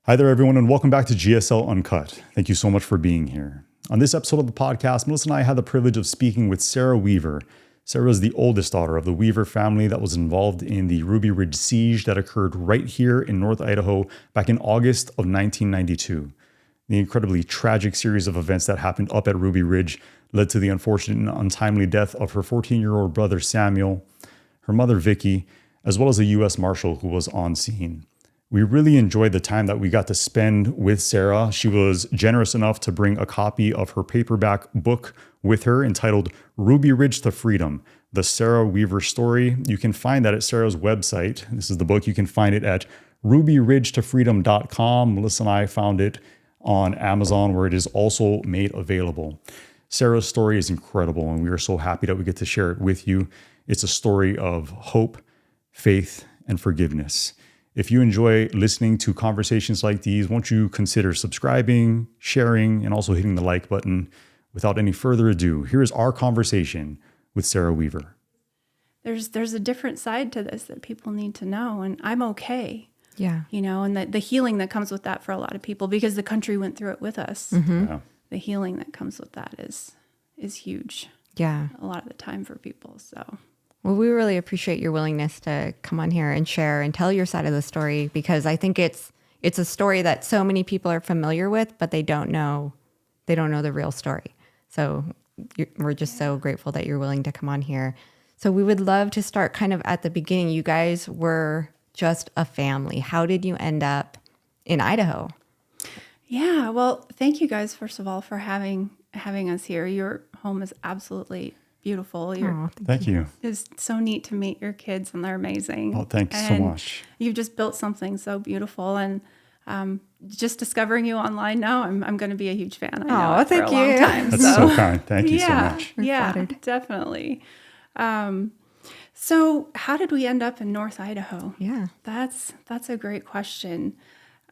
Hi there, everyone, and welcome back to GSL UNCUT. Thank you so much for being here. On this episode of the podcast, Melissa and I had the privilege of speaking with Sara Weaver. Sara is the oldest daughter of the Weaver family that was involved in the Ruby Ridge siege that occurred right here in North Idaho back in August of 1992. The incredibly tragic series of events that happened up at Ruby Ridge led to the unfortunate and untimely death of her 14-year-old brother Samuel, her mother Vicki, as well as a U.S. Marshal who was on scene. We really enjoyed the time that we got to spend with Sara. She was generous enough to bring a copy of her paperback book with her entitled Ruby Ridge to Freedom, the Sara Weaver story. You can find that at Sara's website. This is the book. You can find it at rubyridgetofreedom.com. Melissa and I found it on Amazon, where it is also made available. Sara's story is incredible, and we are so happy that we get to share it with you. It's a story of hope, faith, and forgiveness. If you enjoy listening to conversations like these, won't you consider subscribing, sharing, and also hitting the like button? Without any further ado, here is our conversation with Sara Weaver. There's a different side to this that people need to know, and I'm okay. Yeah. You know, and the healing that comes with that for a lot of people, because the country went through it with us. Mm-hmm. Yeah. The healing that comes with that is huge. Yeah. A lot of the time for people. So, Well, we really appreciate your willingness to come on here and share and tell your side of the story, because I think it's a story that so many people are familiar with, but they don't know the real story. So we're just so grateful that you're willing to come on here. So we would love to start kind of at the beginning. You guys were just a family. How did you end up in Idaho? yeah. Well, thank you guys, first of all, for having us here. Your home is absolutely beautiful. Thank you. It's so neat to meet your kids, and they're amazing. Oh, thanks so much. You've just built something so beautiful, and just discovering you online now, I'm going to be a huge fan. I know it thank for a long you. time. That's so kind. Thank you so yeah, much. yeah, flattered. definitely. So how did we end up in North Idaho? Yeah. That's a great question.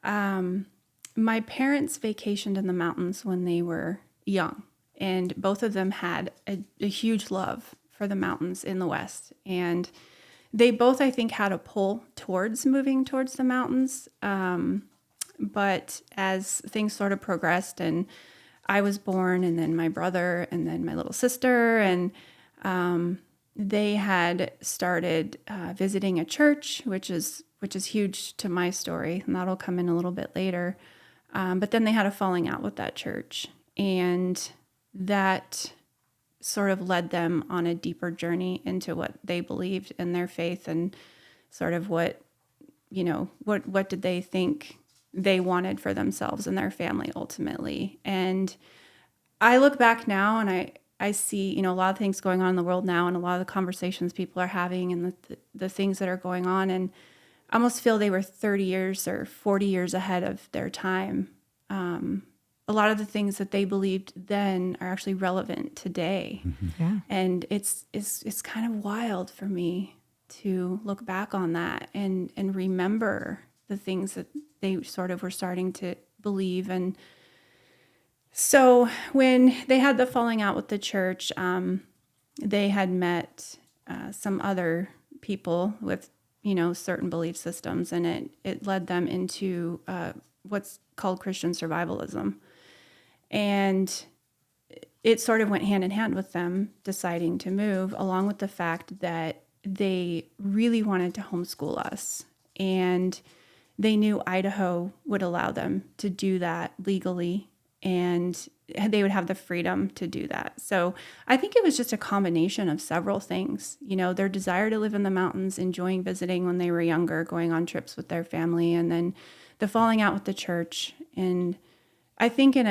My parents vacationed in the mountains when they were young, and both of them had a huge love for the mountains in the West. And they both, I think, had a pull towards moving towards the mountains. But as things sort of progressed, and I was born, and then my brother, and then my little sister, and they had started visiting a church, which is huge to my story, and that'll come in a little bit later. But then they had a falling out with that church, and that sort of led them on a deeper journey into what they believed in their faith, and sort of what did they think they wanted for themselves and their family ultimately. And I look back now, and I see, a lot of things going on in the world now, and a lot of the conversations people are having, and the things that are going on, and I almost feel they were 30 years or 40 years ahead of their time. A lot of the things that they believed then are actually relevant today. Mm-hmm. Yeah. And it's kind of wild for me to look back on that and remember the things that they sort of were starting to believe. And so when they had the falling out with the church, they had met some other people with, certain belief systems, and it led them into what's called Christian survivalism. And it sort of went hand in hand with them deciding to move, along with the fact that they really wanted to homeschool us. And they knew Idaho would allow them to do that legally, and they would have the freedom to do that. So I think it was just a combination of several things. Their desire to live in the mountains, enjoying visiting when they were younger, going on trips with their family, and then the falling out with the church. And I think in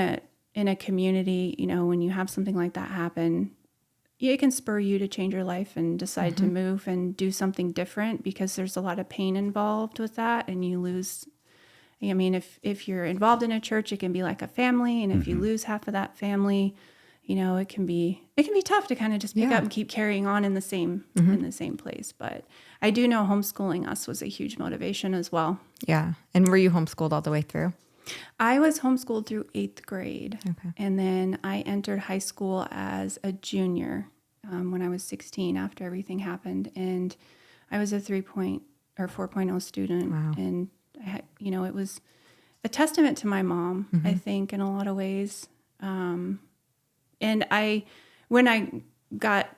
a community, when you have something like that happen, it can spur you to change your life and decide to move and do something different, because there's a lot of pain involved with that, and you lose. I mean, if you're involved in a church, it can be like a family, and if you lose half of that family, it can be tough to kind of just pick up and keep carrying on in the same place. But I do know homeschooling us was a huge motivation as well. Yeah. And were you homeschooled all the way through? I was homeschooled through 8th grade. Okay. And then I entered high school as a junior when I was 16, after everything happened. And I was a 3.0 or 4.0 student. Wow. And I had, it was a testament to my mom, I think, in a lot of ways. And when I got,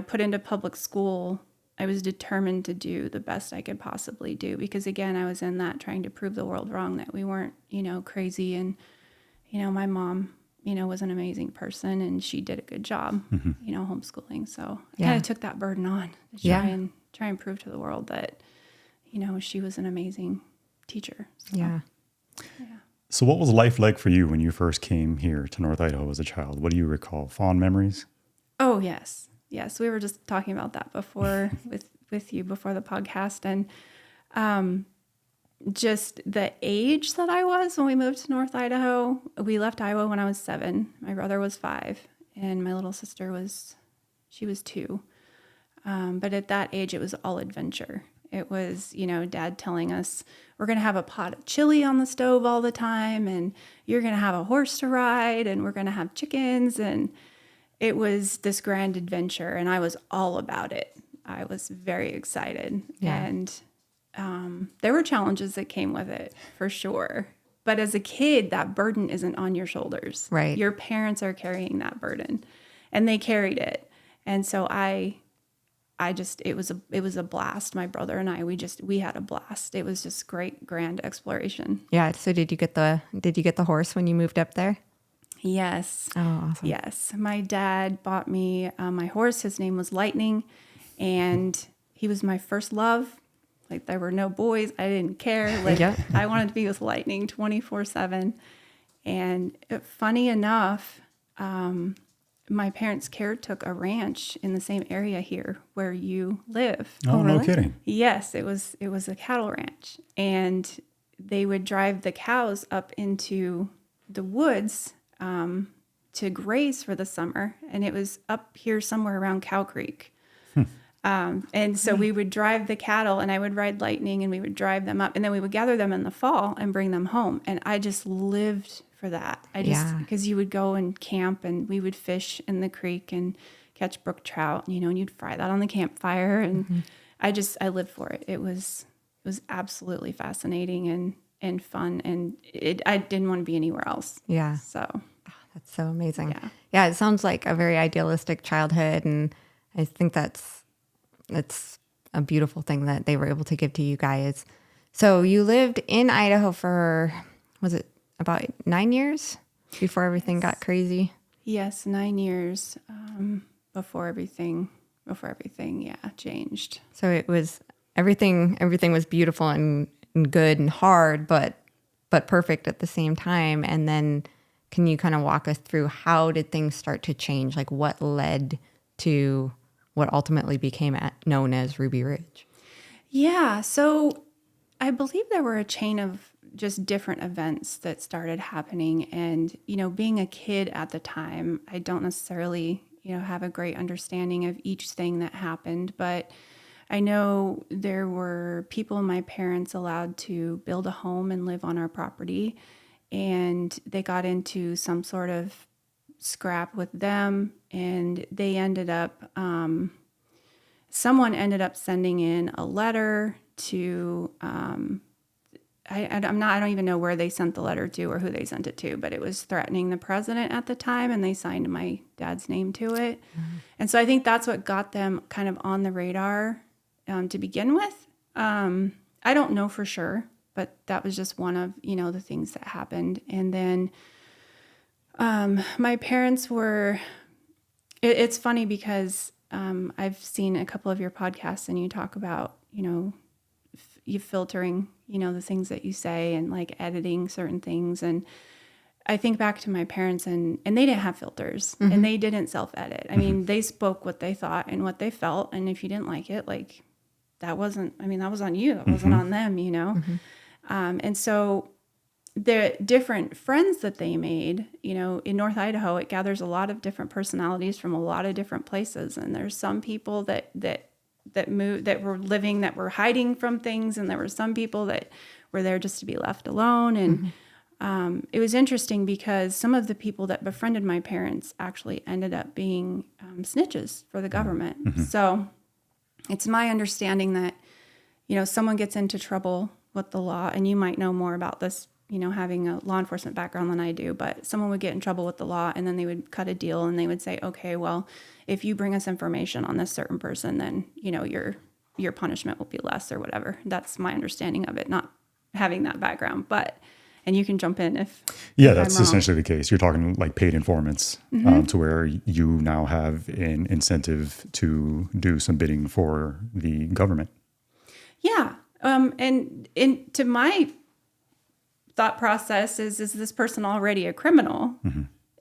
put into public school, I was determined to do the best I could possibly do, because again, I was in that trying to prove the world wrong, that we weren't, crazy. And, my mom, was an amazing person, and she did a good job, homeschooling. So I kind of took that burden on to try and prove to the world that, she was an amazing teacher. So, Yeah. So what was life like for you when you first came here to North Idaho as a child? What do you recall? Fond memories? Oh, yes. Yes. We were just talking about that before with you before the podcast. And just the age that I was when we moved to North Idaho. We left Iowa when I was 7. My brother was 5, and my little sister was 2. But at that age, it was all adventure. It was, Dad telling us we're going to have a pot of chili on the stove all the time, and you're going to have a horse to ride, and we're going to have chickens. And it was this grand adventure, and I was all about it. I was very excited. Yeah. And there were challenges that came with it, for sure. But as a kid, that burden isn't on your shoulders. Right. Your parents are carrying that burden, and they carried it. And so it was a blast. My brother and I, we had a blast. It was just great, grand exploration. Yeah. So did you get the horse when you moved up there? Yes. Oh, awesome. Yes. My dad bought me my horse. His name was Lightning, and he was my first love. Like, there were no boys. I didn't care. Like, I wanted to be with Lightning 24/7. And funny enough, my parents' care took a ranch in the same area here where you live. Oh, no really? kidding. Yes, it was a cattle ranch, and they would drive the cows up into the woods to graze for the summer, and it was up here somewhere around Cow Creek. And so we would drive the cattle, and I would ride Lightning, and we would drive them up, and then we would gather them in the fall and bring them home. And I just lived for that. Because you would go and camp, and we would fish in the creek and catch brook trout, and you'd fry that on the campfire. And I lived for it. It was absolutely fascinating and fun. And I didn't want to be anywhere else. Yeah. So That's so amazing. Yeah. Yeah. It sounds like a very idealistic childhood. And I think it's a beautiful thing that they were able to give to you guys. So you lived in Idaho for, was it about 9 years before everything got crazy? yes, 9 years before everything changed. So it was everything was beautiful and good and hard, but perfect at the same time. And then can you kind of walk us through how did things start to change? Like, what led to what ultimately became known as Ruby Ridge? Yeah, so I believe there were a chain of just different events that started happening. And, being a kid at the time, I don't necessarily, have a great understanding of each thing that happened. But I know there were people my parents allowed to build a home and live on our property. And they got into some sort of scrap with them, and they ended up someone ended up sending in a letter to I don't even know where they sent the letter to or who they sent it to, but it was threatening the president at the time, and they signed my dad's name to it. And so I think that's what got them kind of on the radar to begin with. I don't know for sure, but that was just one of the things that happened. And then my parents were, it's funny because I've seen a couple of your podcasts, and you talk about, you filtering, the things that you say, and like editing certain things. And I think back to my parents, and they didn't have filters, and they didn't self-edit. I mean, they spoke what they thought and what they felt. And if you didn't like it, like, that was on you. That wasn't on them, And so the different friends that they made, in North Idaho, it gathers a lot of different personalities from a lot of different places. And there's some people that moved, that were living, that were hiding from things. And there were some people that were there just to be left alone. And it was interesting because some of the people that befriended my parents actually ended up being snitches for the government. So it's my understanding that, someone gets into trouble with the law, and you might know more about this having a law enforcement background than I do, but someone would get in trouble with the law and then they would cut a deal and they would say, okay, well, if you bring us information on this certain person, then, your punishment will be less or whatever. That's my understanding of it, not having that background, and you can jump in if that's I'm wrong. essentially the case. You're talking like paid informants, to where you now have an incentive to do some bidding for the government. Yeah. And to my thought process is this person already a criminal?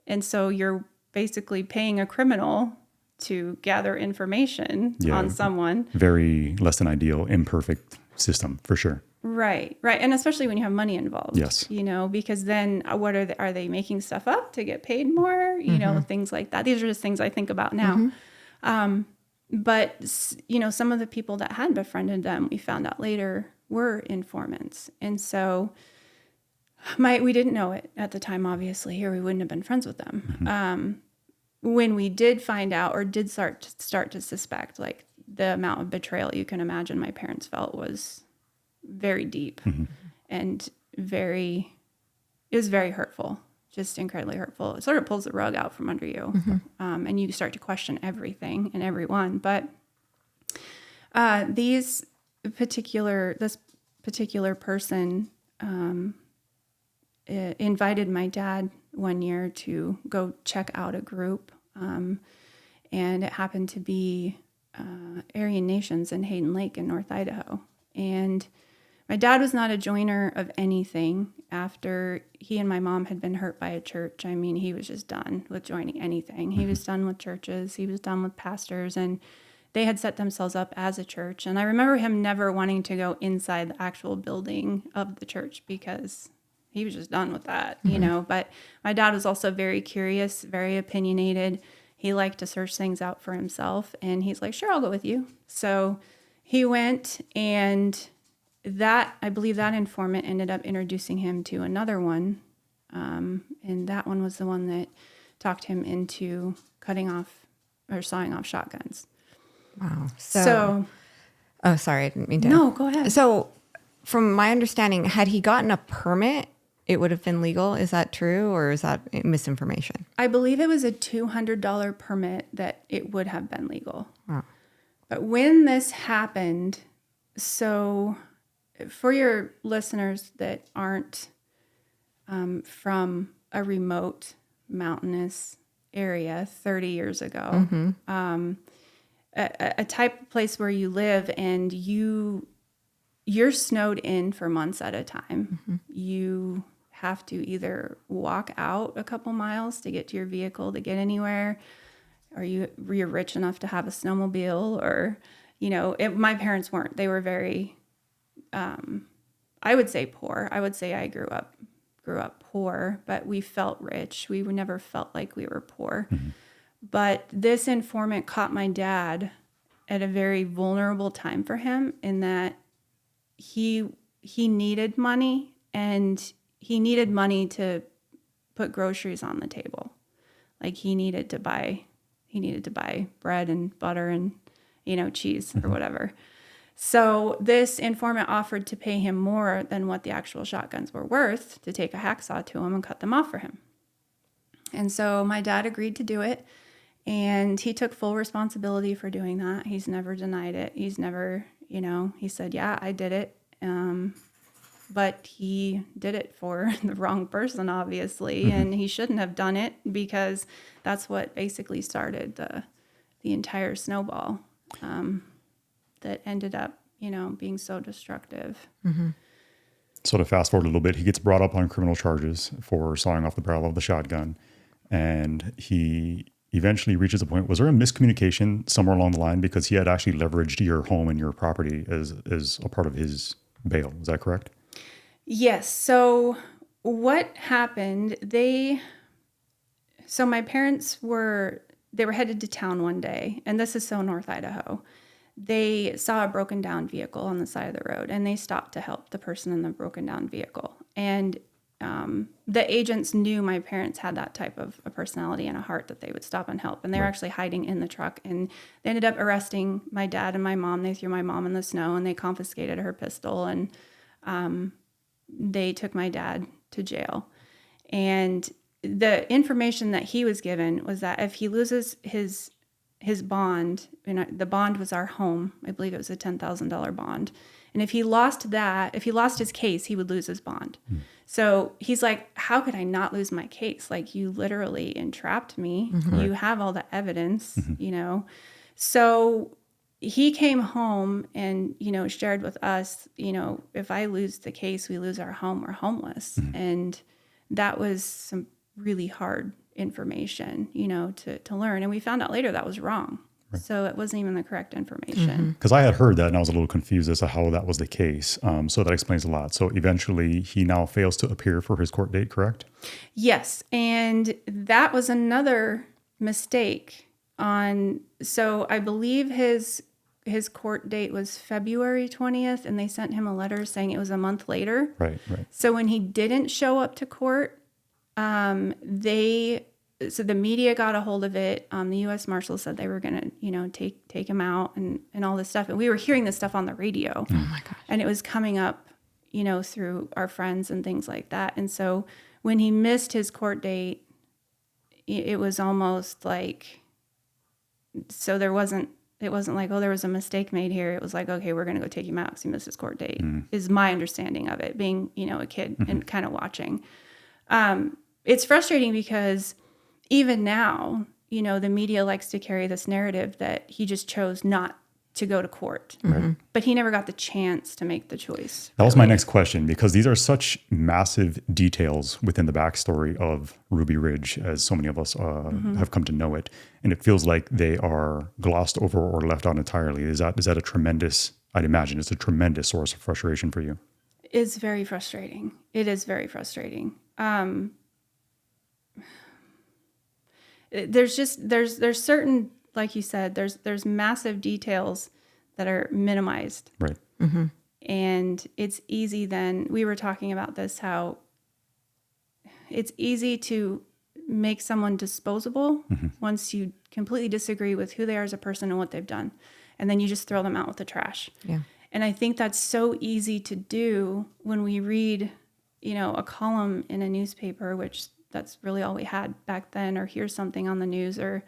And so you're basically paying a criminal to gather information on someone. Very less than ideal, imperfect system for sure. Right. And especially when you have money involved. Yes. Because then what are they making stuff up to get paid more? Things like that. These are just things I think about now. But some of the people that had befriended them, we found out later, were informants. And so we didn't know it at the time, obviously, or we wouldn't have been friends with them. When we did find out or did start to suspect, like the amount of betrayal you can imagine my parents felt was very deep and it was very hurtful, just incredibly hurtful. It sort of pulls the rug out from under you. And you start to question everything and everyone. But this particular person invited my dad one year to go check out a group. And it happened to be Aryan Nations in Hayden Lake in North Idaho. And my dad was not a joiner of anything after he and my mom had been hurt by a church. I mean, he was just done with joining anything. He was done with churches. He was done with pastors. And they had set themselves up as a church. And I remember him never wanting to go inside the actual building of the church because he was just done with that, But my dad was also very curious, very opinionated. He liked to search things out for himself. And he's like, sure, I'll go with you. So he went, and I believe that informant ended up introducing him to another one. And that one was the one that talked him into cutting off or sawing off shotguns. Wow. Oh, sorry. I didn't mean to. No, go ahead. So from my understanding, had he gotten a permit, it would have been legal. Is that true, or is that misinformation? I believe it was a $200 permit that it would have been legal. Wow. But when this happened, so for your listeners that aren't from a remote mountainous area 30 years ago, a type of place where you live and you're snowed in for months at a time. You have to either walk out a couple miles to get to your vehicle to get anywhere, or you're rich enough to have a snowmobile, or, my parents weren't. They were very, I would say poor. I would say I grew up poor, but we felt rich. We never felt like we were poor. But this informant caught my dad at a very vulnerable time for him, in that he needed money, and he needed money to put groceries on the table. Like he needed to buy bread and butter and, cheese or whatever. So this informant offered to pay him more than what the actual shotguns were worth to take a hacksaw to him and cut them off for him. And so my dad agreed to do it, and he took full responsibility for doing that. He's never denied it. He's never, he said, yeah, I did it. But he did it for the wrong person, obviously, and he shouldn't have done it, because that's what basically started the entire snowball that ended up, being so destructive. So to fast forward a little bit, he gets brought up on criminal charges for sawing off the barrel of the shotgun, and he eventually reaches a point. Was there a miscommunication somewhere along the line, because he had actually leveraged your home and your property as a part of his bail? Is that correct? Yes. So what happened, my parents were headed to town one day, and this is so North Idaho. They saw a broken down vehicle on the side of the road, and they stopped to help the person in the broken down vehicle. And the agents knew my parents had that type of a personality and a heart that they would stop and help. And they were actually hiding in the truck, and they ended up arresting my dad and my mom. They threw my mom in the snow, and they confiscated her pistol, and they took my dad to jail. And the information that he was given was that if he loses his bond, and the bond was our home, I believe it was a $10,000 bond. And if he lost his case, he would lose his bond. So he's like, how could I not lose my case? Like, you literally entrapped me. You have all the evidence, you know? So he came home and, you know, shared with us, you know, if I lose the case, we lose our home, we're homeless. And that was some really hard information, you know, to learn. And we found out later that was wrong. So it wasn't even the correct information. Because I had heard that and I was a little confused as to how that was the case. So that explains a lot. So eventually he now fails to appear for his court date, correct? Yes. And that was another mistake so I believe his court date was February 20th, and they sent him a letter saying it was a month later. Right. So when he didn't show up to court, so the media got a hold of it. The U.S. Marshals said they were going to, you know, take him out and all this stuff. And we were hearing this stuff on the radio. Oh my gosh. And it was coming up, you know, through our friends and things like that. And so when he missed his court date, it was almost like, so it wasn't like, oh, there was a mistake made here. It was like, okay, we're going to go take him out because he missed his court date, is my understanding of it, being, you know, a kid and kind of watching. It's frustrating because even now, you know, the media likes to carry this narrative that he just chose not to go to court, but he never got the chance to make the choice. That was my next question, because these are such massive details within the backstory of Ruby Ridge, as so many of us have come to know it. And it feels like they are glossed over or left out entirely. Is that a tremendous, I'd imagine it's a tremendous source of frustration for you? It's very frustrating. It is very frustrating. There's certain, like you said, there's massive details that are minimized. Right. And it's easy then, we were talking about this, how it's easy to make someone disposable once you completely disagree with who they are as a person and what they've done. And then you just throw them out with the trash. Yeah. And I think that's so easy to do when we read, you know, a column in a newspaper, which that's really all we had back then, or hear something on the news, or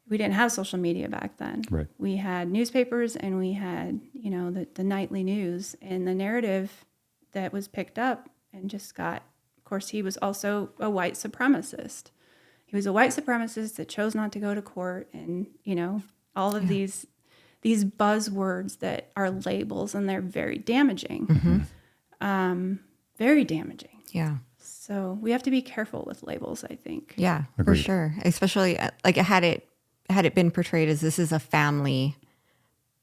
we didn't have social media back then. Right. We had newspapers and we had, you know, the nightly news, and the narrative that was picked up and just got, of course, he was also a white supremacist. He was a white supremacist that chose not to go to court, and, you know, all of these buzzwords that are labels, and they're very damaging. Very damaging. Yeah. So we have to be careful with labels, I think. Yeah, Agreed. for sure. Especially like had it been portrayed as this is a family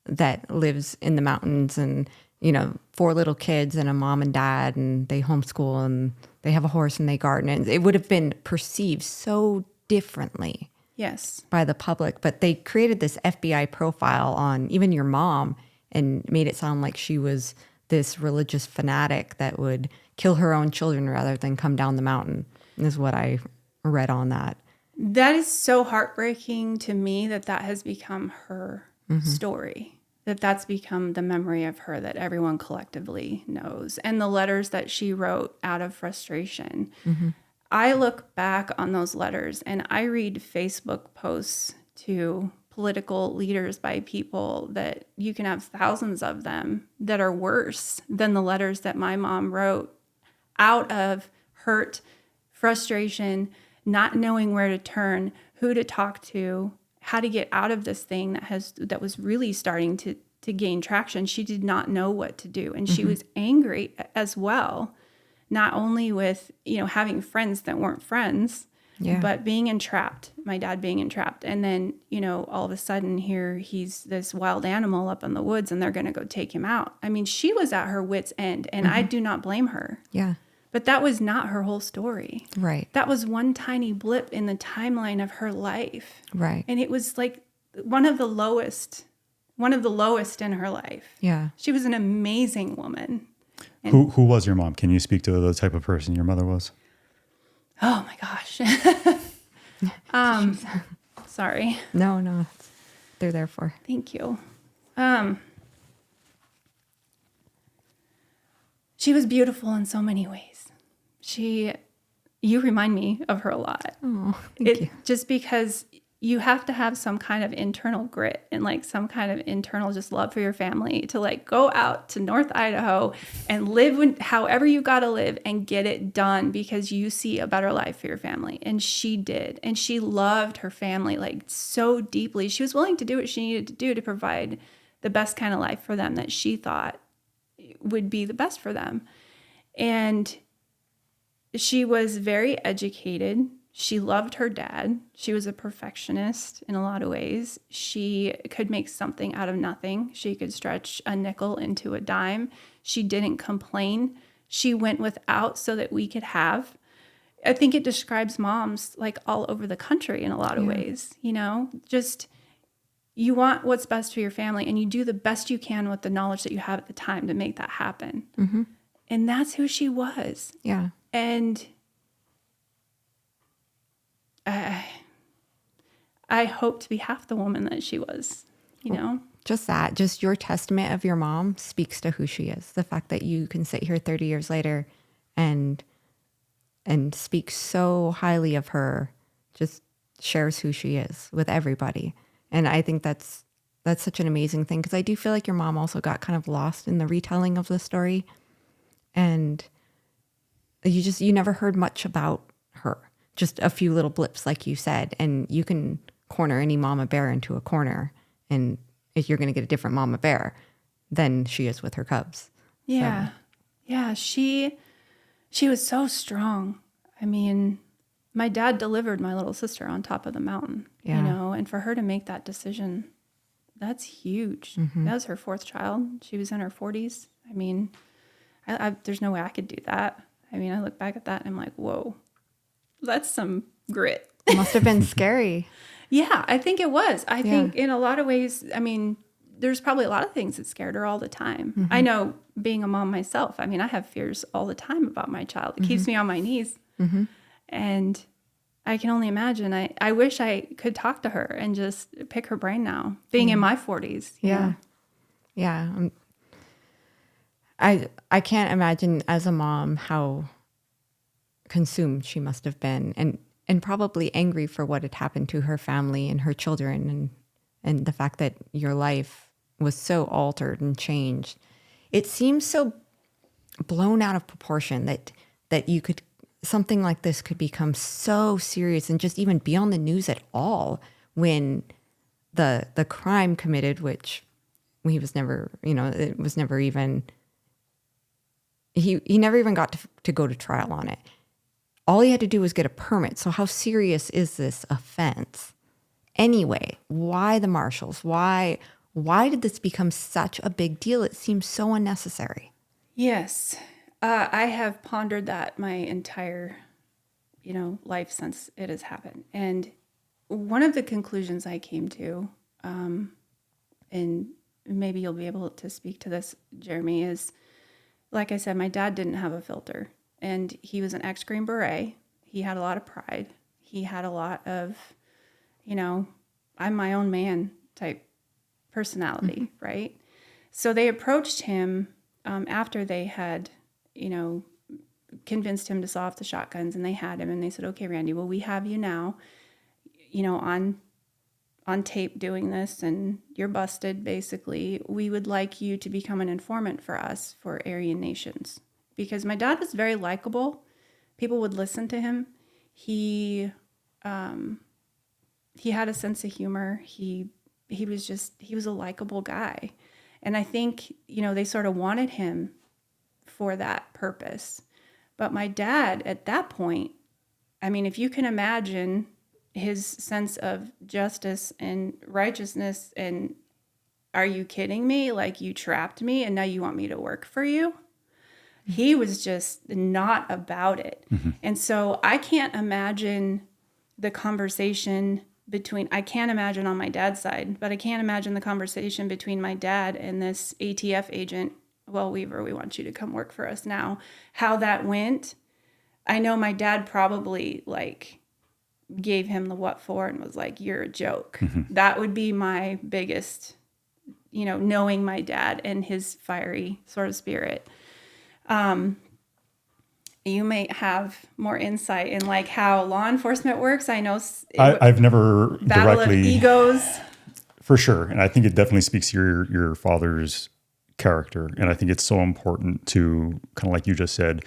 that lives in the mountains, and, you know, 4 little kids and a mom and dad, and they homeschool and they have a horse and they garden, and it would have been perceived so differently. Yes. By the public. But they created this FBI profile on even your mom and made it sound like she was this religious fanatic that would kill her own children rather than come down the mountain, is what I read on that. That is so heartbreaking to me that has become her story, that's become the memory of her that everyone collectively knows. And the letters that she wrote out of frustration. I look back on those letters and I read Facebook posts to political leaders by people that you can have thousands of them that are worse than the letters that my mom wrote out of hurt, frustration, not knowing where to turn, who to talk to, how to get out of this thing that was really starting to gain traction. She did not know what to do. And she was angry as well, not only with, you know, having friends that weren't friends, but being entrapped, my dad being entrapped. And then, you know, all of a sudden here he's this wild animal up in the woods and they're going to go take him out. I mean, she was at her wit's end, and I do not blame her. Yeah. But that was not her whole story. Right. That was one tiny blip in the timeline of her life. Right. And it was like one of the lowest in her life. Yeah. She was an amazing woman. Who was your mom? Can you speak to the type of person your mother was? Oh my gosh. Sorry. No, they're there for. Thank you. She was beautiful in so many ways. You remind me of her a lot. Oh, thank you. Just because you have to have some kind of internal grit and like some kind of internal just love for your family to like go out to North Idaho and live however you got to live and get it done because you see a better life for your family. And she did. And she loved her family like so deeply. She was willing to do what she needed to do to provide the best kind of life for them that she thought would be the best for them. And she was very educated. She loved her dad. She was a perfectionist in a lot of ways. She could make something out of nothing. She could stretch a nickel into a dime. She didn't complain. She went without so that we could have. I think it describes moms like all over the country in a lot of ways, you know, just you want what's best for your family and you do the best you can with the knowledge that you have at the time to make that happen. Mm-hmm. And that's who she was. Yeah. And I hope to be half the woman that she was, you know? Just your testament of your mom speaks to who she is. The fact that you can sit here 30 years later and speak so highly of her just shares who she is with everybody. And I think that's such an amazing thing because I do feel like your mom also got kind of lost in the retelling of the story. And you never heard much about her. Just a few little blips, like you said, and you can corner any mama bear into a corner, and if you're going to get a different mama bear than she is with her cubs. Yeah, so. Yeah. She was so strong. I mean, my dad delivered my little sister on top of the mountain, you know, and for her to make that decision, that's huge. Mm-hmm. That was her fourth child. She was in her 40s. I mean, there's no way I could do that. I mean, I look back at that and I'm like, whoa. That's some grit. It must have been scary. Yeah, I think it was. I think in a lot of ways, I mean, there's probably a lot of things that scared her all the time. Mm-hmm. I know being a mom myself, I mean, I have fears all the time about my child. It keeps me on my knees. Mm-hmm. And I can only imagine. I wish I could talk to her and just pick her brain now, being in my 40s. Yeah. Yeah. I can't imagine as a mom how consumed she must have been and probably angry for what had happened to her family and her children and the fact that your life was so altered and changed. It seems so blown out of proportion that you could something like this could become so serious and just even be on the news at all when the crime committed, which he was never, you know, it was never even he never even got to go to trial on it. All he had to do was get a permit. So how serious is this offense? Anyway, why the marshals? Why did this become such a big deal? It seems so unnecessary. Yes. I have pondered that my entire, you know, life since it has happened. And one of the conclusions I came to, and maybe you'll be able to speak to this, Jeremy, is, like I said, my dad didn't have a filter. And he was an ex-Green Beret. He had a lot of pride. He had a lot of, you know, I'm my own man type personality, mm-hmm. right? So they approached him after they had, you know, convinced him to saw off the shotguns, and they had him, and they said, okay, Randy, well, we have you now, you know, on tape doing this, and you're busted, basically. We would like you to become an informant for us for Aryan nations. Because my dad was very likable. People would listen to him. He had a sense of humor. He was a likable guy. And I think, you know, they sort of wanted him for that purpose. But my dad at that point, I mean, if you can imagine his sense of justice and righteousness and are you kidding me? Like, you trapped me and now you want me to work for you? He was just not about it. Mm-hmm. And so I can't imagine the conversation I can't imagine on my dad's side, but I can't imagine the conversation between my dad and this ATF agent, well, Weaver, we want you to come work for us now. How that went, I know my dad probably like gave him the what for and was like, you're a joke. Mm-hmm. That would be my biggest, you know, knowing my dad and his fiery sort of spirit. You may have more insight in like how law enforcement works. I know I've never battle directly of egos. For sure. And I think it definitely speaks to your father's character. And I think it's so important to, kind of like you just said,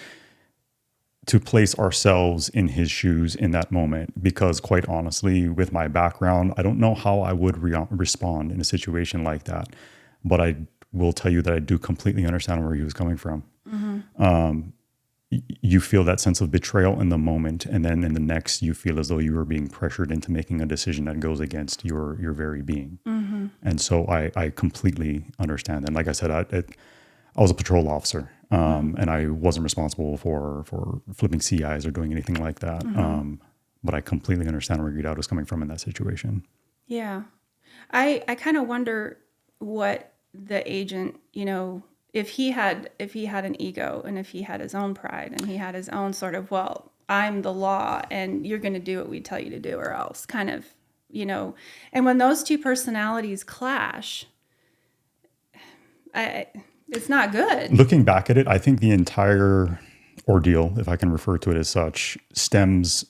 to place ourselves in his shoes in that moment. Because quite honestly, with my background, I don't know how I would respond in a situation like that. But I will tell you that I do completely understand where he was coming from. You feel that sense of betrayal in the moment, and then in the next you feel as though you are being pressured into making a decision that goes against your very being. And so I completely understand. And like I said, I was a patrol officer, and I wasn't responsible for flipping CIs or doing anything like that. But I completely understand where your dad was coming from in that situation. Yeah. I kind of wonder what the agent, if he had an ego, and if he had his own pride, and he had his own sort of, well, I'm the law and you're going to do what we tell you to do or else, kind of, and when those two personalities clash, it's not good. Looking back at it, I think the entire ordeal, if I can refer to it as such, stems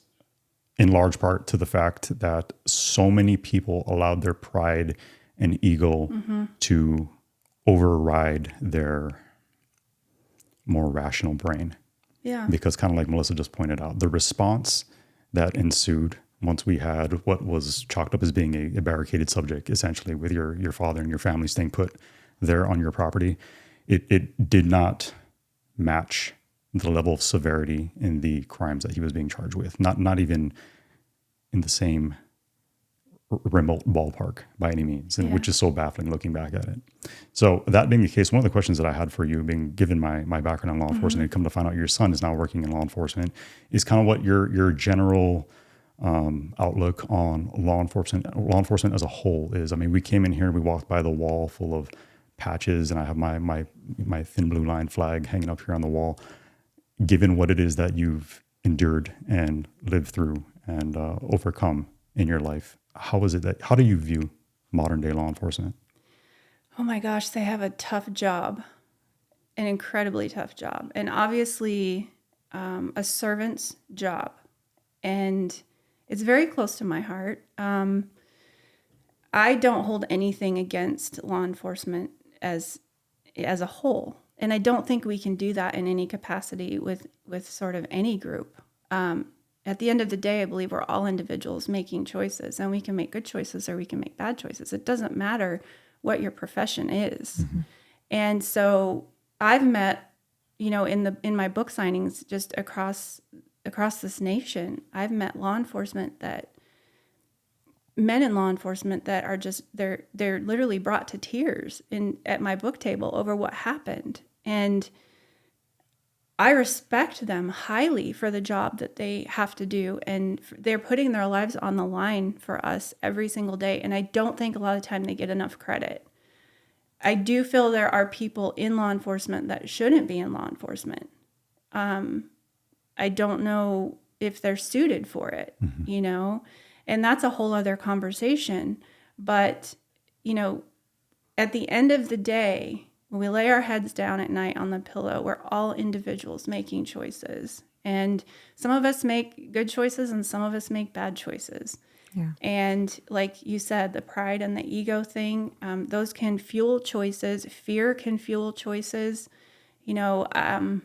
in large part to the fact that so many people allowed their pride and ego to override their more rational brain. Yeah. Because kind of like Melissa just pointed out, the response that ensued once we had what was chalked up as being a barricaded subject, essentially with your father and your family staying put there on your property, it did not match the level of severity in the crimes that he was being charged with. Not even in the same remote ballpark by any means, and which is so baffling looking back at it. So that being the case, one of the questions that I had for you, being given my background in law enforcement, and come to find out your son is now working in law enforcement, is kind of what your general outlook on law enforcement as a whole is. I mean, we came in here and we walked by the wall full of patches, and I have my thin blue line flag hanging up here on the wall. Given what it is that you've endured and lived through and overcome in your life, how do you view modern day law enforcement? Oh my gosh, they have a tough job, an incredibly tough job, and obviously a servant's job. And it's very close to my heart. I don't hold anything against law enforcement as a whole. And I don't think we can do that in any capacity with sort of any group. At the end of the day, I believe we're all individuals making choices, and we can make good choices or we can make bad choices. It doesn't matter what your profession is. And so I've met, in my book signings just across this nation, I've met men in law enforcement that are just, they're literally brought to tears at my book table over what happened. And I respect them highly for the job that they have to do, and they're putting their lives on the line for us every single day. And I don't think a lot of the time they get enough credit. I do feel there are people in law enforcement that shouldn't be in law enforcement. I don't know if they're suited for it, and that's a whole other conversation. But, at the end of the day, when we lay our heads down at night on the pillow, we're all individuals making choices. And some of us make good choices and some of us make bad choices. Yeah. And like you said, the pride and the ego thing, those can fuel choices. Fear can fuel choices. I'm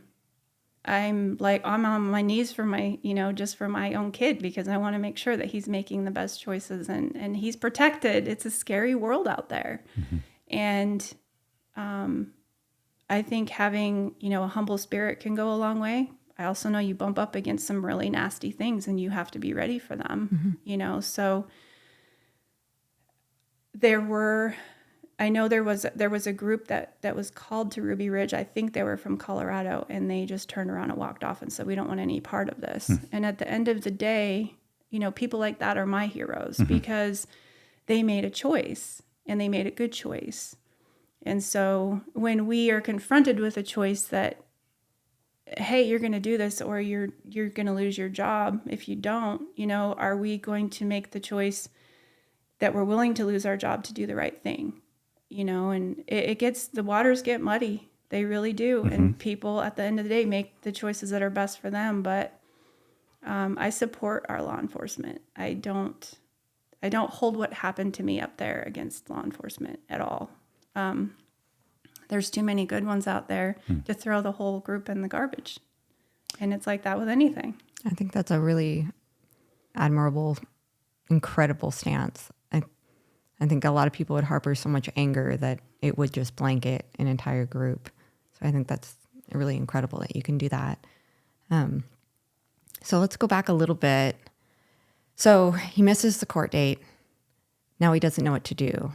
on my knees for my, just for my own kid, because I want to make sure that he's making the best choices and he's protected. It's a scary world out there. And I think having, a humble spirit can go a long way. I also know you bump up against some really nasty things and you have to be ready for them, so I know there was a group that was called to Ruby Ridge. I think they were from Colorado, and they just turned around and walked off and said, we don't want any part of this. And at the end of the day, people like that are my heroes because they made a choice and they made a good choice. And so when we are confronted with a choice that, hey, you're going to do this or you're going to lose your job if you don't, are we going to make the choice that we're willing to lose our job to do the right thing? And the waters get muddy They really do. And people at the end of the day make the choices that are best for them. But I support our law enforcement. I don't hold what happened to me up there against law enforcement at all. There's too many good ones out there to throw the whole group in the garbage. And it's like that with anything. I think that's a really admirable, incredible stance. I think a lot of people would harbor so much anger that it would just blanket an entire group. So I think that's really incredible that you can do that. So let's go back a little bit. So he misses the court date. Now he doesn't know what to do.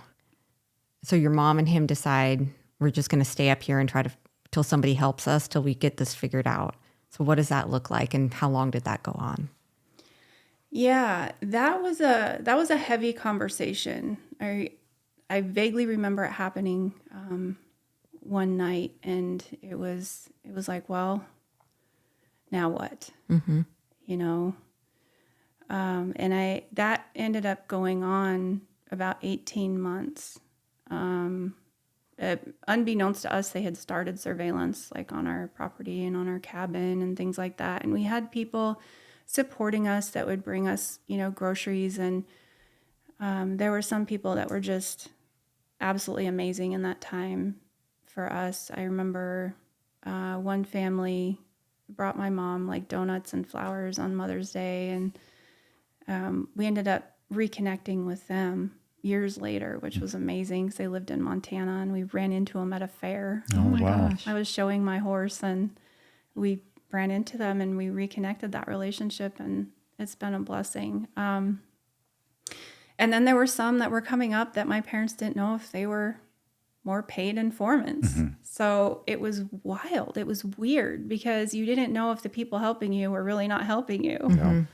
So your mom and him decide we're just going to stay up here and try to till somebody helps us till we get this figured out. So what does that look like, and how long did that go on? Yeah, that was a heavy conversation. I vaguely remember it happening one night, and it was like, well, now what? You know, and that ended up going on about 18 months. Unbeknownst to us, they had started surveillance like on our property and on our cabin and things like that, and we had people supporting us that would bring us, groceries. And there were some people that were just absolutely amazing in that time for us. I remember one family brought my mom like donuts and flowers on Mother's Day. And we ended up reconnecting with them years later, which was amazing because they lived in Montana, and we ran into them at a fair. Oh my gosh. I was showing my horse, and we ran into them, and we reconnected that relationship, and it's been a blessing. And then there were some that were coming up that my parents didn't know if they were more paid informants. So it was wild. It was weird because you didn't know if the people helping you were really not helping you.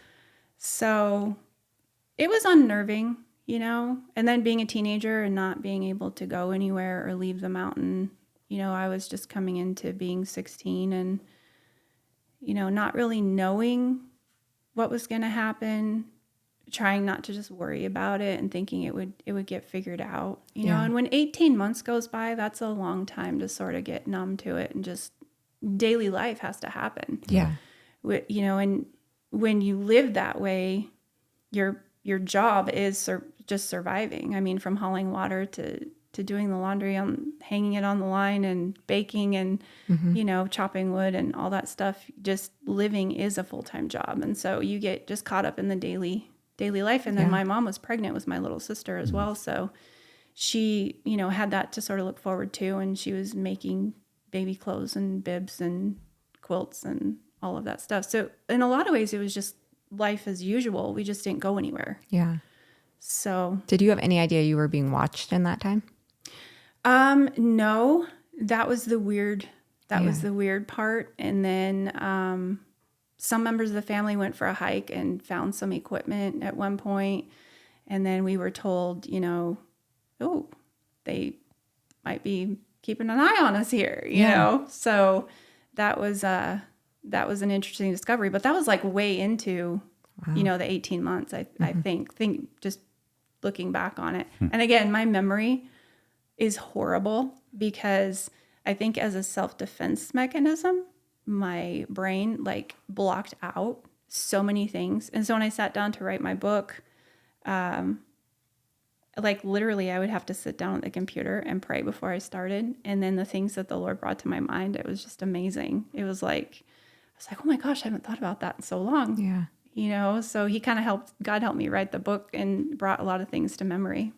So it was unnerving, and then being a teenager and not being able to go anywhere or leave the mountain. I was just coming into being 16 and not really knowing what was going to happen, trying not to just worry about it and thinking it would get figured out, and when 18 months goes by, that's a long time to sort of get numb to it, and just daily life has to happen. Yeah. And when you live that way, your job is just surviving. I mean, from hauling water to doing the laundry, hanging it on the line, and baking, and chopping wood and all that stuff. Just living is a full-time job, and so you get just caught up in the daily life. And then my mom was pregnant with my little sister as well, so she had that to sort of look forward to, and she was making baby clothes and bibs and quilts and all of that stuff. So in a lot of ways, it was just life as usual. We just didn't go anywhere. Yeah. So Did you have any idea you were being watched in that time? No, that was the weird part. And then, some members of the family went for a hike and found some equipment at one point. And then we were told, oh, they might be keeping an eye on us here, you know? So that was an interesting discovery, but that was like way into, the 18 months, I think just looking back on it. And again, my memory is horrible because I think as a self-defense mechanism, my brain like blocked out so many things. And so when I sat down to write my book, like literally I would have to sit down at the computer and pray before I started. And then the things that the Lord brought to my mind, it was just amazing. It was like, I was like, oh my gosh, I haven't thought about that in so long. Yeah. So he kind of God helped me write the book and brought a lot of things to memory.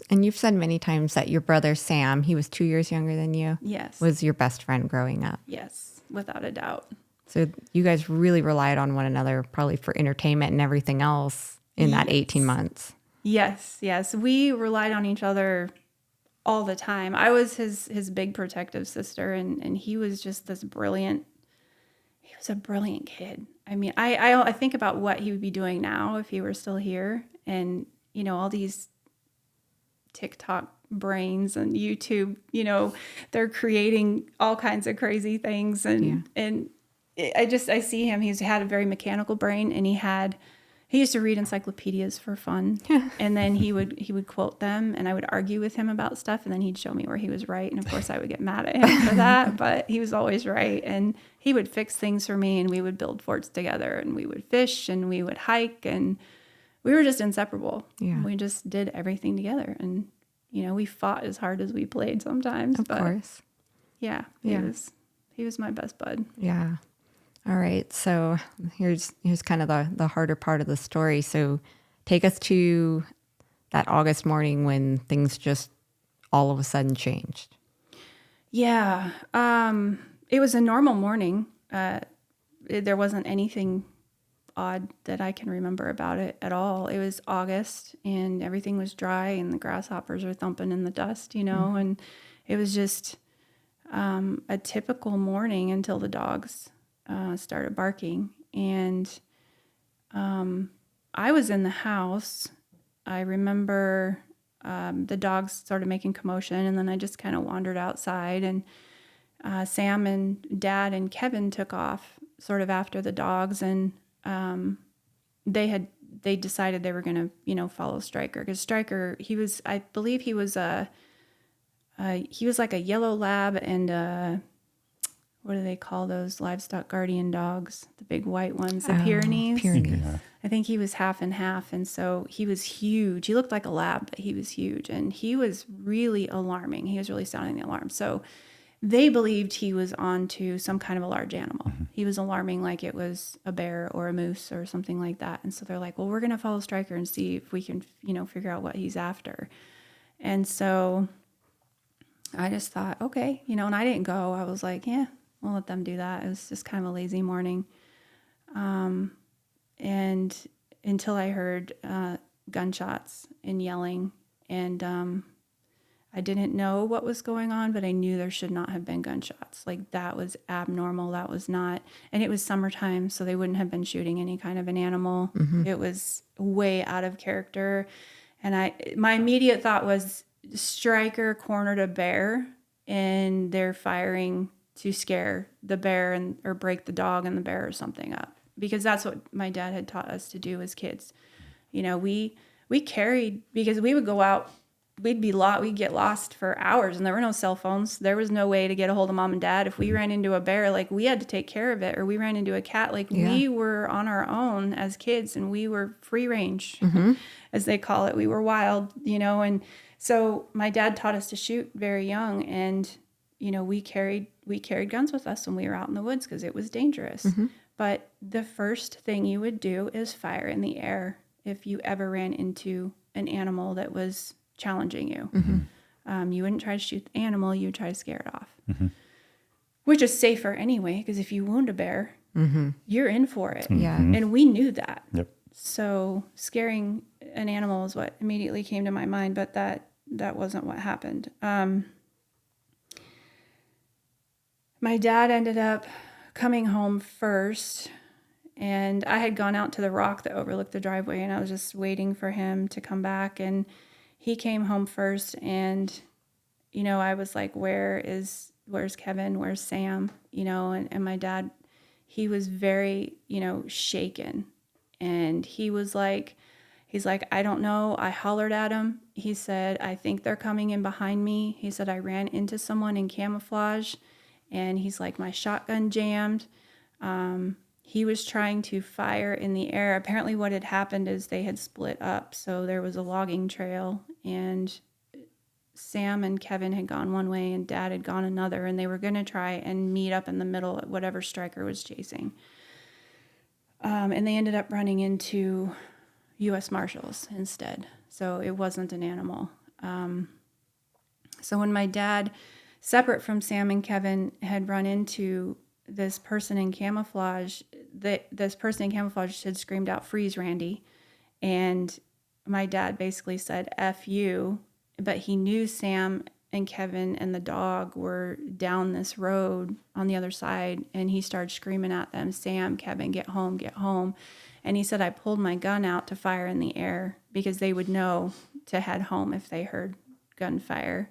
And you've said many times that your brother, Sam, he was 2 years younger than you. Yes. Was your best friend growing up. Yes, without a doubt. So you guys really relied on one another probably for entertainment and everything else in that 18 months. Yes. We relied on each other all the time. I was his big protective sister, and he was just this brilliant. He was a brilliant kid. I mean, I think about what he would be doing now if he were still here, and all these TikTok brains and YouTube, they're creating all kinds of crazy things, and I see him. He's had a very mechanical brain, and he had He used to read encyclopedias for fun, and then he would quote them, and I would argue with him about stuff, and then he'd show me where he was right, and of course I would get mad at him for that, but he was always right, and he would fix things for me, and we would build forts together, and we would fish, and we would hike, and we were just inseparable. Yeah. We just did everything together, and we fought as hard as we played sometimes. Of but course. Yeah, he was my best bud. Yeah. All right. So here's kind of the harder part of the story. So take us to that August morning when things just all of a sudden changed. Yeah. It was a normal morning. There wasn't anything odd that I can remember about it at all. It was August and everything was dry and the grasshoppers are thumping in the dust, and it was just a typical morning until the dogs started barking. And I was in the house. I remember the dogs started making commotion, and then I just kind of wandered outside, and Sam and Dad and Kevin took off sort of after the dogs, and they decided they were going to follow Stryker, because Stryker, I believe he was like a yellow lab and what do they call those livestock guardian dogs? The big white ones, the Pyrenees. Pyrenees. Yeah. I think he was half and half. And so he was huge. He looked like a lab, but he was huge. And he was really alarming. He was really sounding the alarm. So they believed he was onto some kind of a large animal. Mm-hmm. He was alarming like it was a bear or a moose or something like that. And so they're like, well, we're going to follow Stryker and see if we can, figure out what he's after. And so I just thought, okay, and I didn't go. I was like, yeah, we'll let them do that. It was just kind of a lazy morning. And until I heard gunshots and yelling, and I didn't know what was going on, but I knew there should not have been gunshots. Like, that was abnormal. That was not, and it was summertime, so they wouldn't have been shooting any kind of an animal. Mm-hmm. It was way out of character. And my immediate thought was, Stryker cornered a bear and they're firing to scare the bear or break the dog and the bear or something up, because that's what my dad had taught us to do as kids. We carried, because we would go out, we'd get lost for hours, and there were no cell phones. There was no way to get a hold of mom and dad. If we ran into a bear, like, we had to take care of it, or we ran into a cat, like, we were on our own as kids, and we were free range, mm-hmm. as they call it. We were wild, and so my dad taught us to shoot very young, and we carried guns with us when we were out in the woods because it was dangerous. Mm-hmm. But the first thing you would do is fire in the air if you ever ran into an animal that was challenging you. Mm-hmm. You wouldn't try to shoot the animal, you would try to scare it off. Mm-hmm. Which is safer anyway, because if you wound a bear, mm-hmm. you're in for it. Mm-hmm. Yeah. And we knew that. Yep. So scaring an animal is what immediately came to my mind, but that wasn't what happened. My dad ended up coming home first, and I had gone out to the rock that overlooked the driveway, and I was just waiting for him to come back, and he came home first, and I was like, where's Kevin, where's Sam, and my dad, he was very shaken, and he's like, I don't know, I hollered at him. He said, I think they're coming in behind me. He said, I ran into someone in camouflage, and he's like, my shotgun jammed. He was trying to fire in the air. Apparently what had happened is they had split up. So there was a logging trail, and Sam and Kevin had gone one way and Dad had gone another, and they were going to try and meet up in the middle at whatever Stryker was chasing. And they ended up running into U.S. Marshals instead. So it wasn't an animal. So when my dad, separate from Sam and Kevin, had run into this person in camouflage, this person in camouflage had screamed out, "Freeze, Randy." And my dad basically said, "F you." But he knew Sam and Kevin and the dog were down this road on the other side. And he started screaming at them, "Sam, Kevin, get home, get home." And he said, I pulled my gun out to fire in the air because they would know to head home if they heard gunfire.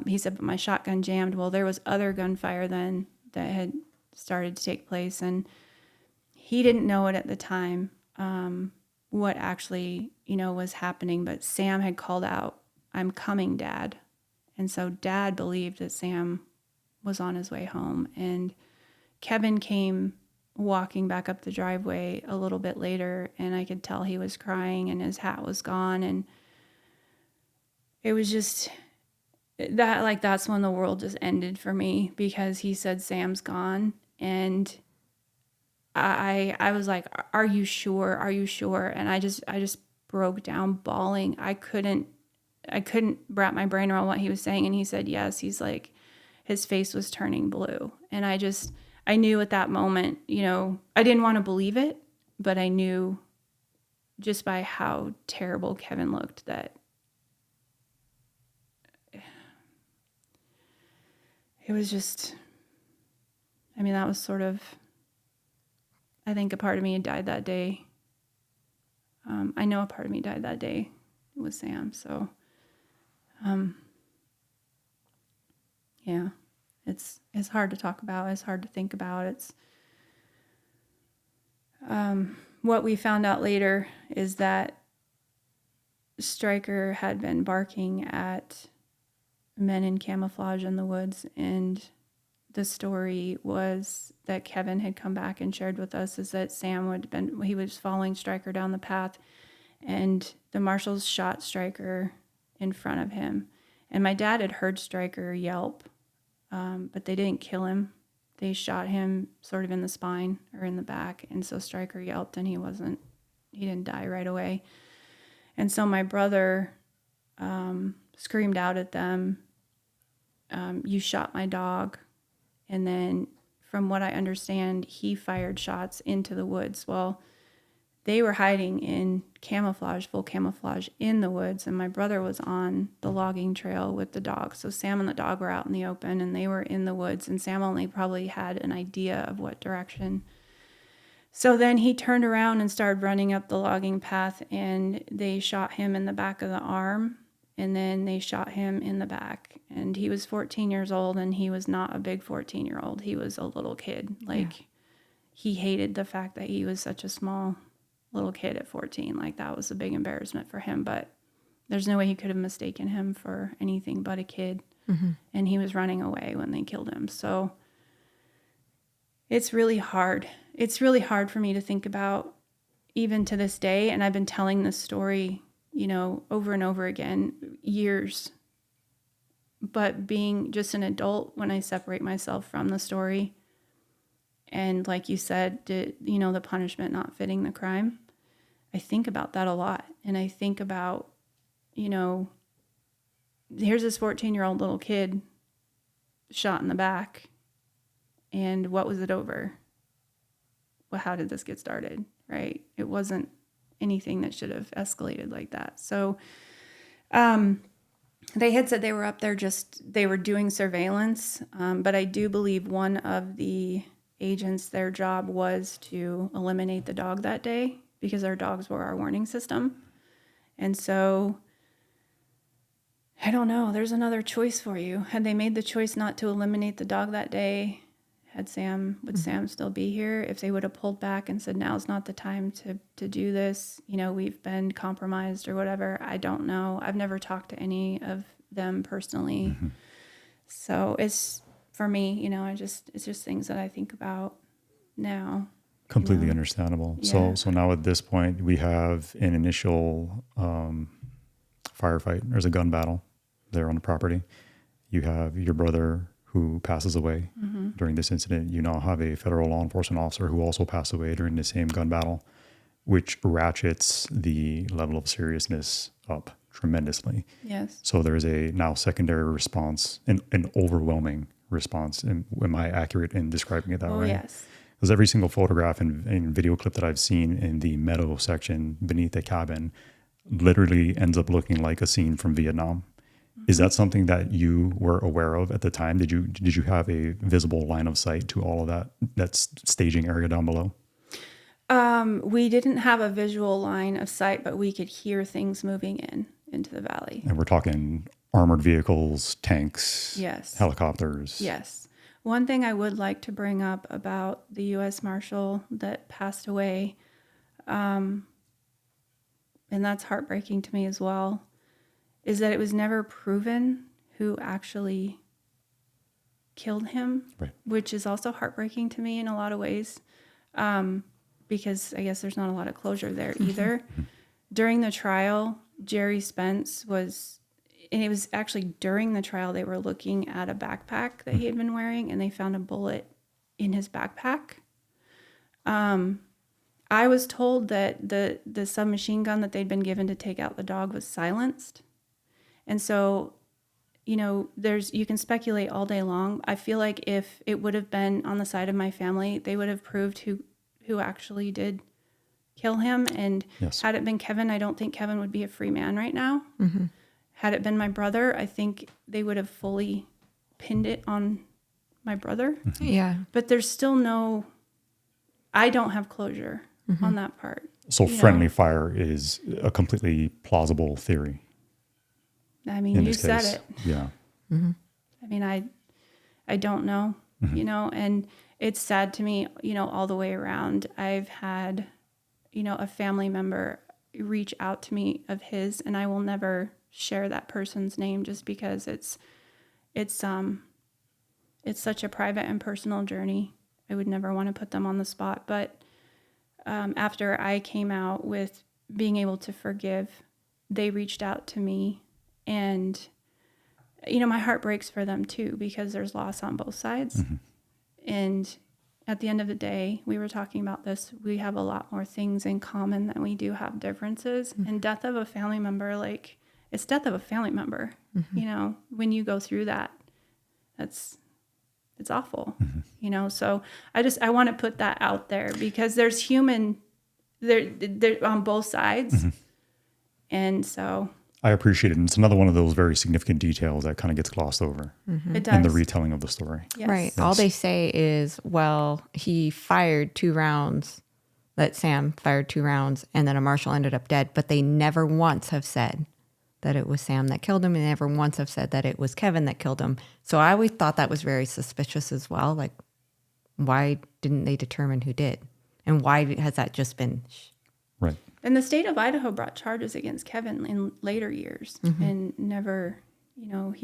He said, but my shotgun jammed. Well, there was other gunfire then that had started to take place, and he didn't know it at the time. what actually, was happening. But Sam had called out, "I'm coming, Dad." And so Dad believed that Sam was on his way home. And Kevin came walking back up the driveway a little bit later, and I could tell he was crying and his hat was gone. And it was just that, like, that's when the world just ended for me, because he said, "Sam's gone." And I was like, "Are you sure? Are you sure?" And I just broke down bawling. I couldn't wrap my brain around what he was saying. And he said, yes. He's like, his face was turning blue. And I knew at that moment, I didn't want to believe it, but I knew just by how terrible Kevin looked that it was just, that was sort of, I think a part of me had died that day. I know a part of me died that day with Sam. So, yeah, it's hard to talk about. It's hard to think about. It's, what we found out later is that Stryker had been barking at men in camouflage in the woods, and the story was that Kevin had come back and shared with us is that Sam he was following Stryker down the path, and the marshals shot Stryker in front of him. And my dad had heard Stryker yelp, but they didn't kill him. They shot him sort of in the spine or in the back. And so Stryker yelped, and he didn't die right away. And so my brother screamed out at them, "You shot my dog." And then from what I understand, he fired shots into the woods. Well, they were hiding in camouflage, full camouflage in the woods. And my brother was on the logging trail with the dog. So Sam and the dog were out in the open, and they were in the woods. And Sam only probably had an idea of what direction. So then he turned around and started running up the logging path, and they shot him in the back of the arm. And then they shot him in the back. And he was 14 years old, and he was not a big 14-year-old. He was a little kid. He hated the fact that he was such a small little kid at 14. Like, that was a big embarrassment for him. But there's no way he could have mistaken him for anything but a kid. Mm-hmm. And he was running away when they killed him. So it's really hard. It's really hard for me to think about even to this day. And I've been telling this story, over and over again, years. But being just an adult, when I separate myself from the story, and like you said, the punishment not fitting the crime, I think about that a lot. And I think about, here's this 14-year-old little kid shot in the back. And what was it over? Well, how did this get started, right? It wasn't anything that should have escalated like that. So they had said they were up there they were doing surveillance. But I do believe one of the agents, their job was to eliminate the dog that day, because our dogs were our warning system. And so I don't know, there's another choice for you. Had they made the choice not to eliminate the dog that day, would Sam still be here? If they would have pulled back and said, now's not the time to do this, we've been compromised or whatever, I don't know. I've never talked to any of them personally. Mm-hmm. So it's, for me, it's just things that I think about now. Completely understandable. Yeah. So now at this point, we have an initial firefight. There's a gun battle there on the property. You have your brother who passes away during this incident. You now have a federal law enforcement officer who also passed away during the same gun battle, which ratchets the level of seriousness up tremendously. Yes. So there's a now secondary response, an overwhelming response. And am I accurate in describing it that way? Yes. Because every single photograph and video clip that I've seen in the meadow section beneath the cabin literally ends up looking like a scene from Vietnam. Is that something that you were aware of at the time? Did you have a visible line of sight to all of that staging area down below? We didn't have a visual line of sight, but we could hear things moving into the valley. And we're talking armored vehicles, tanks, yes, helicopters. Yes. One thing I would like to bring up about the U.S. Marshal that passed away, and that's heartbreaking to me as well, is that it was never proven who actually killed him, Right. which is also heartbreaking to me in a lot of ways, because I guess there's not a lot of closure there either. During the trial, Jerry Spence was, and it was actually during the trial, they were looking at a backpack that he had been wearing, and they found a bullet in his backpack. I was told that the submachine gun that they'd been given to take out the dog was silenced. And so, you know, you can speculate all day long. I feel like if it would have been on the side of my family, they would have proved who actually did kill him. And Yes. had it been Kevin, I don't think Kevin would be a free man right now. Had it been my brother, I think they would have fully pinned it on my brother. Yeah. But there's still I don't have closure on that part. So You friendly know? fire is a completely plausible theory I mean, in you this said case. it. Yeah. I mean, I don't know, you know, and it's sad to me, you know, all the way around. I've had, you know, a family member reach out to me of his, and I will never share that person's name just because it's such a private and personal journey. I would never want to put them on the spot. But after I came out with being able to forgive, they reached out to me, and you know, my heart breaks for them too, because there's loss on both sides. And at the end of the day, we were talking about this, we have a lot more things in common than we do have differences. And death of a family member, like, it's death of a family member. You know, when you go through that, it's awful, you know? So I want to put that out there, because there's they're on both sides. And so I appreciate it. And it's another one of those very significant details that kind of gets glossed over it does. in the retelling of the story. Yes. Right. All they say is, well, he fired 2 rounds, that Sam fired 2 rounds, and then a marshal ended up dead. But they never once have said that it was Sam that killed him, and they never once have said that it was Kevin that killed him. So I always thought that was very suspicious as well. Like, why didn't they determine who did? And why has that just been... Right. And the state of Idaho brought charges against Kevin in later years and never, you know,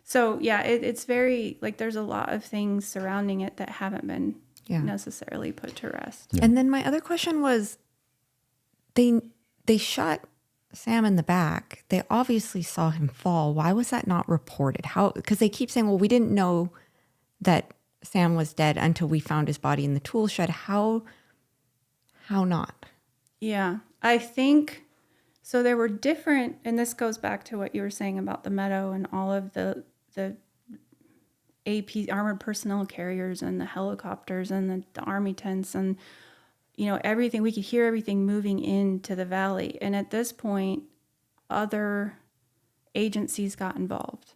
so yeah, it's very, like, there's a lot of things surrounding it that haven't been necessarily put to rest. Yeah. And then my other question was, they shot Sam in the back. They obviously saw him fall. Why was that not reported? How? Because they keep saying, well, we didn't know that Sam was dead until we found his body in the tool shed. How not? Yeah, I think, so there were different, and this goes back to what you were saying about the meadow and all of the AP armored personnel carriers and the helicopters and the army tents and, you know, everything. We could hear everything moving into the valley. And at this point, other agencies got involved.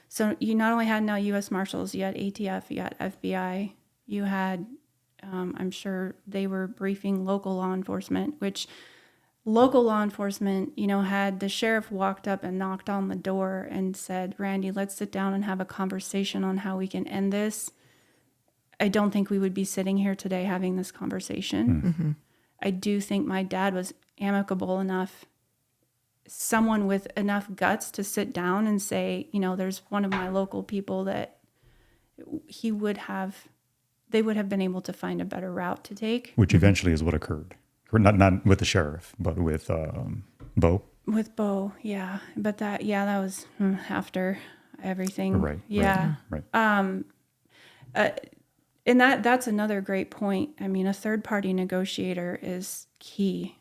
So you not only had now U.S. Marshals, you had ATF, you had FBI, you had, I'm sure they were briefing local law enforcement, which local law enforcement, you know, had the sheriff walked up and knocked on the door and said, Randy, let's sit down and have a conversation on how we can end this. I don't think we would be sitting here today having this conversation. I do think my dad was amicable enough, someone with enough guts to sit down and say, you know, there's one of my local people that they would have been able to find a better route to take. Which eventually is what occurred. Not with the sheriff, but with Bo. With Bo, yeah. But that was after everything. Right. Yeah. Right. And that's another great point. I mean, a third-party negotiator is key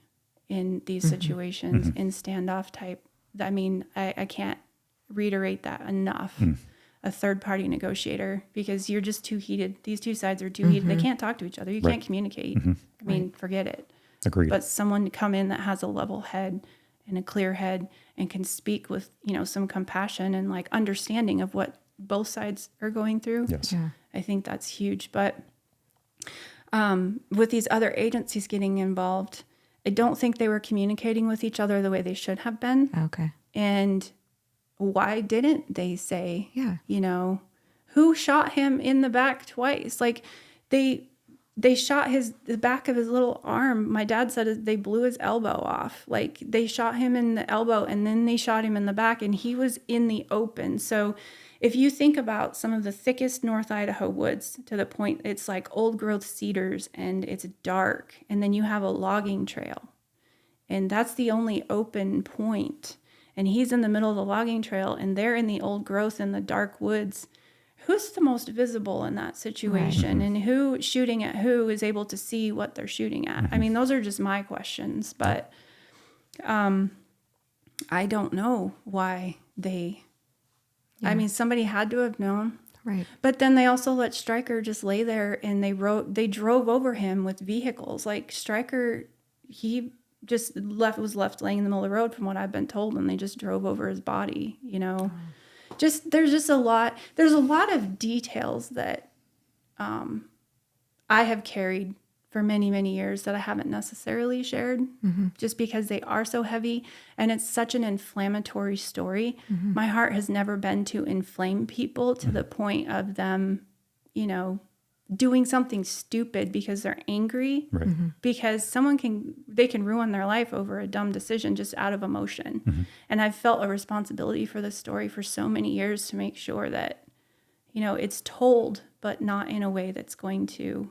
in these situations, in standoff type. I mean, I can't reiterate that enough. A third-party negotiator, because you're just too heated. These two sides are too heated. They can't talk to each other. You can't communicate. I mean, forget it. Agreed. But someone to come in that has a level head and a clear head and can speak with, you know, some compassion and like understanding of what both sides are going through. Yes. Yeah. I think that's huge. But with these other agencies getting involved, I don't think they were communicating with each other the way they should have been. Okay. And why didn't they say, Yeah. you know, who shot him in the back twice? Like they shot the back of his little arm. My dad said they blew his elbow off. Like, they shot him in the elbow and then they shot him in the back, and he was in the open. So if you think about some of the thickest North Idaho woods, to the point it's like old growth cedars and it's dark, and then you have a logging trail, and that's the only open point, and he's in the middle of the logging trail and they're in the old growth in the dark woods. Who's the most visible in that situation? Right. And who shooting at who is able to see what they're shooting at? I mean, those are just my questions, but I don't know why they, I mean, somebody had to have known. Right. But then they also let Stryker just lay there, and they drove over him with vehicles. Like, Stryker, he just was left laying in the middle of the road from what I've been told, and they just drove over his body, you know. There's a lot of details that I have carried for many, many years that I haven't necessarily shared, just because they are so heavy and it's such an inflammatory story. My heart has never been to inflame people to the point of them, you know, doing something stupid because they're angry, Right. because they can ruin their life over a dumb decision just out of emotion. And I've felt a responsibility for this story for so many years to make sure that, you know, it's told, but not in a way that's going to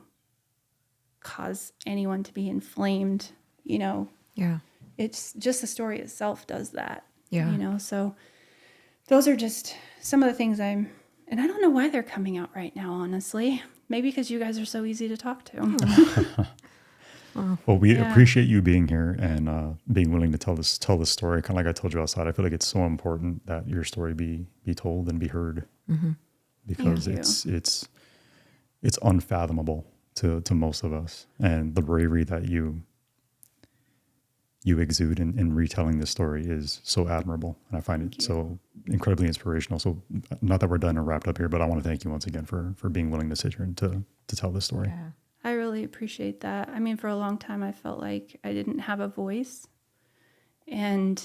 cause anyone to be inflamed, you know. Yeah. It's just the story itself does that. Yeah. You know, so those are just some of the things and I don't know why they're coming out right now, honestly. Maybe because you guys are so easy to talk to. Well, we appreciate you being here and being willing to tell this story. Kind of like I told you outside, I feel like it's so important that your story be told and be heard, because it's unfathomable to most of us, and the bravery that you exude in retelling this story is so admirable, and I find it so incredibly inspirational. So, not that we're done and wrapped up here, but I want to thank you once again for being willing to sit here and to tell this story. Yeah. I really appreciate that. I mean, for a long time, I felt like I didn't have a voice, and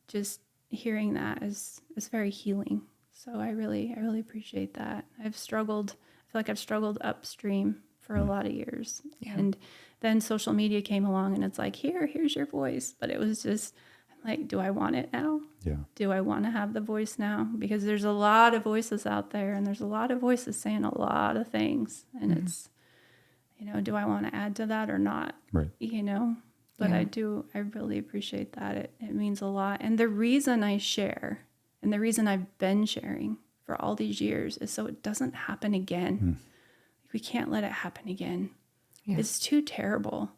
just hearing that is very healing. So I really appreciate that. I feel like I've struggled upstream for a lot of years. Yeah. And then social media came along, and it's like, here's your voice. But it was just, I'm like, do I want it now? Yeah. Do I want to have the voice now? Because there's a lot of voices out there, and there's a lot of voices saying a lot of things. And it's, you know, do I want to add to that or not? Right. You know, but Yeah. I really appreciate that. It means a lot. And the reason I share, and the reason I've been sharing for all these years, is so it doesn't happen again. We can't let it happen again. Yeah. It's too terrible.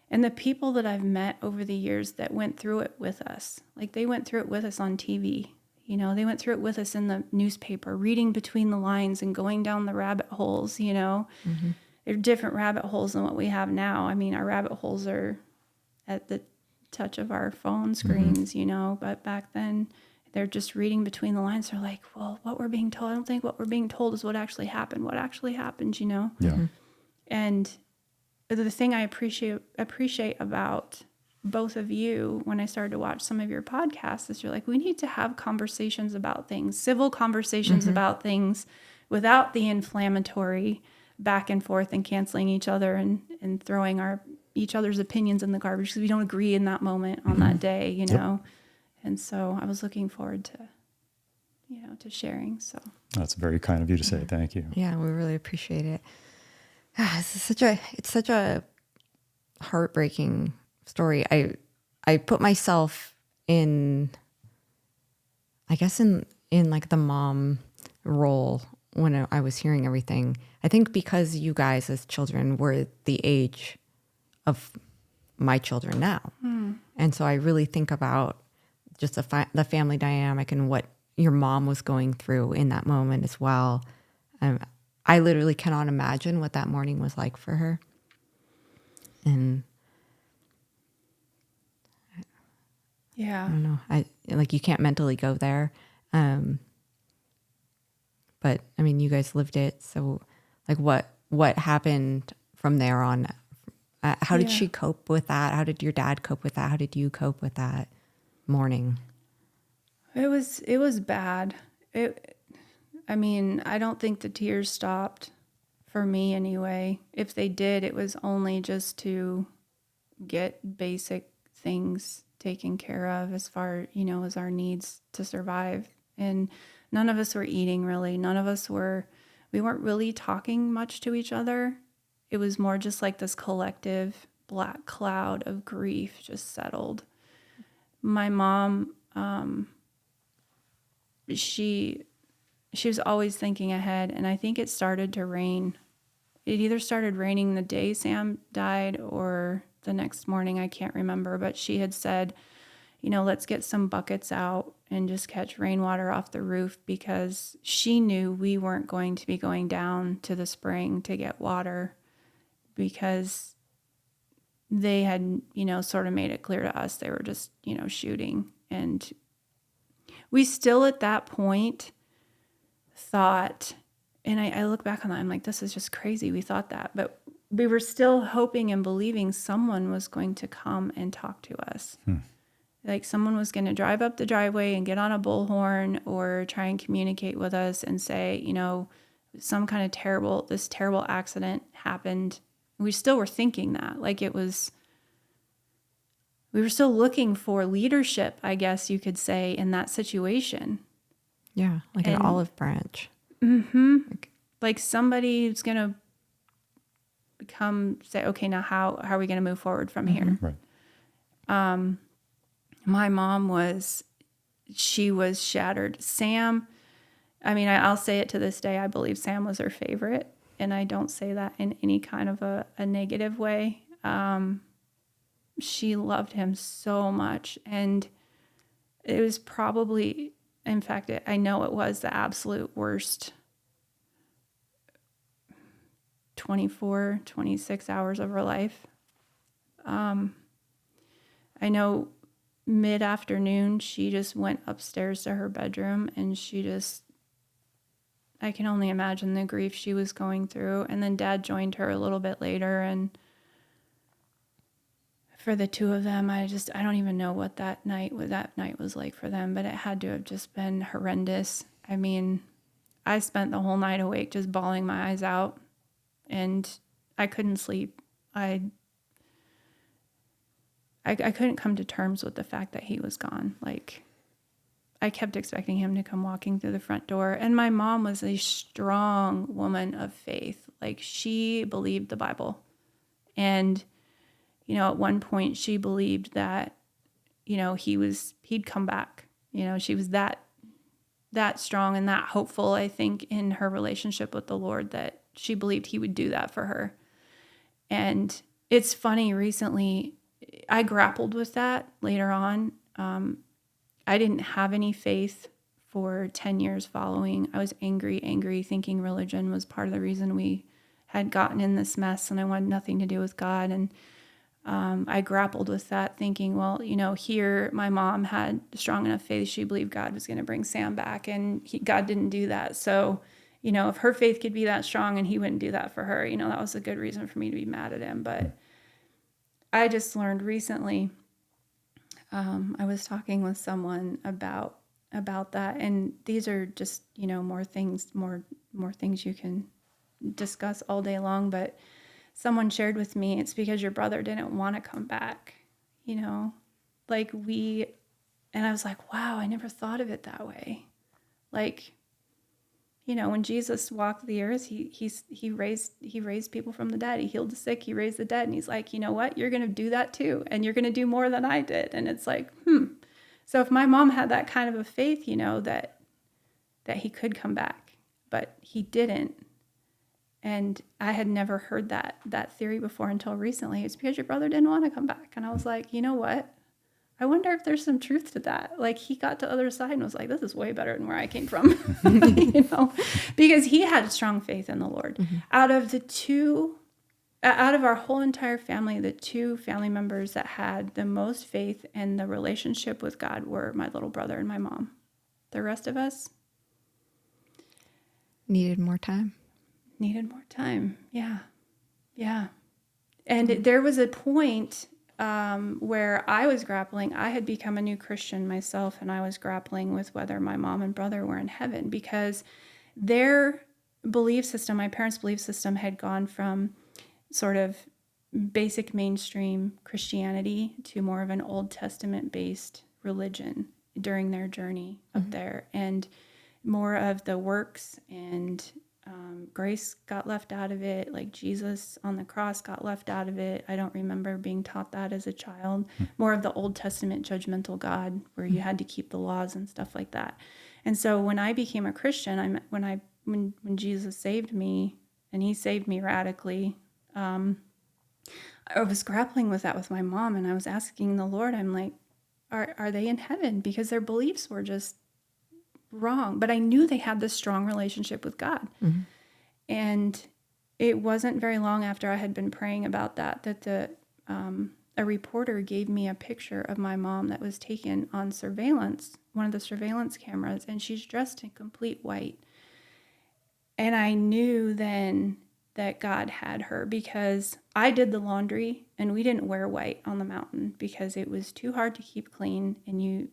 And the people that I've met over the years that went through it with us, like they went through it with us on TV, you know, they went through it with us in the newspaper, reading between the lines and going down the rabbit holes, you know. They're different rabbit holes than what we have now. I mean, our rabbit holes are at the touch of our phone screens, you know, but back then they're just reading between the lines. They're like, well, what we're being told, I don't think what we're being told is what actually happened. What actually happened, you know? Yeah. And the thing I appreciate about both of you when I started to watch some of your podcasts is you're like, we need to have conversations about things, civil conversations about things without the inflammatory back and forth and canceling each other and throwing each other's opinions in the garbage because we don't agree in that moment on that day, you know? And so I was looking forward to, you know, to sharing. So That's very kind of you to say. Thank you. Yeah, we really appreciate it. It's such a heartbreaking story. I put myself in, I guess in like the mom role when I was hearing everything. I think because you guys as children were the age of my children now. And so I really think about just the family dynamic and what your mom was going through in that moment as well. I literally cannot imagine what that morning was like for her. And yeah, I don't know, you can't mentally go there. But I mean, you guys lived it. So like what happened from there on? How did she cope with that? How did your dad cope with that? How did you cope with that morning? it was bad. I mean, I don't think the tears stopped for me anyway. If they did, it was only just to get basic things taken care of as far, as our needs to survive. And none of us were eating really. We weren't really talking much to each other. It was more just like this collective black cloud of grief just settled. My mom, she was always thinking ahead, and I think it started to rain. It either started raining the day Sam died or the next morning, I can't remember, but she had said, let's get some buckets out and just catch rainwater off the roof, because she knew we weren't going to be going down to the spring to get water, because they had, sort of made it clear to us they were just, shooting. And we still at that point thought, and I look back on that, I'm like, this is just crazy. We thought that, but we were still hoping and believing someone was going to come and talk to us. Like someone was going to drive up the driveway and get on a bullhorn or try and communicate with us and say, some kind of this terrible accident happened. We still were thinking that, we were still looking for leadership, I guess you could say, in that situation. Yeah, like an olive branch. Mm-hmm. Like somebody's going to say, okay, now how are we going to move forward from here? Right. My mom she was shattered. Sam, I'll say it to this day, I believe Sam was her favorite. And I don't say that in any kind of a negative way. She loved him so much. And it was probably, in fact, I know it was the absolute worst 24, 26 hours of her life. I know mid-afternoon, she just went upstairs to her bedroom and I can only imagine the grief she was going through. And then Dad joined her a little bit later. And for the two of them, I don't even know what that night was like for them, but it had to have just been horrendous. I spent the whole night awake just bawling my eyes out, and I couldn't sleep. I couldn't come to terms with the fact that he was gone. I kept expecting him to come walking through the front door. And my mom was a strong woman of faith. She believed the Bible. And, at one point she believed that, he'd come back. She was that strong and that hopeful, I think, in her relationship with the Lord, that she believed he would do that for her. And it's funny, recently, I grappled with that later on. I didn't have any faith for 10 years following. I was angry, thinking religion was part of the reason we had gotten in this mess, and I wanted nothing to do with God. And I grappled with that, thinking, well, here my mom had strong enough faith. She believed God was going to bring Sam back, and God didn't do that. So, if her faith could be that strong and he wouldn't do that for her, that was a good reason for me to be mad at him. But I just learned recently, I was talking with someone about that, and these are just, more things you can discuss all day long, but someone shared with me, it's because your brother didn't want to come back, and I was like, wow, I never thought of it that way. When Jesus walked the earth, he raised people from the dead. He healed the sick. He raised the dead. And he's like, you know what? You're going to do that too. And you're going to do more than I did. And it's like, So if my mom had that kind of a faith, that he could come back, but he didn't. And I had never heard that theory before until recently. It's because your brother didn't want to come back. And I was like, you know what? I wonder if there's some truth to that. He got to the other side and was like, this is way better than where I came from, because he had a strong faith in the Lord. Mm-hmm. Out of our whole entire family, the two family members that had the most faith and the relationship with God were my little brother and my mom. The rest of us needed more time. Yeah. And there was a point where I was grappling. I had become a new Christian myself, and I was grappling with whether my mom and brother were in heaven, because their belief system, my parents' belief system had gone from sort of basic mainstream Christianity to more of an Old Testament based religion during their journey up there, and more of the works and grace got left out of it. Like Jesus on the cross got left out of it. I don't remember being taught that as a child. More of the Old Testament judgmental God where you had to keep the laws and stuff like that. And so when I became a Christian, when Jesus saved me, and he saved me radically, I was grappling with that with my mom, and I was asking the Lord, I'm like, are they in heaven? Because their beliefs were just wrong. But I knew they had this strong relationship with God. And it wasn't very long after I had been praying about that a reporter gave me a picture of my mom that was taken on surveillance, one of the surveillance cameras, and she's dressed in complete white. And I knew then that God had her, because I did the laundry and we didn't wear white on the mountain because it was too hard to keep clean. And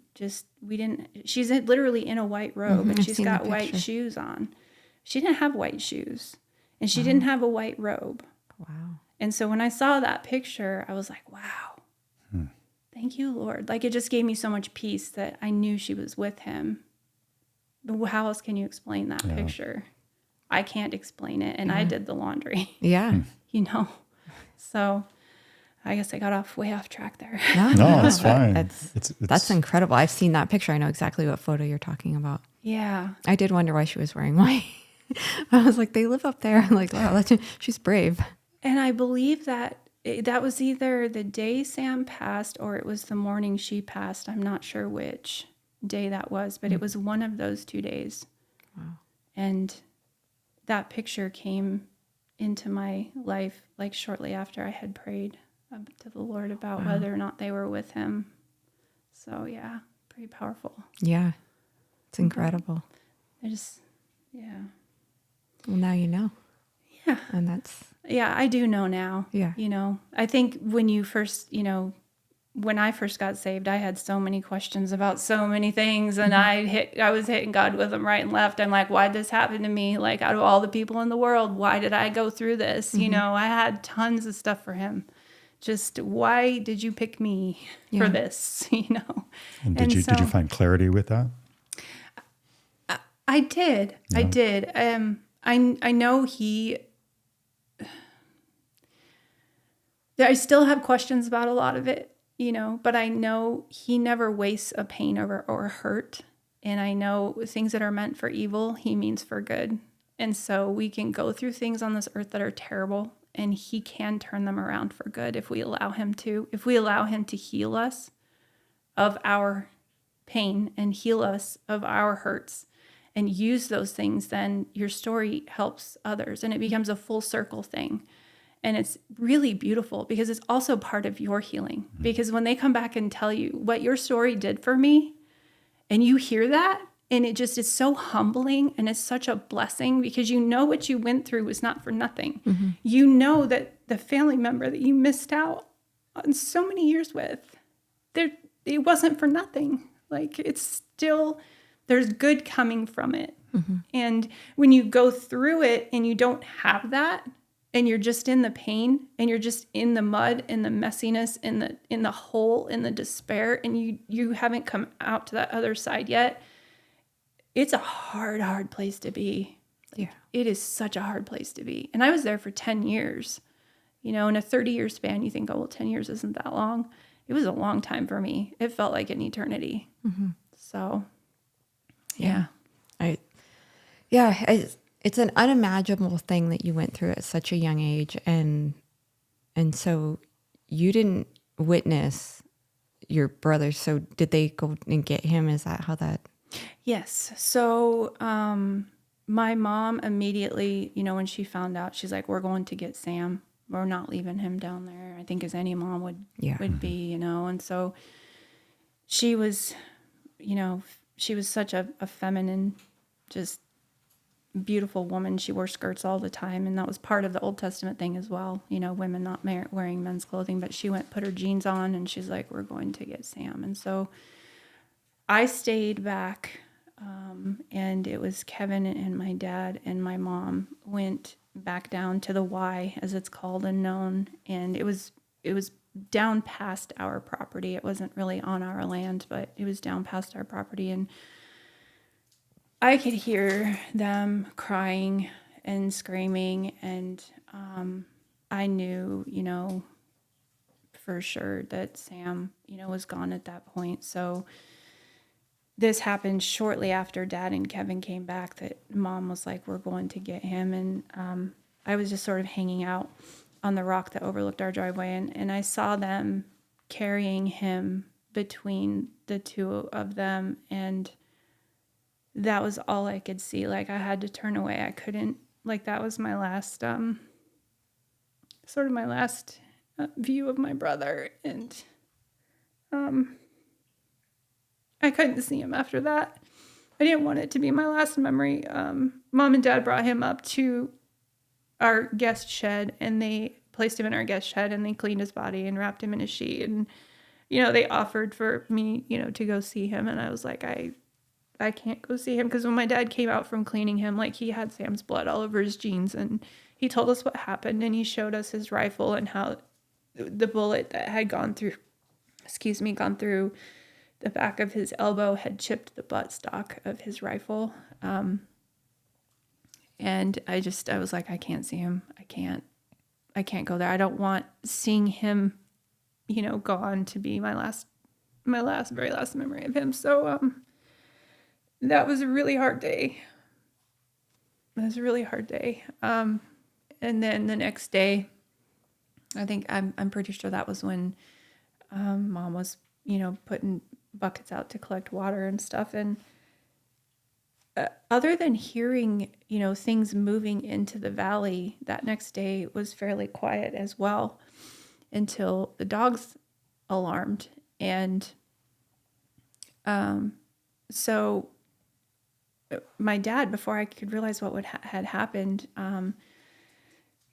she's literally in a white robe, and she's got white shoes on. She didn't have white shoes, and she didn't have a white robe. Wow. And so when I saw that picture, I was like, wow, thank you, Lord. Like, it just gave me so much peace that I knew she was with him. But how else can you explain that picture? I can't explain it. And I did the laundry. Yeah. So I guess I got way off track there. No, that's fine. That's incredible. I've seen that picture. I know exactly what photo you're talking about. Yeah. I did wonder why she was wearing white. I was like, they live up there. I'm like, wow, she's brave. And I believe that that was either the day Sam passed or it was the morning she passed. I'm not sure which day that was, but it was one of those 2 days. Wow. And that picture came into my life like shortly after I had prayed to the Lord about whether or not they were with him. So yeah, pretty powerful. Yeah. It's incredible. Yeah. Well, now you know. Yeah. And yeah, I do know now. Yeah. I think when you first, when I first got saved, I had so many questions about so many things, and I was hitting God with them right and left. I'm like, why'd this happen to me? Like, out of all the people in the world, why did I go through this? I had tons of stuff for him. Just, why did you pick me for this? And did you find clarity with that? I did. Yeah. I did. I know I still have questions about a lot of it, but I know he never wastes a pain or a hurt. And I know things that are meant for evil, he means for good. And so we can go through things on this earth that are terrible, and he can turn them around for good if we allow him to. If we allow him to heal us of our pain and heal us of our hurts and use those things, then your story helps others, and it becomes a full circle thing. And it's really beautiful because it's also part of your healing. Because when they come back and tell you what your story did for me, and you hear that, and it just is so humbling, and it's such a blessing because what you went through was not for nothing. Mm-hmm. That the family member that you missed out on so many years with, it wasn't for nothing. Like, it's still, there's good coming from it. Mm-hmm. And when you go through it and you don't have that, and you're just in the pain, and you're just in the mud, in the messiness, in the hole, in the despair, and you haven't come out to that other side yet, it's a hard place to be. Yeah. It is such a hard place to be. And I was there for 10 years. In a 30-year span, you think, 10 years isn't that long. It was a long time for me. It felt like an eternity. Mm-hmm. So, yeah. It's an unimaginable thing that you went through at such a young age. And so you didn't witness your brother. So did they go and get him? Is that how that? Yes. So my mom immediately, when she found out, she's like, we're going to get Sam. We're not leaving him down there. I think as any mom would be, And so she was, she was such a feminine, just beautiful woman. She wore skirts all the time, and that was part of the Old Testament thing as well, women not wearing men's clothing. But she put her jeans on, and she's like, we're going to get Sam. And so I stayed back And it was Kevin and my dad and my mom went back down to the Y, as it's called and known. And it was down past our property. It wasn't really on our land, but it was down past our property. And I could hear them crying and screaming. And I knew, for sure that Sam, was gone at that point. So this happened shortly after Dad and Kevin came back, that Mom was like, we're going to get him. And I was just sort of hanging out on the rock that overlooked our driveway. And I saw them carrying him between the two of them. And that was all I could see. Like, I had to turn away. I couldn't, that was my last, sort of my last view of my brother. And I couldn't see him after that. I didn't want it to be my last memory. Mom and Dad brought him up to our guest shed, and they placed him in our guest shed, and they cleaned his body and wrapped him in a sheet. And, they offered for me, to go see him. And I was like, I can't go see him, because when my dad came out from cleaning him, he had Sam's blood all over his jeans, and he told us what happened, and he showed us his rifle and how the bullet that had gone through the back of his elbow had chipped the buttstock of his rifle. And I was like, I can't see him. I can't go there. I don't want seeing him, gone to be my very last memory of him. So, that was a really hard day. And then the next day, I think I'm pretty sure that was when, Mom was, putting buckets out to collect water and stuff. And other than hearing, things moving into the valley, that next day was fairly quiet as well, until the dogs alarmed. And so my dad, before I could realize what had happened,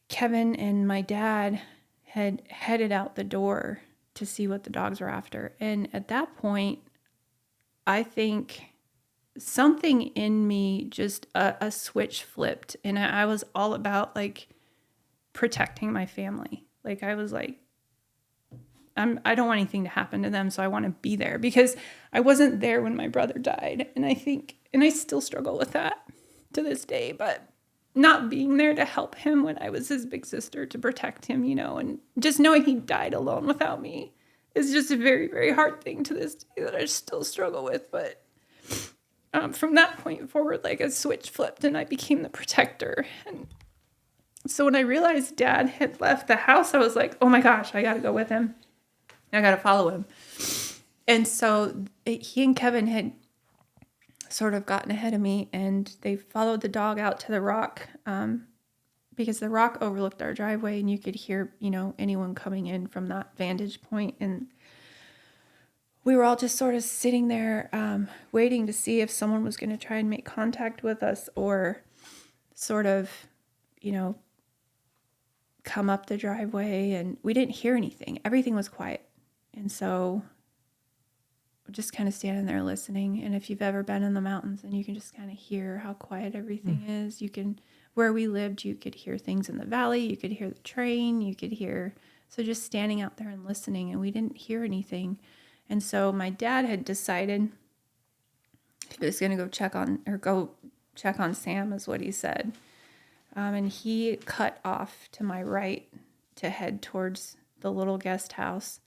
Kevin and my dad had headed out the door to see what the dogs were after. And at that point, I think something in me, just a switch flipped, and I was all about protecting my family. I was like, I don't want anything to happen to them, so I want to be there, because I wasn't there when my brother died. And I still struggle with that to this day, but not being there to help him when I was his big sister, to protect him, and just knowing he died alone without me is just a very, very hard thing to this day that I still struggle with. But from that point forward, a switch flipped, and I became the protector. And so when I realized Dad had left the house, I was like, oh my gosh, I got to go with him. I got to follow him. And so he and Kevin had sort of gotten ahead of me, and they followed the dog out to the rock, because the rock overlooked our driveway, and you could hear, anyone coming in from that vantage point. And we were all just sort of sitting there, waiting to see if someone was going to try and make contact with us, or sort of, come up the driveway. And we didn't hear anything. Everything was quiet. And so we're just kind of standing there listening. And if you've ever been in the mountains, and you can just kind of hear how quiet everything is, where we lived, you could hear things in the valley, you could hear the train, so just standing out there and listening, and we didn't hear anything. And so my dad had decided he was going to go check on Sam, is what he said. And he cut off to my right to head towards the little guest house.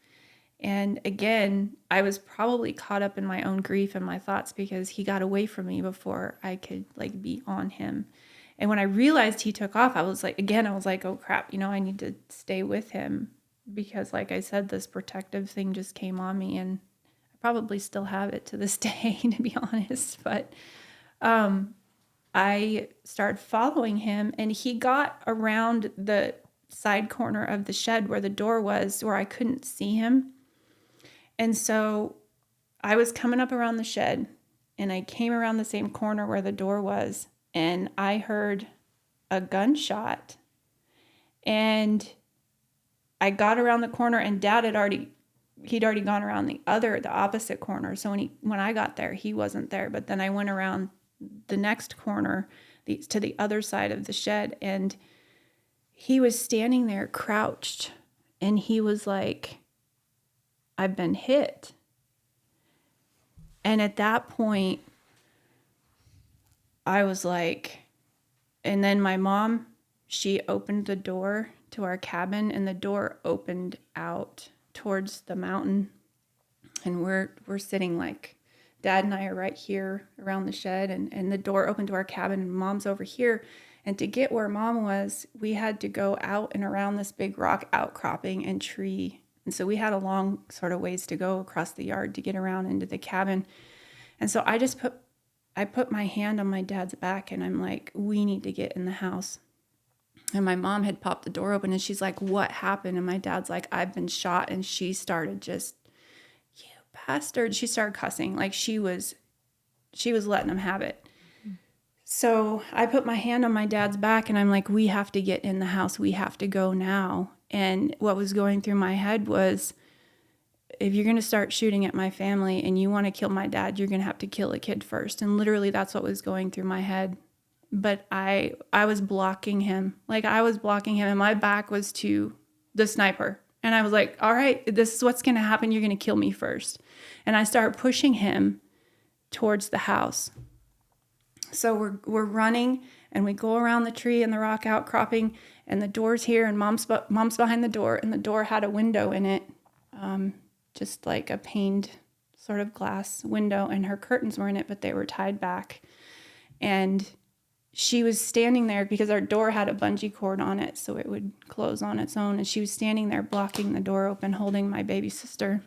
And again, I was probably caught up in my own grief and my thoughts, because he got away from me before I could be on him. And when I realized he took off, I was like, oh crap, I need to stay with him, because like I said, this protective thing just came on me, and I probably still have it to this day, to be honest. But I started following him, and he got around the side corner of the shed where the door was, where I couldn't see him. And so I was coming up around the shed, and I came around the same corner where the door was, and I heard a gunshot, and I got around the corner, and Dad had already he'd already gone around the opposite corner. So when I got there, he wasn't there. But then I went around the next corner to the other side of the shed, and he was standing there crouched, and he was like, I've been hit. And at that point, I was like, and then my mom, she opened the door to our cabin, and the door opened out towards the mountain. And we're sitting like, Dad and I are right here around the shed, and the door opened to our cabin, and Mom's over here. And to get where Mom was, we had to go out and around this big rock outcropping and tree. And so we had a long sort of ways to go across the yard to get around into the cabin. And so I put my hand on my dad's back, and I'm like, we need to get in the house. And my mom had popped the door open, and she's like, what happened? And my dad's like, I've been shot. And she started just, you bastard. She started cussing. Like she was letting him have it. So I put my hand on my dad's back, and I'm like, we have to get in the house. We have to go now. And what was going through my head was, if you're going to start shooting at my family and you want to kill my dad, you're going to have to kill a kid first. And literally that's what was going through my head. But I was blocking him. Like I was blocking him, and my back was to the sniper. And I was like, all right, this is what's going to happen. You're going to kill me first. And I started pushing him towards the house. So we're running, and we go around the tree and the rock outcropping, and the door's here, and mom's behind the door, and the door had a window in it, just like a paned sort of glass window, and her curtains were in it, but they were tied back. And she was standing there because our door had a bungee cord on it, so it would close on its own. And she was standing there blocking the door open, holding my baby sister.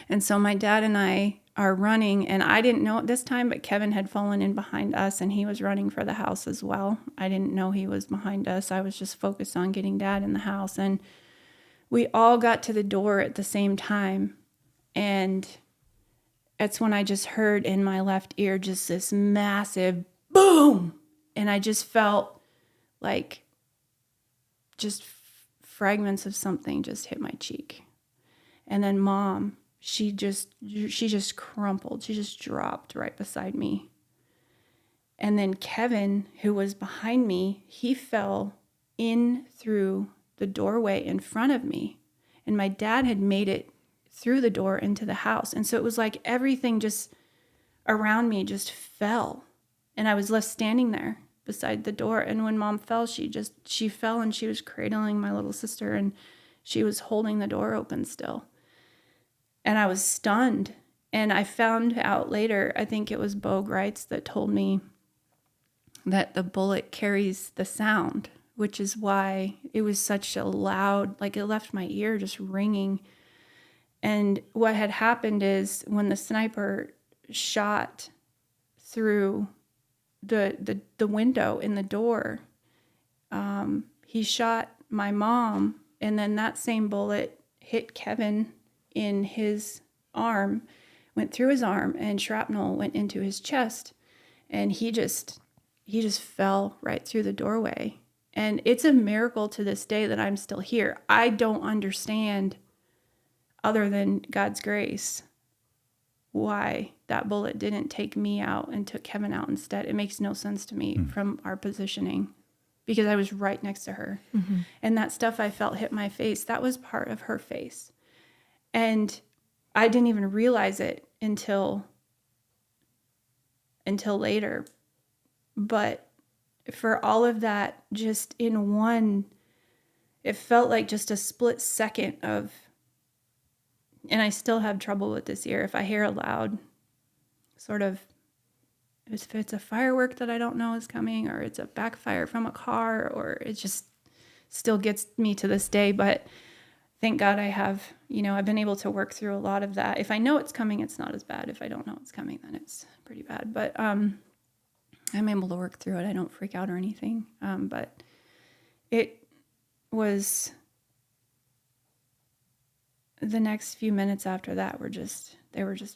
And so my dad and I are running, and I didn't know it this time, but Kevin had fallen in behind us, and he was running for the house as well. I didn't know he was behind us. I was just focused on getting Dad in the house. And we all got to the door at the same time. And that's when I just heard in my left ear just this massive boom. And I just felt like just fragments of something just hit my cheek. And then Mom, she just crumpled. She just dropped right beside me. And then Kevin, who was behind me, he fell in through the doorway in front of me. And my dad had made it through the door into the house. And so it was like everything just around me just fell. And I was left standing there beside the door. And when Mom fell, she fell, and she was cradling my little sister, and she was holding the door open still. And I was stunned. And I found out later, I think it was Bo Greitz that told me that the bullet carries the sound, which is why it was such a loud, like it left my ear just ringing. And what had happened is when the sniper shot through the window in the door, he shot my mom, and then that same bullet hit Kevin in his arm, went through his arm, and shrapnel went into his chest, and he just fell right through the doorway. And it's a miracle to this day that I'm still here. I don't understand, other than God's grace, why that bullet didn't take me out and took Kevin out instead. It makes no sense to me from our positioning, because I was right next to her. Mm-hmm. And that stuff I felt hit my face, that was part of her face. And I didn't even realize it until later. But for all of that, just in one, it felt like just a split second of, and I still have trouble with this ear. If I hear a loud sort of, if it's a firework that I don't know is coming, or it's a backfire from a car, or it just still gets me to this day. But thank God I have, I've been able to work through a lot of that. If I know it's coming, it's not as bad. If I don't know it's coming, then it's pretty bad. But I'm able to work through it. I don't freak out or anything. But it was, the next few minutes after that were just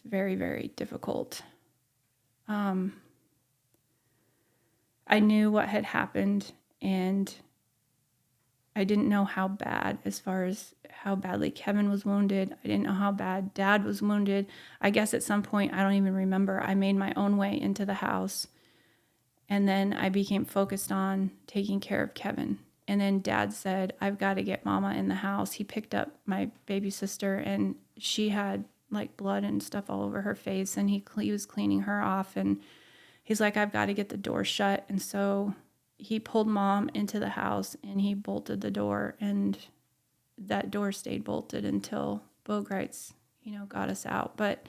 very, very difficult. I knew what had happened, and I didn't know how bad, as far as how badly Kevin was wounded. I didn't know how bad Dad was wounded. I guess at some point, I don't even remember, I made my own way into the house. And then I became focused on taking care of Kevin. And then Dad said, I've got to get Mama in the house. He picked up my baby sister, and she had like blood and stuff all over her face. And he was cleaning her off. And he's like, I've got to get the door shut. And so he pulled Mom into the house and he bolted the door. And that door stayed bolted until Bogreitz, got us out. But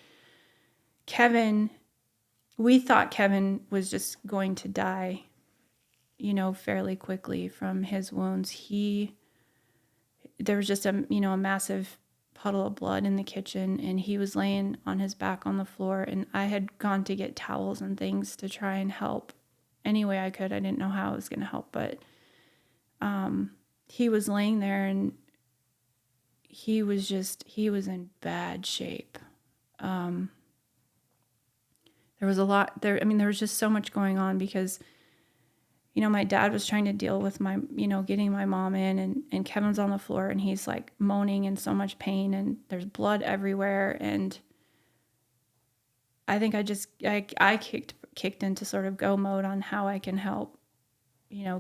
Kevin, we thought Kevin was just going to die, fairly quickly from his wounds. There was just a massive puddle of blood in the kitchen, and he was laying on his back on the floor, and I had gone to get towels and things to try and help any way I could. I didn't know how I was going to help, but he was laying there, and he was in bad shape. There was a lot there. I mean, there was just so much going on because, my dad was trying to deal with my, getting my mom in, and Kevin's on the floor, and he's like moaning in so much pain, and there's blood everywhere. And I think I kicked into sort of go mode on how I can help,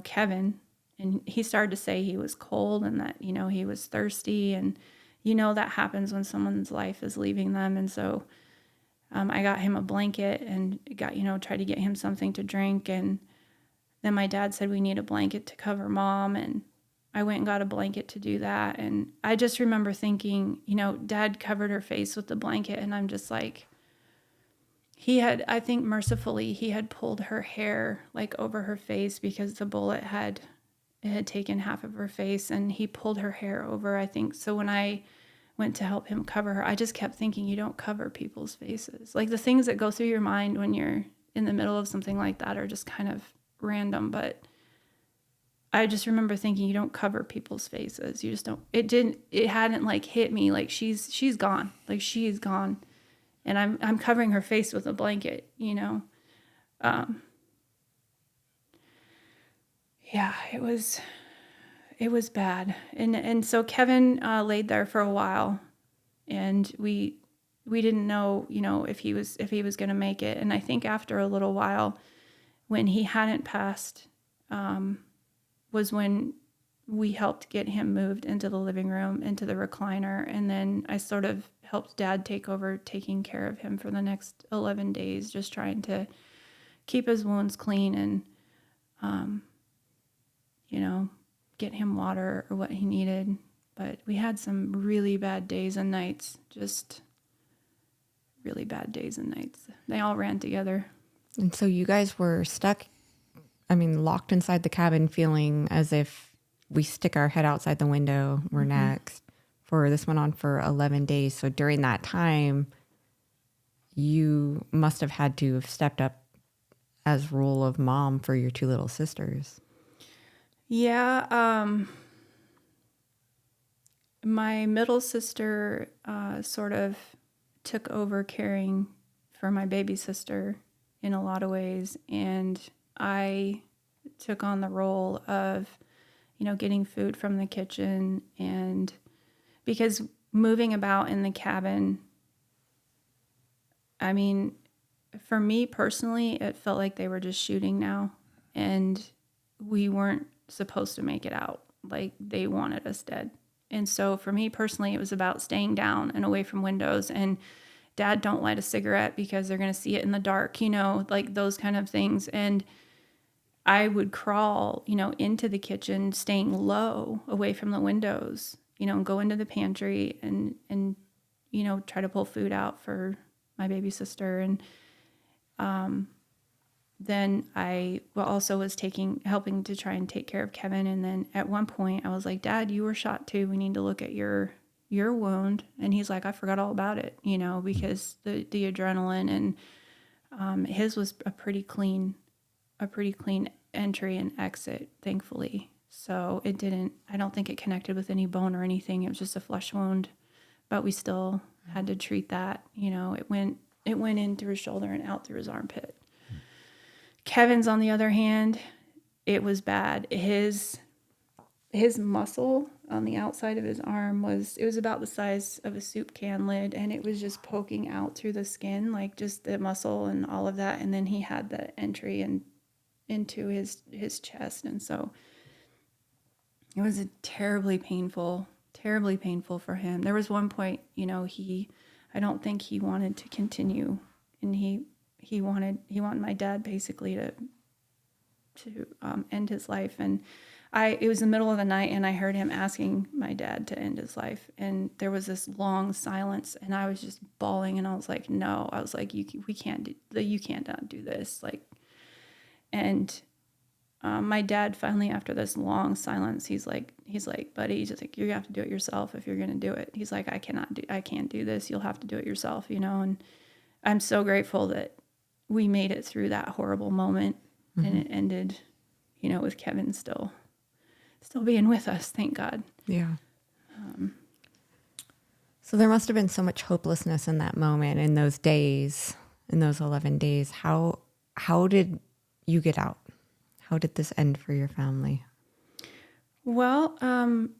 Kevin. And he started to say he was cold and that, he was thirsty, and, that happens when someone's life is leaving them. And so I got him a blanket and tried to get him something to drink. And then my dad said, we need a blanket to cover Mom. And I went and got a blanket to do that. And I just remember thinking, Dad covered her face with the blanket. And I'm just like, I think mercifully, he had pulled her hair like over her face because the bullet had taken half of her face, and he pulled her hair over, I think. So when I went to help him cover her, I just kept thinking, you don't cover people's faces. Like, the things that go through your mind when you're in the middle of something like that are just kind of random. But I just remember thinking, you don't cover people's faces. You just don't. It hadn't like hit me like she's gone. Like, she is gone. And I'm covering her face with a blanket, Yeah, it was bad. And so Kevin laid there for a while, and we didn't know, if he was going to make it. And I think after a little while, when he hadn't passed, was when we helped get him moved into the living room, into the recliner. And then I sort of helped Dad take over taking care of him for the next 11 days, just trying to keep his wounds clean and, get him water or what he needed. But we had some really bad days and nights, just really bad days and nights. They all ran together. And so you guys were locked inside the cabin, feeling as if we stick our head outside the window, we're next. This went on for 11 days. So during that time, you must have had to have stepped up as role of mom for your two little sisters. Yeah. My middle sister sort of took over caring for my baby sister in a lot of ways. And I took on the role of, getting food from the kitchen. And because moving about in the cabin, I mean, for me personally, it felt like they were just shooting now. And we weren't supposed to make it out. Like, they wanted us dead. And so for me personally, it was about staying down and away from windows. And Dad, don't light a cigarette because they're going to see it in the dark, like those kind of things. And I would crawl, into the kitchen, staying low away from the windows, and go into the pantry and try to pull food out for my baby sister. And then I also was helping to try and take care of Kevin. And then at one point I was like, Dad, you were shot too. We need to look at your wound. And he's like, I forgot all about it, because the adrenaline, and his was a pretty clean entry and exit, thankfully. So I don't think it connected with any bone or anything. It was just a flesh wound, but we still had to treat that. It went in through his shoulder and out through his armpit. Kevin's, on the other hand, it was bad. his muscle on the outside of his arm was about the size of a soup can lid, and it was just poking out through the skin, like just the muscle and all of that. And then he had the entry into his chest. And so it was a terribly painful for him. There was one point, I don't think he wanted to continue, and he wanted my dad basically to end his life. And it was the middle of the night, and I heard him asking my dad to end his life. And there was this long silence, and I was just bawling, and I was like, no, I was like, you can't do this. Like, and my dad finally, after this long silence, he's like, buddy, he's just like, you're gonna have to do it yourself if you're gonna do it. He's like, I can't do this. You'll have to do it yourself, And I'm so grateful that we made it through that horrible moment, and it ended, with Kevin still being with us. Thank God. Yeah. So there must have been so much hopelessness in that moment, in those days, in those 11 days. How did you get out? How did this end for your family? Well,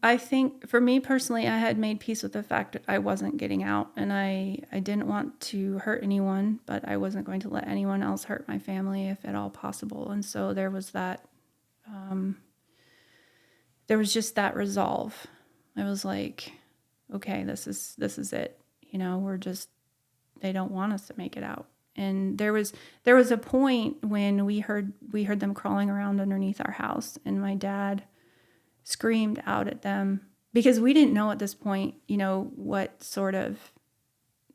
I think for me personally, I had made peace with the fact that I wasn't getting out, and I didn't want to hurt anyone, but I wasn't going to let anyone else hurt my family if at all possible. And so there was that, there was just that resolve. I was like, okay, this is it. They don't want us to make it out. And there was a point when we heard them crawling around underneath our house, and my dad screamed out at them, because we didn't know at this point, what sort of,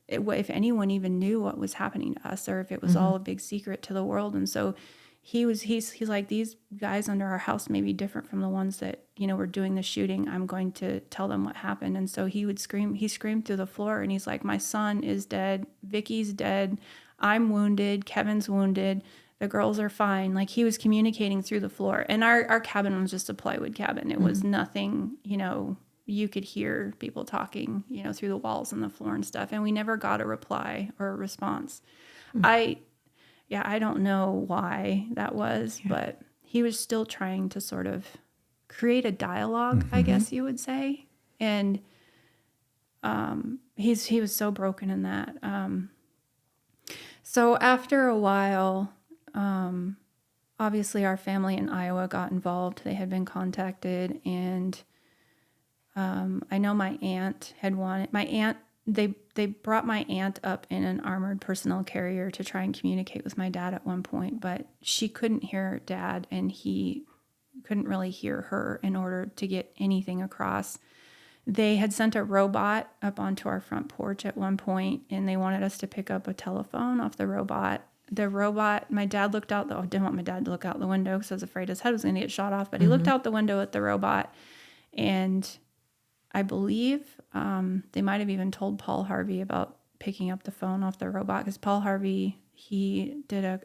if anyone even knew what was happening to us, or if it was all a big secret to the world. And so he's like, these guys under our house may be different from the ones that, were doing the shooting. I'm going to tell them what happened. And so he screamed through the floor, and he's like, my son is dead. Vicki's dead. I'm wounded. Kevin's wounded. The girls are fine. Like, he was communicating through the floor. And our cabin was just a plywood cabin. It was nothing, you could hear people talking, through the walls and the floor and stuff. And we never got a reply or a response. I don't know why that was, but he was still trying to sort of create a dialogue, I guess you would say. And he was so broken in that. So after a while, obviously our family in Iowa got involved. They had been contacted, and I know my aunt had wanted, they brought my aunt up in an armored personnel carrier to try and communicate with my dad at one point, but she couldn't hear Dad, and he couldn't really hear her in order to get anything across. They had sent a robot up onto our front porch at one point, and they wanted us to pick up a telephone off the robot. The robot, my dad looked out, I didn't want my dad to look out the window because I was afraid his head was going to get shot off, but he looked out the window at the robot, and I believe they might have even told Paul Harvey about picking up the phone off the robot, because Paul Harvey, he did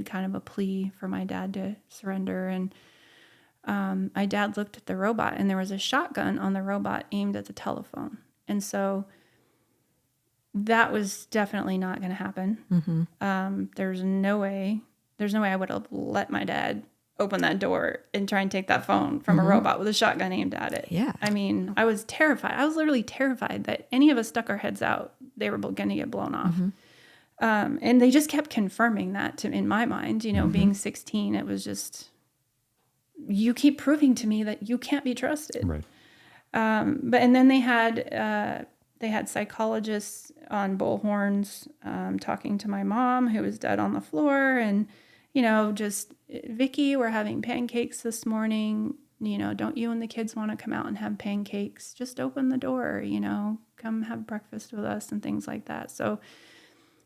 kind of a plea for my dad to surrender. And my dad looked at the robot, and there was a shotgun on the robot aimed at the telephone. And so that was definitely not going to happen. There's no way I would have let my dad open that door and try and take that phone from a robot with a shotgun aimed at it. Yeah. I mean, I was terrified. I was literally terrified that any of us stuck our heads out, they were going to get blown off. And they just kept confirming that in my mind, being 16, it was just, you keep proving to me that you can't be trusted. Right. And then they had psychologists on bullhorns talking to my mom, who was dead on the floor, and just, Vicki, we're having pancakes this morning. Don't you and the kids want to come out and have pancakes? Just open the door, come have breakfast with us and things like that. So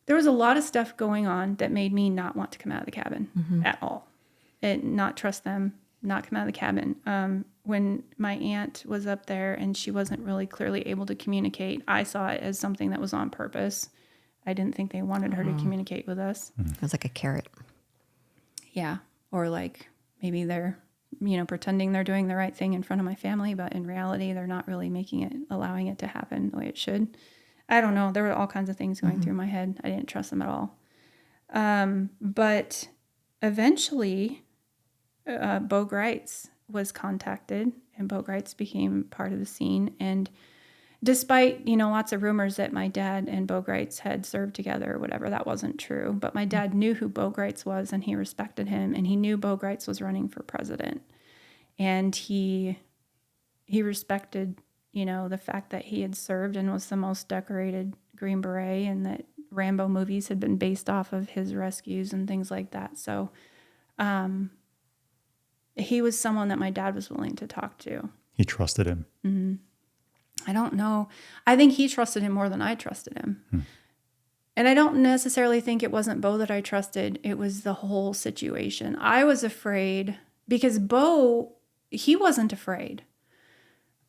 there was a lot of stuff going on that made me not want to come out of the cabin at all, and not trust them, not come out of the cabin. When my aunt was up there and she wasn't really clearly able to communicate, I saw it as something that was on purpose. I didn't think they wanted her to communicate with us. It was like a carrot. Yeah. Or like maybe they're, pretending they're doing the right thing in front of my family, but in reality, they're not really allowing it to happen the way it should. I don't know. There were all kinds of things going through my head. I didn't trust them at all. But eventually, Bo Greitz was contacted, and Bogarts became part of the scene. And despite, lots of rumors that my dad and Bogarts had served together or whatever, that wasn't true. But my dad knew who Bogarts was, and he respected him, and he knew Bogarts was running for president. And he respected, the fact that he had served and was the most decorated Green Beret, and that Rambo movies had been based off of his rescues and things like that. So he was someone that my dad was willing to talk to. He trusted him. Mm-hmm. I don't know. I think he trusted him more than I trusted him. And I don't necessarily think it wasn't Bo that I trusted. It was the whole situation. I was afraid because Bo, he wasn't afraid.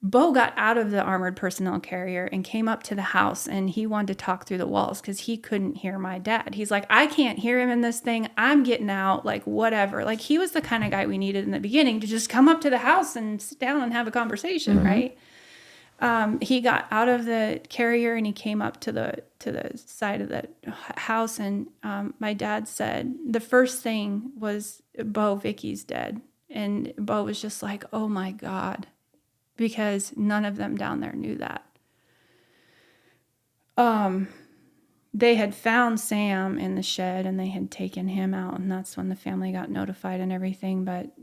Bo got out of the armored personnel carrier and came up to the house, and he wanted to talk through the walls because he couldn't hear my dad. He's like, I can't hear him in this thing. I'm getting out, like whatever. Like he was the kind of guy we needed in the beginning to just come up to the house and sit down and have a conversation, right? He got out of the carrier and he came up to the side of the house, and my dad said the first thing was, Bo, Vicki's dead. And Bo was just like, oh my God, because none of them down there knew that. They had found Sam in the shed and they had taken him out, and that's when the family got notified and everything. But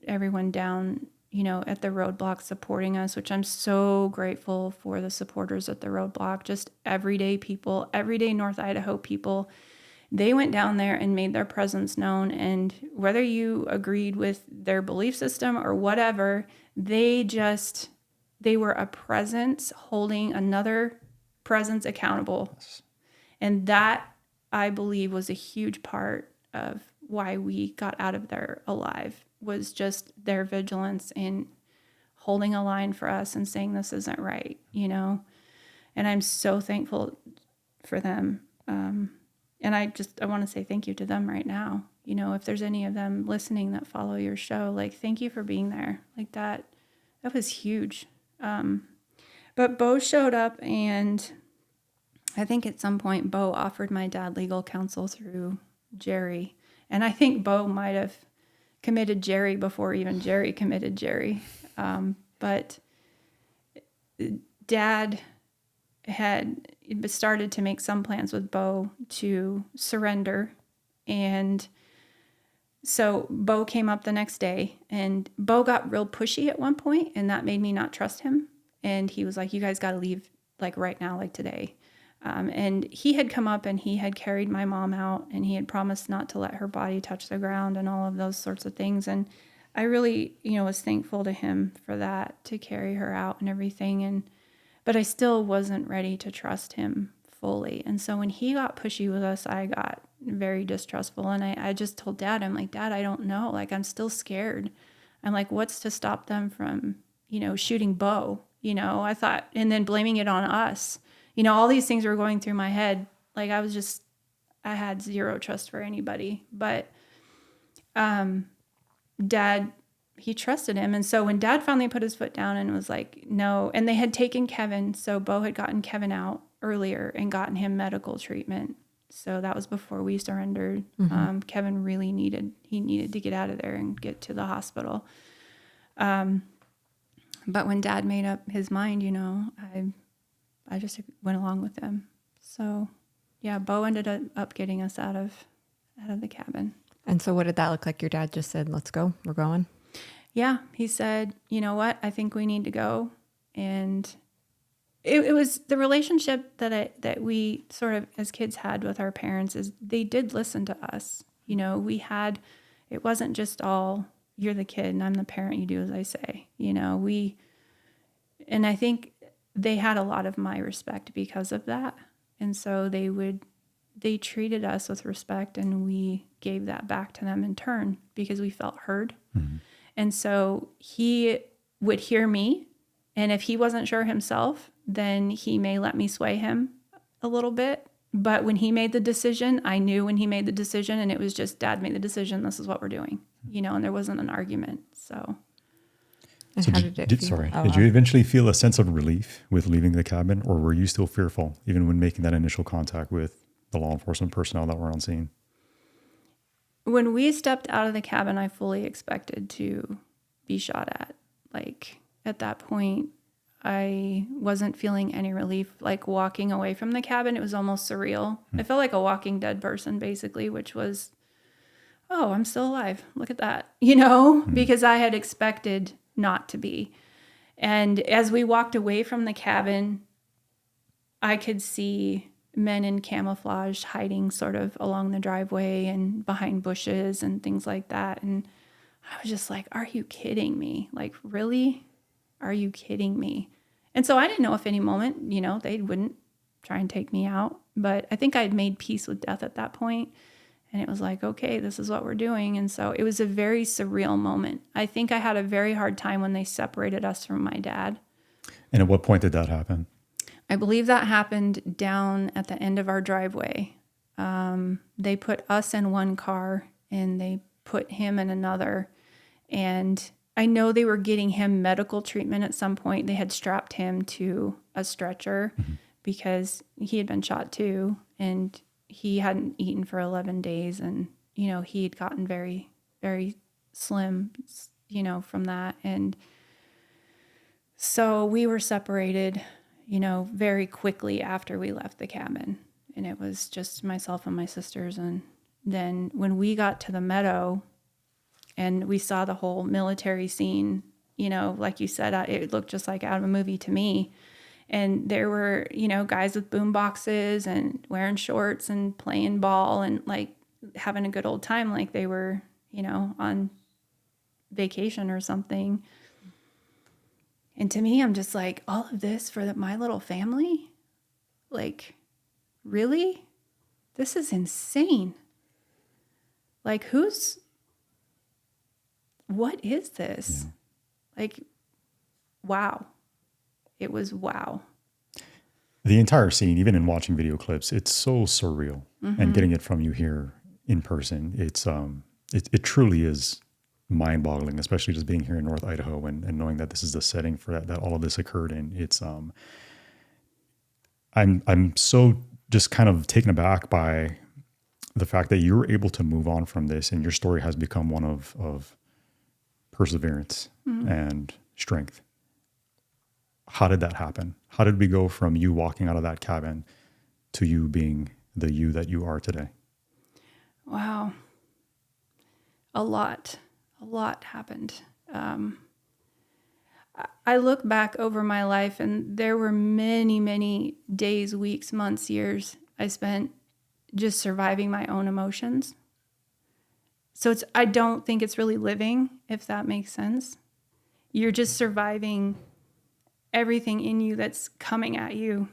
everyone down, at the roadblock supporting us, which I'm so grateful for the supporters at the roadblock, just everyday people, everyday North Idaho people. They went down there and made their presence known. And whether you agreed with their belief system or whatever, they were a presence holding another presence accountable. And that, I believe, was a huge part of why we got out of there alive, was just their vigilance in holding a line for us and saying this isn't right, and I'm so thankful for them. And I want to say thank you to them right now. If there's any of them listening that follow your show, like, thank you for being there. Like that was huge. But Bo showed up, and I think at some point Bo offered my dad legal counsel through Jerry. And I think Bo might have committed Jerry before even Jerry committed Jerry. But Dad had started to make some plans with Bo to surrender. And so Bo came up the next day, and Bo got real pushy at one point, and that made me not trust him. And he was like, you guys got to leave like right now, like today. And he had come up and he had carried my mom out, and he had promised not to let her body touch the ground and all of those sorts of things. And I really, was thankful to him for that, to carry her out and everything. But I still wasn't ready to trust him fully. And so when he got pushy with us, I got very distrustful. And I just told Dad, I'm like, Dad, I don't know. Like, I'm still scared. I'm like, what's to stop them from, shooting Bo? I thought, and then blaming it on us. All these things were going through my head. Like, I had zero trust for anybody. But Dad, he trusted him. And so when Dad finally put his foot down and was like, no, and they had taken Kevin. So Bo had gotten Kevin out earlier and gotten him medical treatment. So that was before we surrendered. Mm-hmm. Kevin really needed to get out of there and get to the hospital. But when Dad made up his mind, I just went along with him. So yeah, Bo ended up getting us out of the cabin. And so what did that look like? Your dad just said, let's go, we're going? Yeah, he said, you know what, I think we need to go. And it was the relationship that we sort of as kids had with our parents, is they did listen to us. It wasn't just all, you're the kid and I'm the parent, you do as I say. And I think they had a lot of my respect because of that. And so they treated us with respect, and we gave that back to them in turn because we felt heard. Mm-hmm. And so he would hear me, and if he wasn't sure himself, then he may let me sway him a little bit. But when he made the decision, I knew when he made the decision, and it was just, Dad made the decision, this is what we're doing, and there wasn't an argument. So how did it feel? Did you eventually feel a sense of relief with leaving the cabin, or were you still fearful even when making that initial contact with the law enforcement personnel that were on scene? When we stepped out of the cabin, I fully expected to be shot at. Like at that point, I wasn't feeling any relief. Like walking away from the cabin, it was almost surreal. I felt like a walking dead person, basically, which was, oh, I'm still alive. Look at that, because I had expected not to be. And as we walked away from the cabin, I could see men in camouflage hiding sort of along the driveway and behind bushes and things like that. And I was just like, are you kidding me? Like, really? Are you kidding me? And so I didn't know if any moment, they wouldn't try and take me out. But I think I'd made peace with death at that point. And it was like, okay, this is what we're doing. And so it was a very surreal moment. I think I had a very hard time when they separated us from my dad. And at what point did that happen? I believe that happened down at the end of our driveway. They put us in one car and they put him in another. And I know they were getting him medical treatment at some point. They had strapped him to a stretcher because he had been shot too. And he hadn't eaten for 11 days. And, he had gotten very, very slim, from that. And so we were separated, very quickly after we left the cabin. And it was just myself and my sisters. And then when we got to the meadow and we saw the whole military scene, like you said, it looked just like out of a movie to me. And there were, guys with boom boxes and wearing shorts and playing ball and like having a good old time, like they were, on vacation or something. And to me, I'm just like, all of this for my little family? Like, really? This is insane. Like, what is this? Yeah. Like, wow. It was wow. The entire scene, even in watching video clips, it's so surreal. And getting it from you here in person, it truly is mind-boggling, especially just being here in North Idaho and knowing that this is the setting for that all of this occurred in. It's I'm so just kind of taken aback by the fact that you were able to move on from this and your story has become one of perseverance and strength. How did that happen? How did we go from you walking out of that cabin to you being the you that you are today? Wow. A lot happened. I look back over my life and there were many, many days, weeks, months, years I spent just surviving my own emotions. So I don't think it's really living, if that makes sense. You're just surviving everything in you that's coming at you,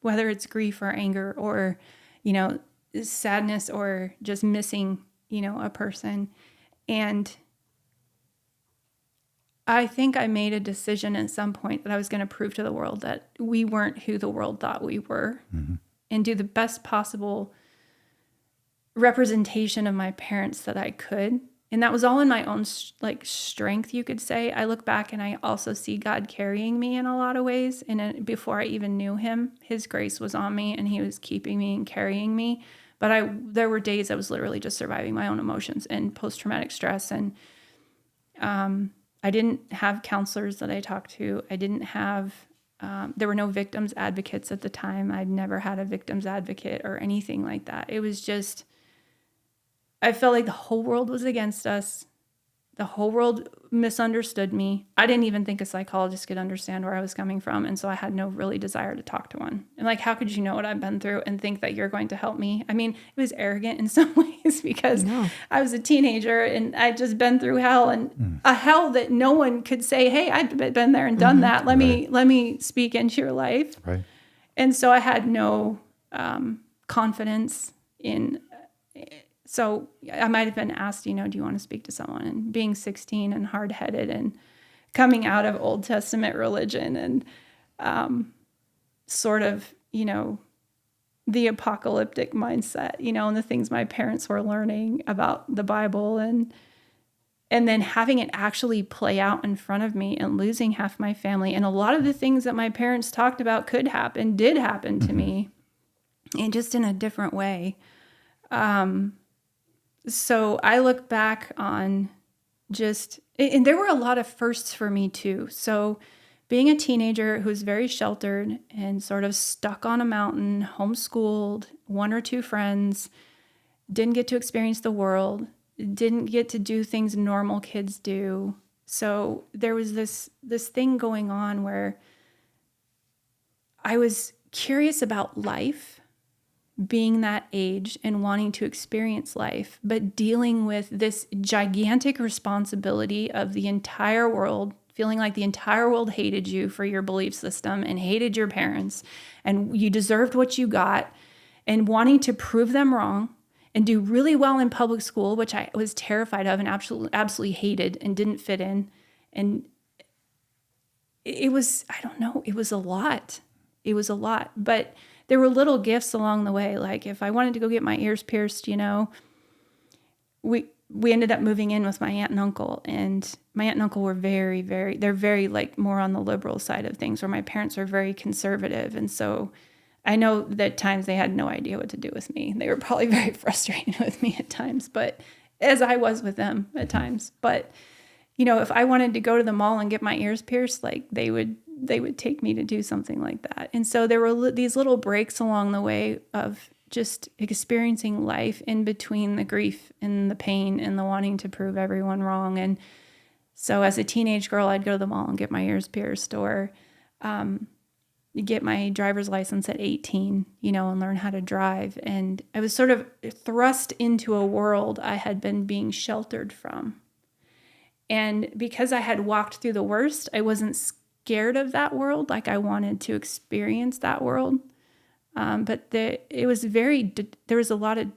whether it's grief or anger or, sadness or just missing, a person. And I think I made a decision at some point that I was going to prove to the world that we weren't who the world thought we were and do the best possible representation of my parents that I could. And that was all in my own strength, you could say. I look back and I also see God carrying me in a lot of ways. And before I even knew him, his grace was on me and he was keeping me and carrying me. But there were days I was literally just surviving my own emotions and post-traumatic stress. And I didn't have counselors that I talked to. I didn't have, there were no victims advocates at the time. I'd never had a victims advocate or anything like that. It was just, I felt like the whole world was against us. The whole world misunderstood me. I didn't even think a psychologist could understand where I was coming from. And so I had no really desire to talk to one. And like, how could you know what I've been through and think that you're going to help me? I mean, it was arrogant in some ways because I was a teenager and I'd just been through hell and a hell that no one could say, hey, I've been there and done that. Let me speak into your life. Right. And so I had no confidence in. So I might have been asked, do you want to speak to someone? And being 16 and hard-headed and coming out of Old Testament religion and sort of, the apocalyptic mindset, and the things my parents were learning about the Bible and then having it actually play out in front of me and losing half my family. And a lot of the things that my parents talked about did happen to me, and just in a different way. So I look back on and there were a lot of firsts for me too. So being a teenager who was very sheltered and sort of stuck on a mountain, homeschooled, one or two friends, didn't get to experience the world, didn't get to do things normal kids do. So there was this thing going on where I was curious about life, being that age and wanting to experience life, but dealing with this gigantic responsibility of the entire world, feeling like the entire world hated you for your belief system and hated your parents, and you deserved what you got, and wanting to prove them wrong and do really well in public school, which I was terrified of and absolutely hated and didn't fit in. And it was, I don't know, it was a lot. It was a lot, but there were little gifts along the way. Like if I wanted to go get my ears pierced, we ended up moving in with my aunt and uncle, and my aunt and uncle were they're very like more on the liberal side of things, where my parents are very conservative. And so I know that at times they had no idea what to do with me. They were probably very frustrated with me at times, but as I was with them at times. But, if I wanted to go to the mall and get my ears pierced, like they would take me to do something like that. And so there were these little breaks along the way of just experiencing life in between the grief and the pain and the wanting to prove everyone wrong. And so as a teenage girl, I'd go to the mall and get my ears pierced, or get my driver's license at 18, and learn how to drive. And I was sort of thrust into a world I had been being sheltered from. And because I had walked through the worst, I wasn't scared of that world. Like I wanted to experience that world. But there was a lot of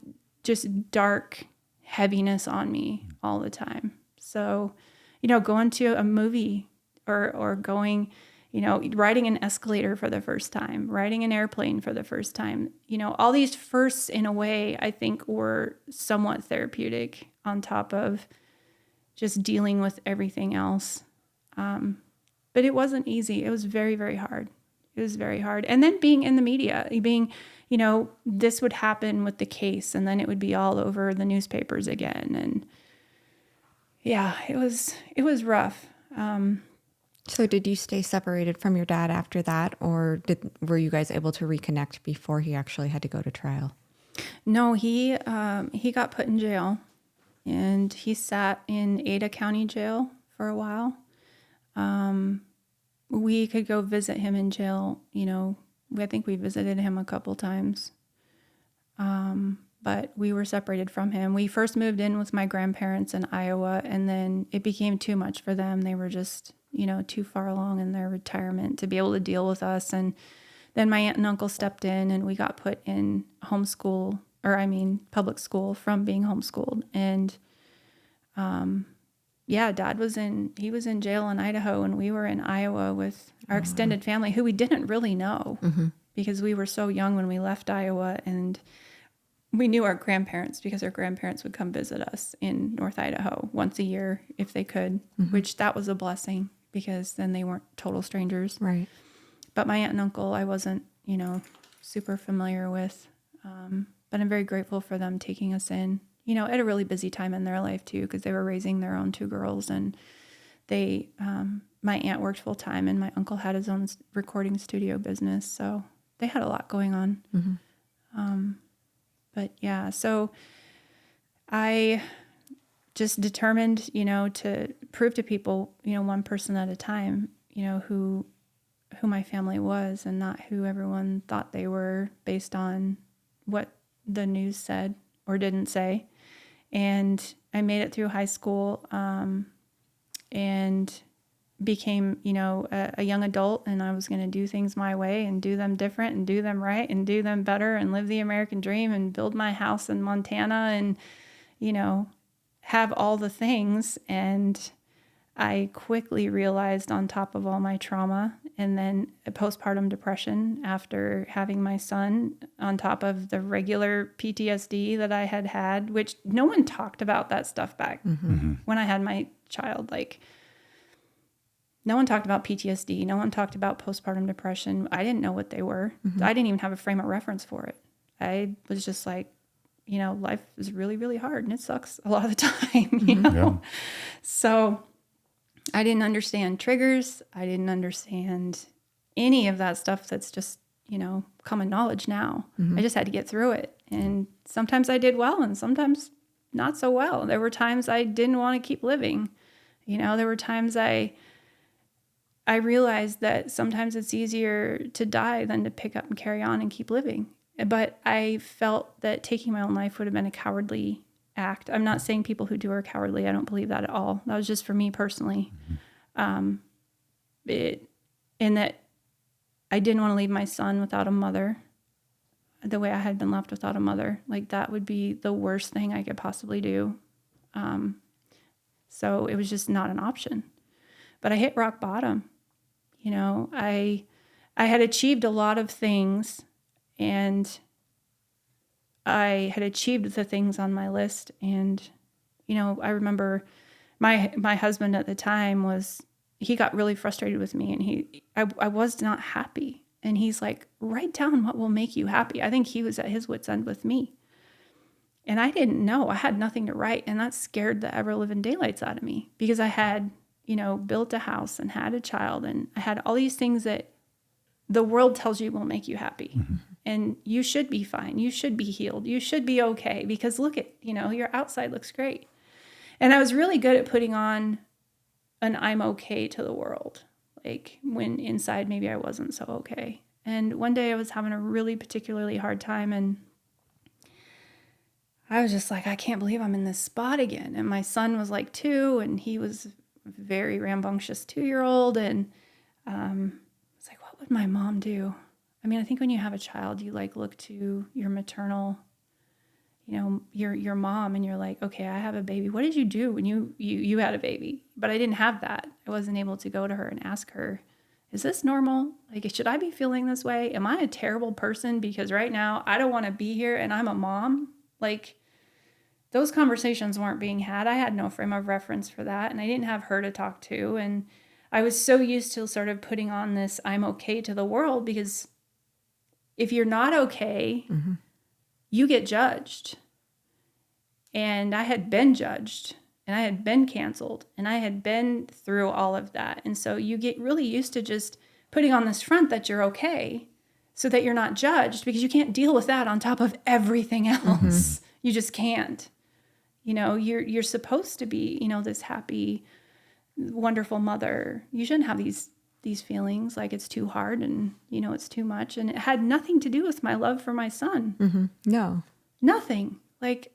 just dark heaviness on me all the time. So, going to a movie or going, riding an escalator for the first time, riding an airplane for the first time, all these firsts in a way I think were somewhat therapeutic on top of just dealing with everything else. But it wasn't easy. It was very, very hard. It was very hard. And then being in the media, this would happen with the case, and then it would be all over the newspapers again. And yeah, it was rough. So did you stay separated from your dad after that, or were you guys able to reconnect before he actually had to go to trial? No, he got put in jail, and he sat in Ada County Jail for a while. We could go visit him in jail. I think we visited him a couple times. But we were separated from him. We first moved in with my grandparents in Iowa, and then it became too much for them. They were just, too far along in their retirement to be able to deal with us. And then my aunt and uncle stepped in, and we got put in public school from being homeschooled. And, Dad was in jail in Idaho, and we were in Iowa with our extended family, who we didn't really know because we were so young when we left Iowa, and we knew our grandparents because our grandparents would come visit us in North Idaho once a year if they could, which that was a blessing because then they weren't total strangers. Right. But my aunt and uncle, I wasn't, super familiar with, but I'm very grateful for them taking us in. At a really busy time in their life too, because they were raising their own two girls, and my aunt worked full time, and my uncle had his own recording studio business, so they had a lot going on. But yeah, so I just determined, to prove to people, one person at a time, who my family was, and not who everyone thought they were based on what the news said or didn't say. And I made it through high school, and became, a young adult, and I was going to do things my way and do them different and do them right and do them better and live the American dream and build my house in Montana and, have all the things. And I quickly realized, on top of all my trauma and then a postpartum depression after having my son, on top of the regular PTSD that I had, which no one talked about that stuff back when I had my child. Like, no one talked about PTSD. No one talked about postpartum depression. I didn't know what they were. I didn't even have a frame of reference for it. I was just like, life is really, really hard and it sucks a lot of the time, you know? Yeah. So I didn't understand triggers. I didn't understand any of that stuff that's just, common knowledge now. I just had to get through it. And sometimes I did well and sometimes not so well. There were times I didn't want to keep living. There were times I realized that sometimes it's easier to die than to pick up and carry on and keep living. But I felt that taking my own life would have been a cowardly act. I'm not saying people who do are cowardly. I don't believe that at all. That was just for me personally. In that I didn't want to leave my son without a mother the way I had been left without a mother. Like that would be the worst thing I could possibly do. So it was just not an option. But I hit rock bottom. I had achieved a lot of things, and I had achieved the things on my list. And, I remember my husband at the time he got really frustrated with me, and I was not happy. And he's like, write down what will make you happy. I think he was at his wit's end with me. And I didn't know. I had nothing to write. And that scared the ever living daylights out of me because I had, built a house and had a child. And I had all these things that the world tells you will make you happy. Mm-hmm. And you should be fine. You should be healed. You should be okay because look at, your outside looks great. And I was really good at putting on an I'm okay to the world. Like when inside maybe I wasn't so okay. And one day I was having a really particularly hard time and I was just like, I can't believe I'm in this spot again. And my son was like 2 and he was a very rambunctious 2-year-old. And it's like, what would my mom do? I mean, I think when you have a child, you like look to your maternal, your mom and you're like, okay, I have a baby. What did you do when you had a baby? But I didn't have that. I wasn't able to go to her and ask her, is this normal? Like, should I be feeling this way? Am I a terrible person? Because right now I don't want to be here and I'm a mom. Like, those conversations weren't being had. I had no frame of reference for that. And I didn't have her to talk to. And I was so used to sort of putting on this I'm okay to the world because if you're not okay, mm-hmm. you get judged. And I had been judged and I had been canceled and I had been through all of that. And so you get really used to just putting on this front that you're okay so that you're not judged because you can't deal with that on top of everything else. Mm-hmm. You just can't. You're supposed to be, this happy, wonderful mother. You shouldn't have these feelings like it's too hard and, it's too much. And it had nothing to do with my love for my son. Mm-hmm. No. Nothing. Like,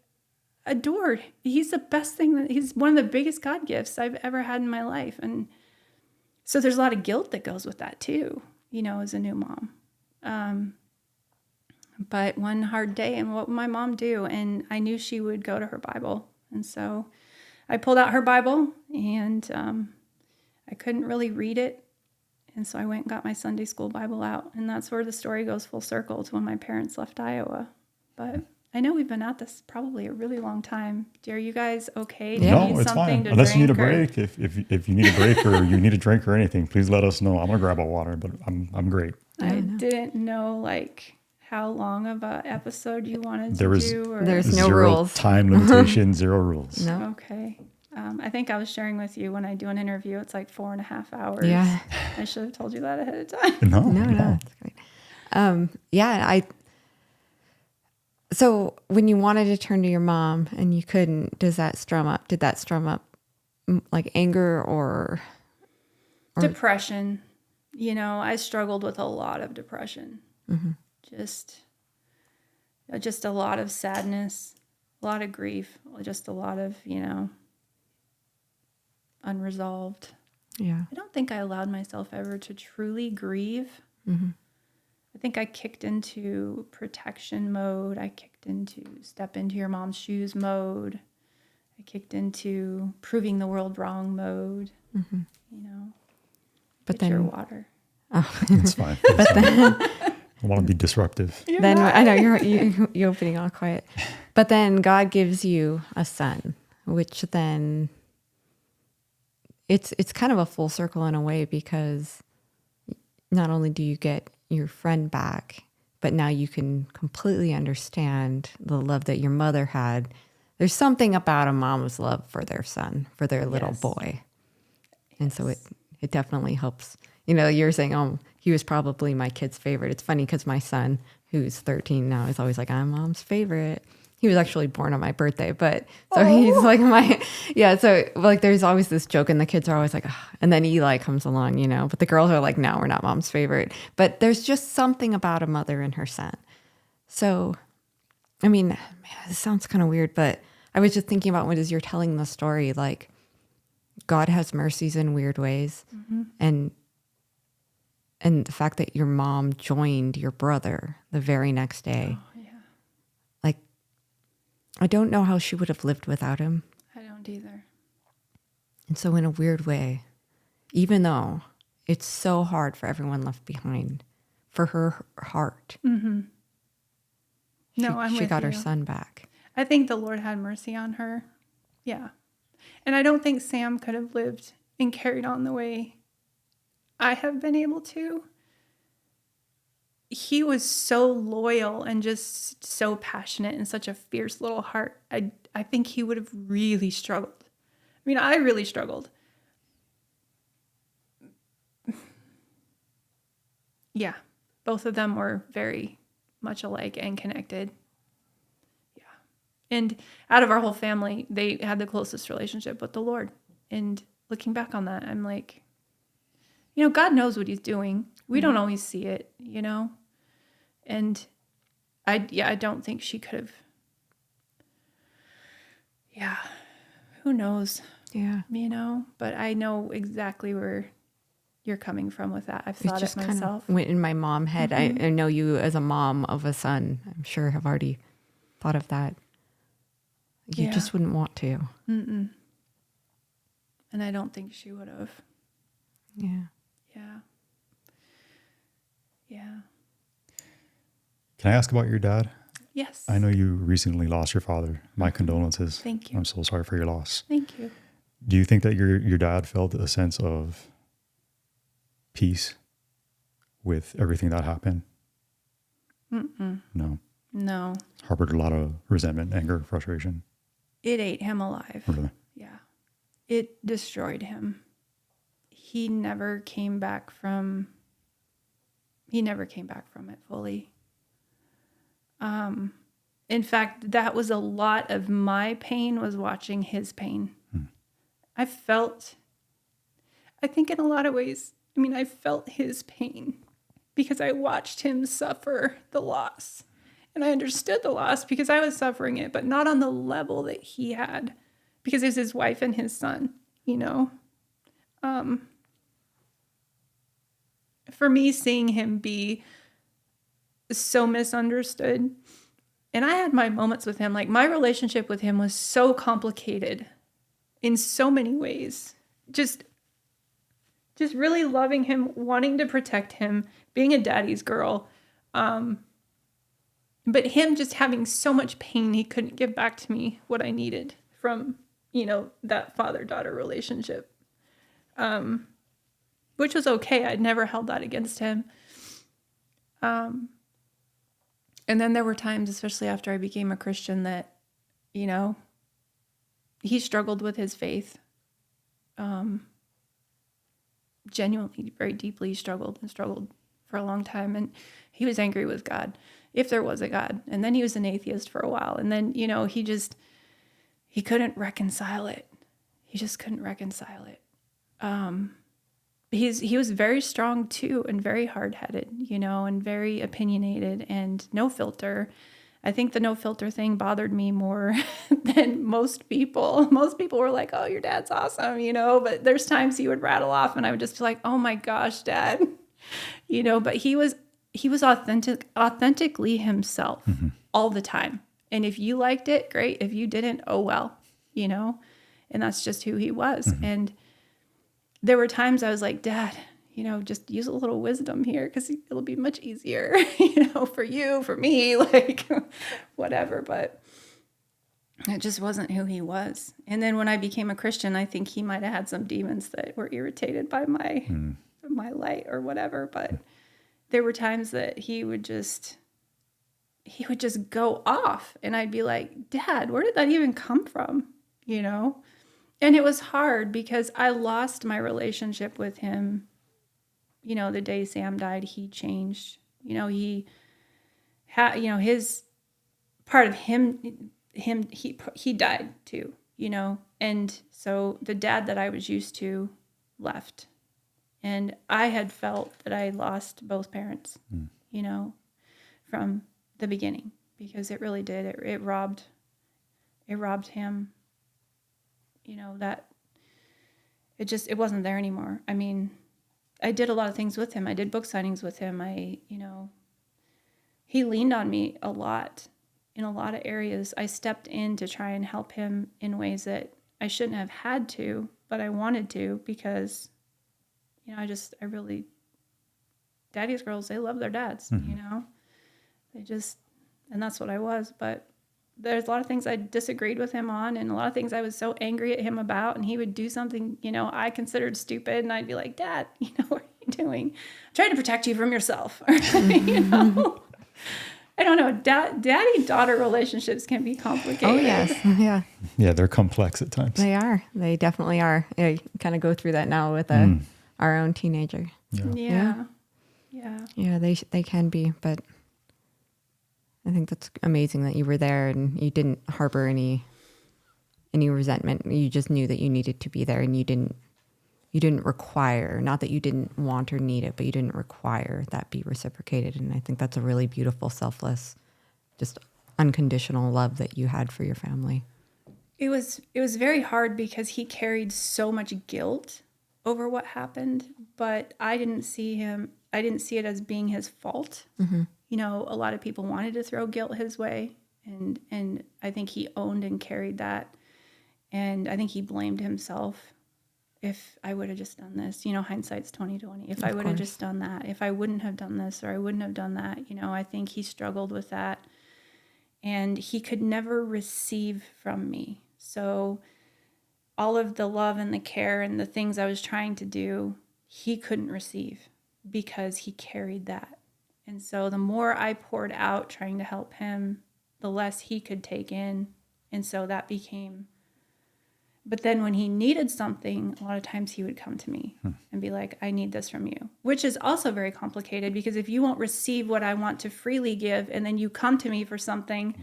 adored. He's the best thing. He's one of the biggest God gifts I've ever had in my life. And so there's a lot of guilt that goes with that too, as a new mom. But one hard day, and what would my mom do? And I knew she would go to her Bible. And so I pulled out her Bible and I couldn't really read it. And so I went and got my Sunday school Bible out. And that's where the story goes full circle to when my parents left Iowa. But I know we've been at this probably a really long time. Are you guys okay? No, it's fine. Unless you need a break. If you need a break or you need a drink or anything, please let us know. I'm gonna grab a water, but I'm great. I didn't know how long of a episode you wanted to do. Or there's no zero rules. Time limitation, 0 rules. No. Okay. I think I was sharing with you when I do an interview, it's like 4.5 hours. Yeah. I should have told you that ahead of time. No. That's great. So when you wanted to turn to your mom and you couldn't, did that strum up like anger or depression? I struggled with a lot of depression. Mm-hmm. Just a lot of sadness, a lot of grief, just a lot of, unresolved. Yeah. I don't think I allowed myself ever to truly grieve. Mm-hmm. I think I kicked into protection mode. I kicked into step into your mom's shoes mode. I kicked into proving the world wrong mode. Mm-hmm. But get then your water. Oh, it's fine. But then I want to be disruptive. Then right. I know you're opening all quiet. But then God gives you a son, which then it's kind of a full circle in a way because not only do you get your friend back, but now you can completely understand the love that your mother had. There's something about a mom's love for their son, for their little Yes. boy. And so it definitely helps. You know, you're saying, oh, he was probably my kid's favorite. It's funny because my son, who's 13 now, is always like, I'm mom's favorite. He was actually born on my birthday, but so he's like so like there's always this joke and the kids are always like, "Ugh." And then Eli comes along, you know, but the girls are like, no, we're not mom's favorite. But there's just something about a mother and her son. So, I mean, man, this sounds kind of weird, but I was just thinking about as you're telling the story, like God has mercies in weird ways. And the fact that your mom joined your brother the very next day. Oh, yeah. Like, I don't know how she would have lived without him. I don't either. And so in a weird way, even though it's so hard for everyone left behind, for her heart, No, I'm she with got her you. son back. I think the Lord had mercy on her. Yeah. And I don't think Sam could have lived and carried on the way I have been able to. He was so loyal and just so passionate and such a fierce little heart. I think he would have really struggled. I mean, I really struggled. Yeah. Both of them were very much alike and connected. Yeah. And out of our whole family, they had the closest relationship with the Lord. And looking back on that, I'm like, you know, God knows what he's doing. We don't always see it, you know? And I don't think she could have. Yeah. Who knows? Yeah. You know? But I know exactly where you're coming from with that. I've thought It just it kind myself. of went in my mom head. I know you as a mom of a son, I'm sure have already thought of that. You just wouldn't want to. And I don't think she would have. Yeah. Yeah. Yeah. Can I ask about your dad? Yes. I know you recently lost your father. My condolences. Thank you. I'm so sorry for your loss. Thank you. Do you think that your dad felt a sense of peace with everything that happened? No. No. Harbored a lot of resentment, anger, frustration. It ate him alive. Really? Yeah. It destroyed him. He never came back from it fully. In fact, that was a lot of my pain, was watching his pain. I think in a lot of ways, I felt his pain because I watched him suffer the loss. And I understood the loss because I was suffering it, but not on the level that he had, because it's his wife and his son, you know? For me, seeing him be so misunderstood, and I had my moments with him, like my relationship with him was so complicated in so many ways. Just really loving him, wanting to protect him, being a daddy's girl. But him just having so much pain, he couldn't give back to me what I needed from, that father-daughter relationship. Which was okay. I'd never held that against him. And then there were times, especially after I became a Christian, that, he struggled with his faith. Genuinely, very deeply struggled for a long time. And he was angry with God, if there was a God. And then he was an atheist for a while. And then, he couldn't reconcile it. He just couldn't reconcile it. He was very strong too, and very hard-headed, and very opinionated and no filter. I think the no filter thing bothered me more than most people. Most people were like, "Oh, your dad's awesome," but there's times he would rattle off and I would just be like, "Oh my gosh, Dad." But he was authentically himself all the time. And if you liked it, great. If you didn't, oh well, and that's just who he was. And there were times I was like, "Dad, just use a little wisdom here, because it'll be much easier, for you, for me, like whatever." But it just wasn't who he was. And then when I became a Christian, I think he might have had some demons that were irritated by my light or whatever. But there were times that he would just he would just go off. And I'd be like, Dad, where did that even come from? You know? And it was hard because I lost my relationship with him. You know, the day Sam died, he changed. You know, he had, you know, his part of he died too, you know? And so the dad that I was used to left. And I had felt that I lost both parents, you know, from the beginning, because it really did. It robbed him, you know, that it wasn't there anymore. I mean, I did a lot of things with him. I did book signings with him. He leaned on me a lot in a lot of areas. I stepped in to try and help him in ways that I shouldn't have had to, but I wanted to, because, you know, I really, daddy's girls, they love their dads, you know, and that's what I was. But there's a lot of things I disagreed with him on, and a lot of things I was so angry at him about, and he would do something, you know, I considered stupid, and I'd be like, Dad, you know, what are you doing? I'm trying to protect you from yourself, you know? I don't know. Daddy-daughter relationships can be complicated. Oh, yes. Yeah. Yeah, they're complex at times. They are. They definitely are. I kind of go through that now with our own teenager. Yeah. Yeah, they can be, but I think that's amazing that you were there and you didn't harbor any resentment. You just knew that you needed to be there, and you didn't require, not that you didn't want or need it, but you didn't require that be reciprocated. And I think that's a really beautiful, selfless, just unconditional love that you had for your family. It was very hard because he carried so much guilt over what happened, but I didn't see it as being his fault. Mm-hmm. You know, a lot of people wanted to throw guilt his way, and I think he owned and carried that. And I think he blamed himself. If I would have just done this, you know, hindsight's 20/20. If I would have just done that, if I wouldn't have done this, or I wouldn't have done that, you know, I think he struggled with that, and he could never receive from me. So all of the love and the care and the things I was trying to do, he couldn't receive because he carried that. And so the more I poured out trying to help him, the less he could take in. And so that became... But then when he needed something, a lot of times he would come to me and be like, I need this from you, which is also very complicated, because if you won't receive what I want to freely give, and then you come to me for something,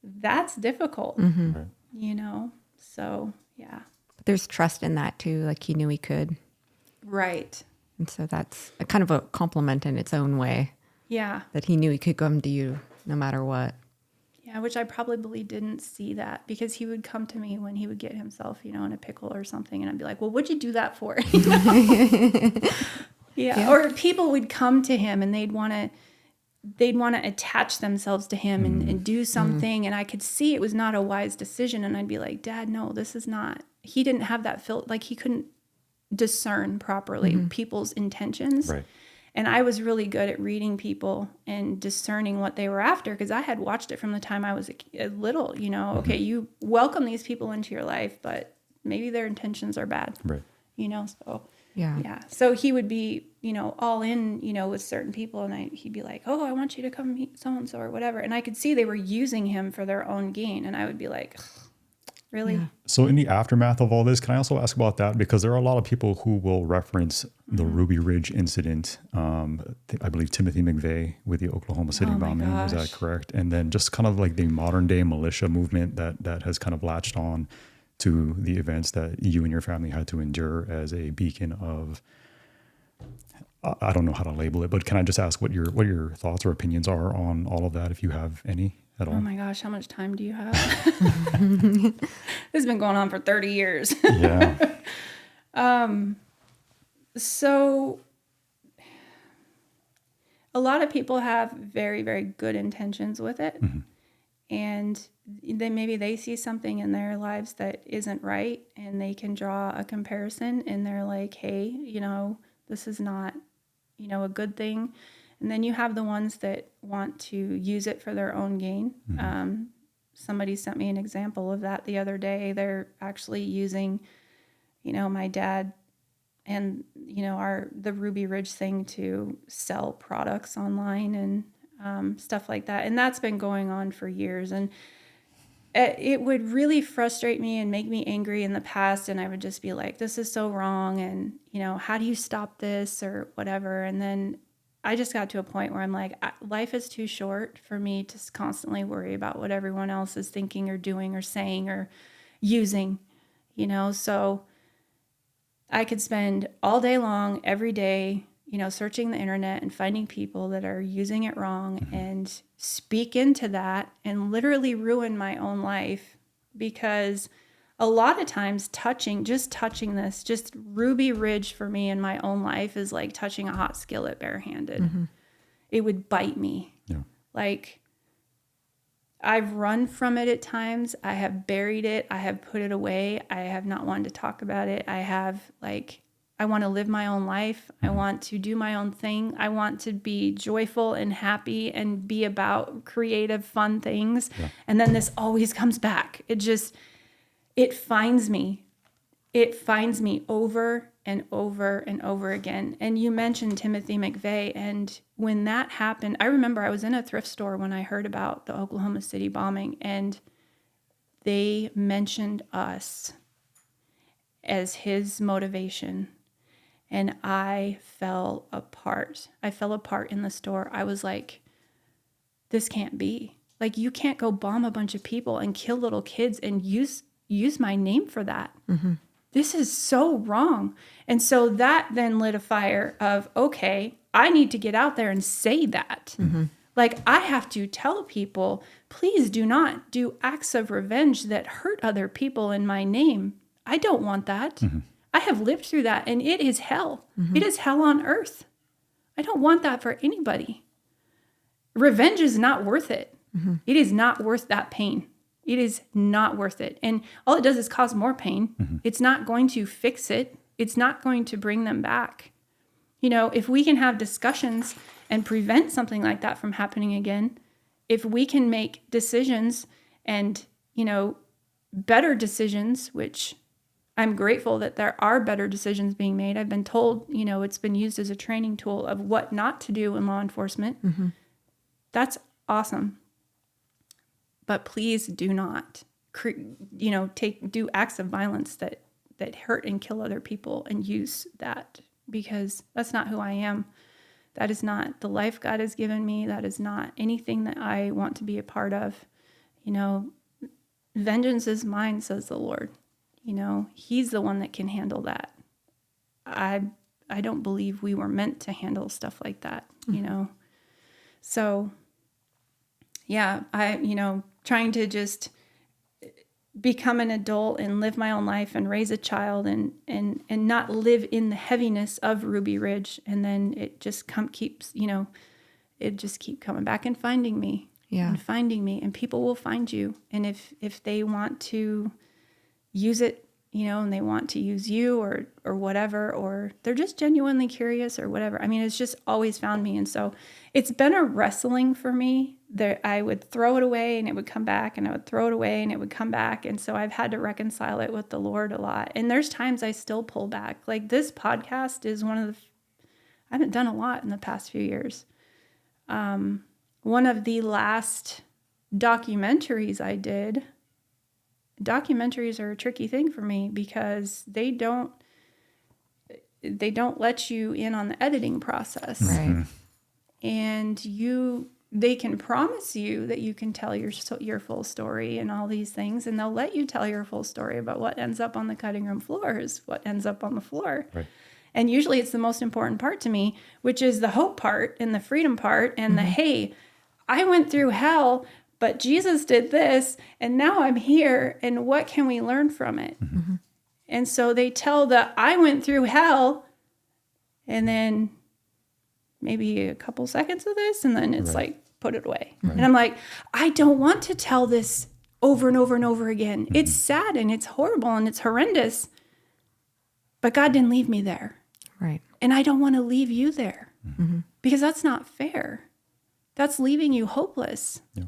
that's difficult, you know? So, yeah. But there's trust in that too. Like, he knew he could. Right. And so that's a kind of a compliment in its own way. Yeah. That he knew he could come to you no matter what. Yeah, which I probably didn't see that, because he would come to me when he would get himself, you know, in a pickle or something, and I'd be like, well, what'd you do that for? You know? Yeah. Or people would come to him and they'd want to attach themselves to him and do something, and I could see it was not a wise decision, and I'd be like, Dad, no, this is not. He didn't have that like, he couldn't discern properly people's intentions. Right. And I was really good at reading people and discerning what they were after, because I had watched it from the time I was a little, you know, okay, you welcome these people into your life, but maybe their intentions are bad, Right. you know? So, Yeah. So he would be, you know, all in, you know, with certain people, and he'd be like, oh, I want you to come meet so-and-so or whatever. And I could see they were using him for their own gain. And I would be like, really? Yeah. So in the aftermath of all this, can I also ask about that? Because there are a lot of people who will reference the Ruby Ridge incident. I believe Timothy McVeigh with the Oklahoma City bombing. Is that correct? And then just kind of like the modern day militia movement that has kind of latched on to the events that you and your family had to endure as a beacon of, I don't know how to label it, but can I just ask what your thoughts or opinions are on all of that, if you have any at all? Oh my gosh, how much time do you have? This has been going on for 30 years. Yeah. So a lot of people have very, very good intentions with it. And maybe they see something in their lives that isn't right, and they can draw a comparison, and they're like, hey, you know, this is not, you know, a good thing. And then you have the ones that want to use it for their own gain. Somebody sent me an example of that the other day. They're actually using, you know, my dad and, you know, the Ruby Ridge thing to sell products online. And stuff like that. And that's been going on for years. And it would really frustrate me and make me angry in the past. And I would just be like, this is so wrong. And, how do you stop this or whatever? And then I just got to a point where I'm like, life is too short for me to constantly worry about what everyone else is thinking or doing or saying or using, so I could spend all day long, every day, searching the internet and finding people that are using it wrong and speak into that and literally ruin my own life, because a lot of times touching this, just Ruby Ridge for me in my own life is like touching a hot skillet barehanded. It would bite me. Yeah. Like, I've run from it at times. I have buried it. I have put it away. I have not wanted to talk about it. I want to live my own life. I want to do my own thing. I want to be joyful and happy and be about creative, fun things. Yeah. And then this always comes back. It finds me. It finds me over and over and over again. And you mentioned Timothy McVeigh. And when that happened, I remember I was in a thrift store when I heard about the Oklahoma City bombing, and they mentioned us as his motivation. And I fell apart. I fell apart in the store. I was like, this can't be. Like, you can't go bomb a bunch of people and kill little kids and use my name for that. This is so wrong. And so that then lit a fire of, okay, I need to get out there and say that. Like, I have to tell people, please do not do acts of revenge that hurt other people in my name. I don't want that. I have lived through that, and it is hell. It is hell on earth. I don't want that for anybody. Revenge is not worth it. It is not worth that pain. It is not worth it. And all it does is cause more pain. It's not going to fix it. It's not going to bring them back. If we can have discussions and prevent something like that from happening again, if we can make decisions and, better decisions, which I'm grateful that there are better decisions being made. I've been told, it's been used as a training tool of what not to do in law enforcement. That's awesome. But please do not, do acts of violence that hurt and kill other people and use that, because that's not who I am. That is not the life God has given me. That is not anything that I want to be a part of. Vengeance is mine, says the Lord. He's the one that can handle that. I don't believe we were meant to handle stuff like that, So, yeah, trying to just become an adult and live my own life and raise a child and not live in the heaviness of Ruby Ridge. And then it just keeps coming back and finding me. Yeah. And finding me. And people will find you. And if they want to use it, and they want to use you or whatever, or they're just genuinely curious or whatever. I mean, it's just always found me. And so it's been a wrestling for me that I would throw it away and it would come back, and I would throw it away and it would come back. And so I've had to reconcile it with the Lord a lot. And there's times I still pull back. Like, this podcast is I haven't done a lot in the past few years. One of the last documentaries I did, documentaries are a tricky thing for me because they don't let you in on the editing process. Right. And they can promise you that you can tell your full story and all these things, and they'll let you tell your full story, but what ends up on the cutting room floor is what ends up on the floor. Right. And usually it's the most important part to me, which is the hope part and the freedom part and the, hey, I went through hell, but Jesus did this, and now I'm here, and what can we learn from it? And so they tell I went through hell, and then maybe a couple seconds of this, and then it's like, put it away. And I'm like, I don't want to tell this over and over and over again. It's sad, and it's horrible, and it's horrendous, but God didn't leave me there. Right. And I don't want to leave you there because that's not fair. That's leaving you hopeless. Yeah.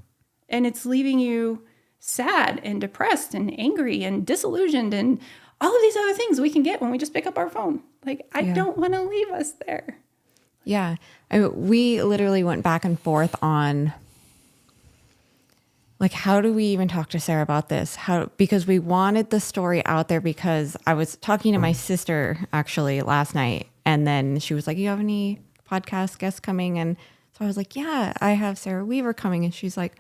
And it's leaving you sad and depressed and angry and disillusioned and all of these other things we can get when we just pick up our phone. Like, I don't want to leave us there. Yeah. We literally went back and forth on like, how do we even talk to Sara about this? Because we wanted the story out there, because I was talking to my sister actually last night, and then she was like, you have any podcast guests coming? And so I was like, yeah, I have Sara Weaver coming. And she's like,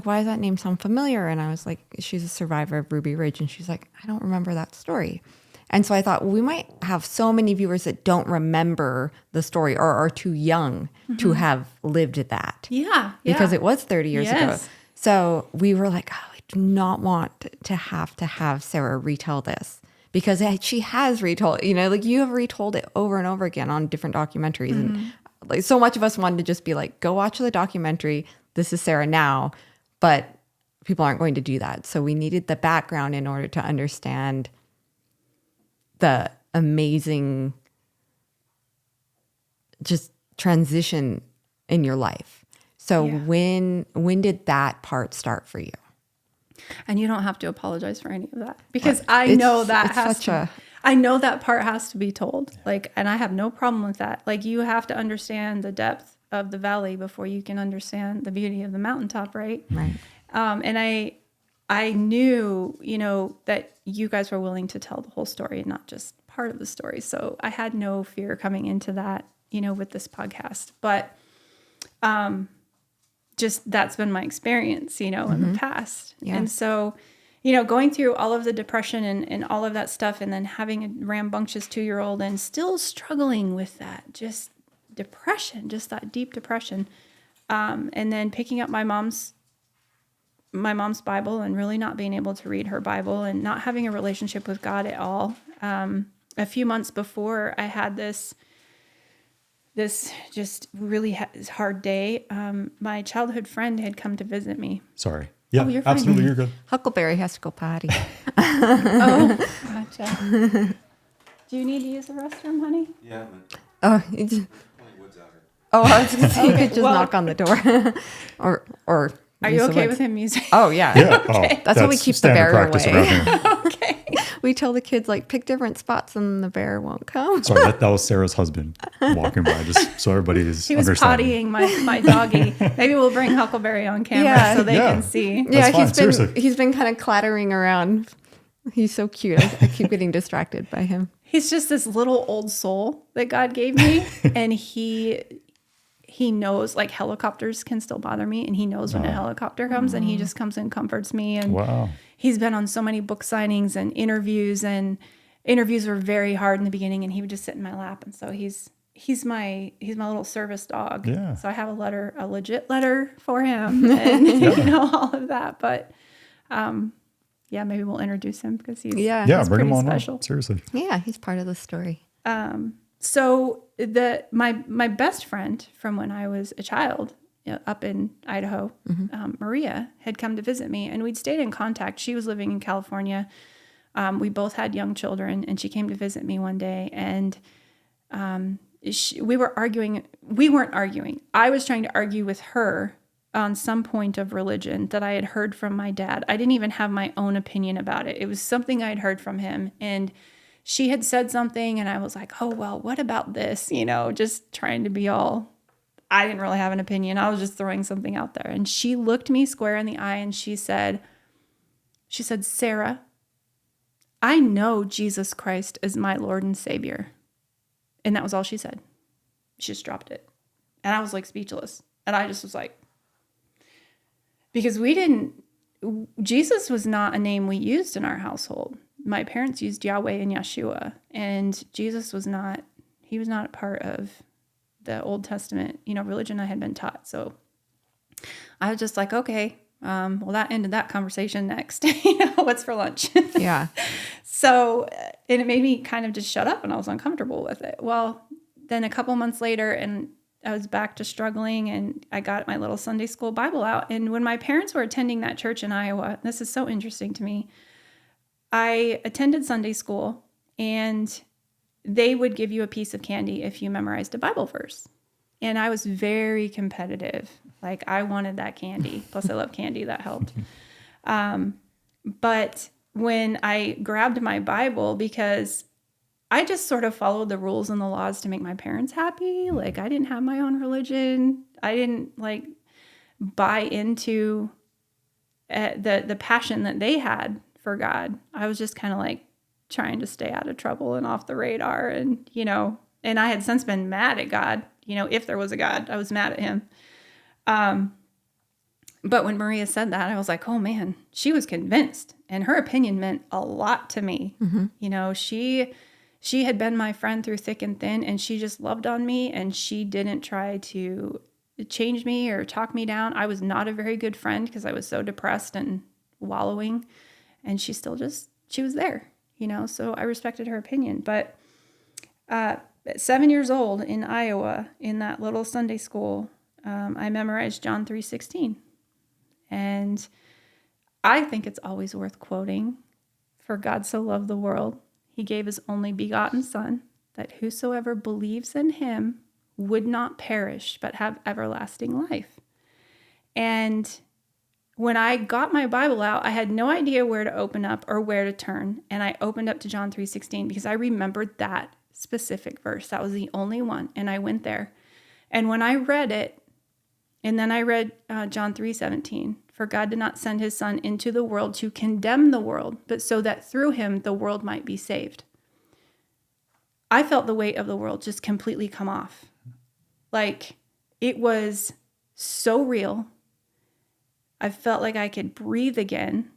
why does that name sound familiar? And I was like, she's a survivor of Ruby Ridge. And she's like, I don't remember that story. And so I thought, well, we might have so many viewers that don't remember the story or are too young to have lived that. Yeah. Because it was 30 years ago. Yes. So we were like, oh, I do not want to have Sara retell this, because she has retold, like you have retold it over and over again on different documentaries. And like so much of us wanted to just be like, go watch the documentary. This is Sara now. But people aren't going to do that. So we needed the background in order to understand the amazing just transition in your life. So when did that part start for you? And you don't have to apologize for any of that, because I know that I know that part has to be told. Like, and I have no problem with that. Like, you have to understand the depth of the valley before you can understand the beauty of the mountaintop, right? Right. And I knew, that you guys were willing to tell the whole story and not just part of the story. So I had no fear coming into that, with this podcast. But just that's been my experience, in the past. Yeah. And so, going through all of the depression and all of that stuff, and then having a rambunctious 2-year-old and still struggling with that, just depression, just that deep depression. And then picking up my mom's Bible and really not being able to read her Bible and not having a relationship with God at all. A few months before I had this just really hard day, my childhood friend had come to visit me. Sorry. Yeah, you're fine. absolutely. You're good. Huckleberry has to go potty. Oh, gotcha. Do you need to use the restroom, honey? Yeah, man. Oh, Wood's out here. I was going to say you could just well- knock on the door. or Are you okay with him using? Oh, yeah. Yeah. Okay. That's how we keep the standard bear practice away. around here. Okay. We tell the kids, like, pick different spots and the bear won't come. Sorry, that was Sarah's husband walking by, just so everybody is He was understanding. pottying my doggy. Maybe we'll bring Huckleberry on camera Yeah. so they Yeah. can see. Yeah, fine, seriously. he's been kind of clattering around. He's so cute. I keep getting distracted by him. He's just this little old soul that God gave me, and he knows, like, helicopters can still bother me, and he knows when a helicopter comes, and he just comes and comforts me. And Wow. he's been on so many book signings and interviews were very hard in the beginning, and he would just sit in my lap. And so he's my little service dog. Yeah. So I have a legit letter for him, and all of that. But maybe we'll introduce him, because he's Yeah, he's bring him pretty on. special. Seriously. Yeah, he's part of the story. So my best friend from when I was a child, up in Idaho, Maria, had come to visit me, and we'd stayed in contact. She was living in California. We both had young children, and she came to visit me one day, and we were arguing. We weren't arguing. I was trying to argue with her on some point of religion that I had heard from my dad. I didn't even have my own opinion about it. It was something I'd heard from him, and she had said something, and I was like, oh, well, what about this? Just trying to be all, I didn't really have an opinion. I was just throwing something out there. And she looked me square in the eye, and she said, Sara, I know Jesus Christ is my Lord and Savior. And that was all she said. She just dropped it. And I was like speechless. And I just was like, because Jesus was not a name we used in our household. My parents used Yahweh and Yeshua, and Jesus was not a part of the Old Testament, religion I had been taught. So I was just like, okay, well, that ended that conversation. Next, what's for lunch? Yeah. So, and it made me kind of just shut up, and I was uncomfortable with it. Well, then a couple months later, and I was back to struggling, and I got my little Sunday school Bible out. And when my parents were attending that church in Iowa, this is so interesting to me, I attended Sunday school, and they would give you a piece of candy if you memorized a Bible verse. And I was very competitive. Like, I wanted that candy. Plus, I love candy. That helped. But when I grabbed my Bible, because I just sort of followed the rules and the laws to make my parents happy. Like, I didn't have my own religion. I didn't like buy into the passion that they had for God. I was just kind of like trying to stay out of trouble and off the radar. And, and I had since been mad at God. If there was a God, I was mad at him. But when Maria said that, I was like, oh man, she was convinced, and her opinion meant a lot to me. She had been my friend through thick and thin, and she just loved on me, and she didn't try to change me or talk me down. I was not a very good friend because I was so depressed and wallowing, and she was there, so I respected her opinion. But at 7 years old in Iowa, in that little Sunday school, I memorized John 3:16. And I think it's always worth quoting. For God so loved the world, he gave his only begotten Son, that whosoever believes in him would not perish, but have everlasting life. And when I got my Bible out, I had no idea where to open up or where to turn. And I opened up to John 3:16 because I remembered that specific verse. That was the only one. And I went there. And when I read it, and then I read John 3:17, for God did not send his Son into the world to condemn the world, but so that through him the world might be saved. I felt the weight of the world just completely come off. Like, it was so real. I felt like I could breathe again.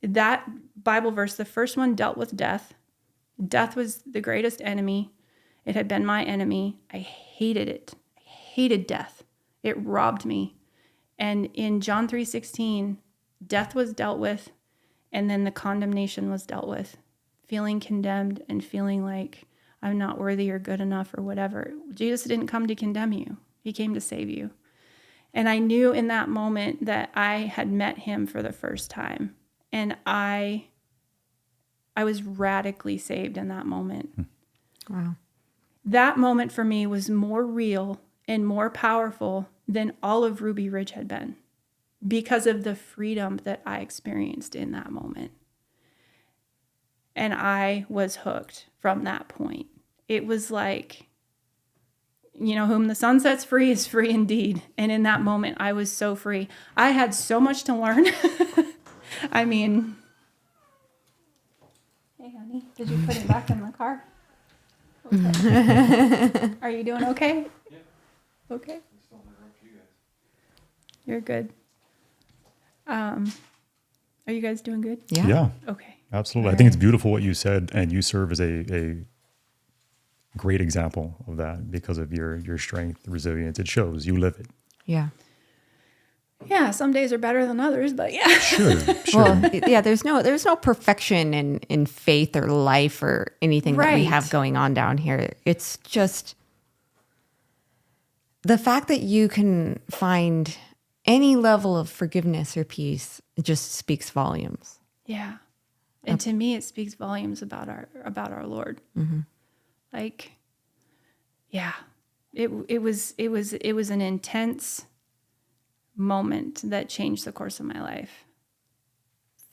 That Bible verse, the first one, dealt with death. Death was the greatest enemy. It had been my enemy. I hated it. I hated death. It robbed me. And in John 3:16, death was dealt with, and then the condemnation was dealt with. Feeling condemned and feeling like I'm not worthy or good enough or whatever. Jesus didn't come to condemn you. He came to save you. And I knew in that moment that I had met him for the first time. And I was radically saved in that moment. Wow. That moment for me was more real and more powerful than all of Ruby Ridge had been, because of the freedom that I experienced in that moment. And I was hooked from that point. It was like, whom the sun sets free is free indeed. And in that moment, I was so free. I had so much to learn. I mean, hey, honey, did you put it back in the car? Okay. Are you doing okay? Yeah. Okay. I just don't interrupt you guys. You're good. Are you guys doing good? Yeah, Okay. absolutely. All I think it's right. beautiful what you said, and you serve as a great example of that because of your strength, resilience. It shows. You live it. Yeah. Yeah, some days are better than others, but yeah. Sure. Well, yeah, there's no perfection in faith or life or anything that we Right. have going on down here. It's just the fact that you can find any level of forgiveness or peace, it just speaks volumes. Yeah. And to me, it speaks volumes about our Lord. Mm-hmm. Like, yeah, it was an intense moment that changed the course of my life,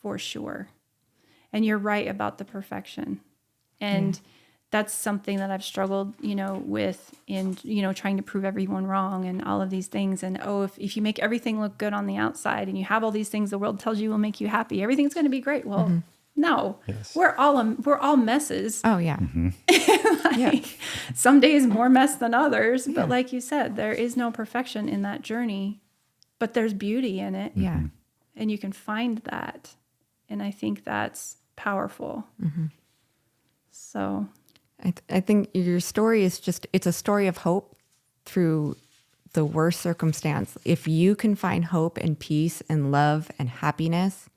for sure. And you're right about the perfection, and that's something that I've struggled, with in trying to prove everyone wrong and all of these things. And if you make everything look good on the outside and you have all these things the world tells you will make you happy, everything's going to be great. Well, no, Yes. we're all messes. Oh yeah. Like, some days more mess than others, but like you said, there is no perfection in that journey, but there's beauty in it. Yeah. And you can find that. And I think that's powerful. So, I think your story is it's a story of hope through the worst circumstance. If you can find hope and peace and love and happiness,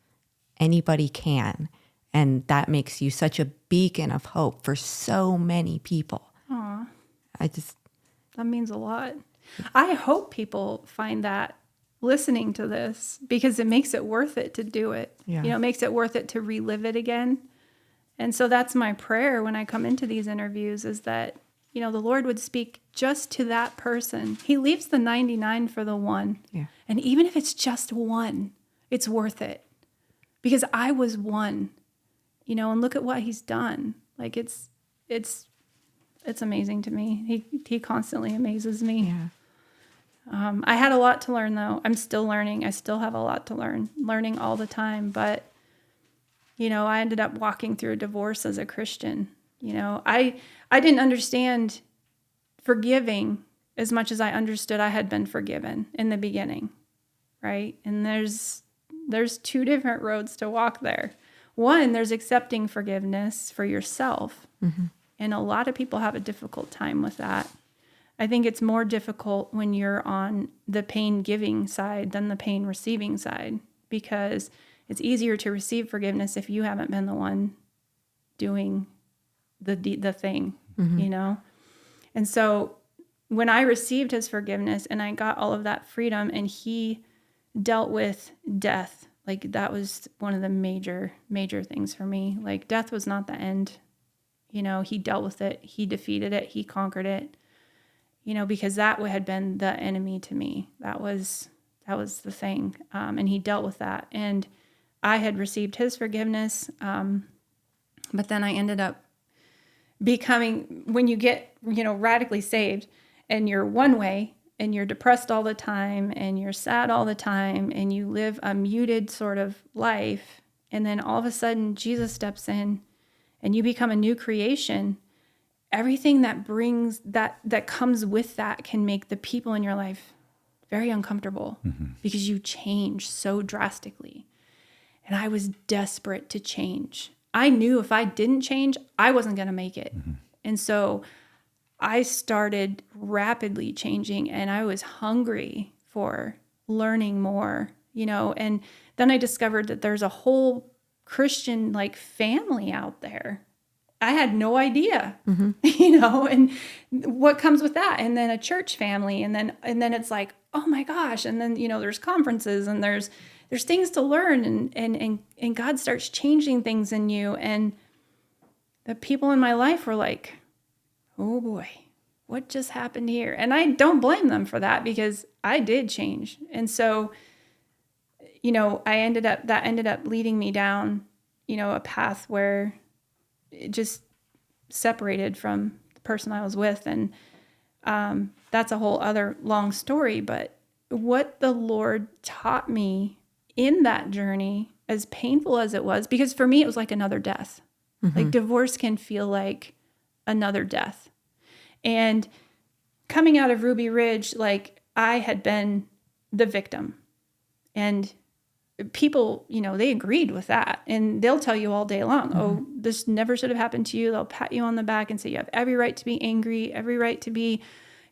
anybody can. And that makes you such a beacon of hope for so many people. aw, That means a lot. I hope people find that listening to this, because it makes it worth it to do it. Yeah. It makes it worth it to relive it again. And so that's my prayer when I come into these interviews, is that, the Lord would speak just to that person. He leaves the 99 for the one. Yeah. And even if it's just one, it's worth it, because I was one, and look at what he's done. Like, it's it's amazing to me. He constantly amazes me. Yeah. I had a lot to learn, though. I'm still learning. I still have a lot to learning all the time. But, I ended up walking through a divorce as a Christian. I didn't understand forgiving as much as I understood I had been forgiven in the beginning, right? And there's two different roads to walk there. One, there's accepting forgiveness for yourself. Mm-hmm. And a lot of people have a difficult time with that. I think it's more difficult when you're on the pain giving side than the pain receiving side, because it's easier to receive forgiveness if you haven't been the one doing the thing, Mm-hmm. And so when I received his forgiveness and I got all of that freedom, and he dealt with death, like that was one of the major things for me. Like death was not the end. He dealt with it. He defeated it. He conquered it. Because that had been the enemy to me. That was the thing. And he dealt with that. And I had received his forgiveness. But then I ended up becoming, when you get, radically saved and you're one way and you're depressed all the time and you're sad all the time and you live a muted sort of life. And then all of a sudden Jesus steps in and you become a new creation. Everything that brings that comes with that can make the people in your life very uncomfortable because you change so drastically. And I was desperate to change. I knew if I didn't change, I wasn't going to make it. And so I started rapidly changing, and I was hungry for learning more, and then I discovered that there's a whole Christian family out there. I had no idea, and what comes with that. And then a church family. And then it's like, oh my gosh. And then, there's conferences and there's things to learn, and God starts changing things in you. And the people in my life were like, oh boy, what just happened here? And I don't blame them for that, because I did change. And so, that ended up leading me down, a path where it just separated from the person I was with. And that's a whole other long story. But what the Lord taught me in that journey, as painful as it was, because for me, it was like another death. Like divorce can feel like another death. And coming out of Ruby Ridge, I had been the victim. And people, they agreed with that. And they'll tell you all day long, oh, this never should have happened to you. They'll pat you on the back and say you have every right to be angry, every right to be,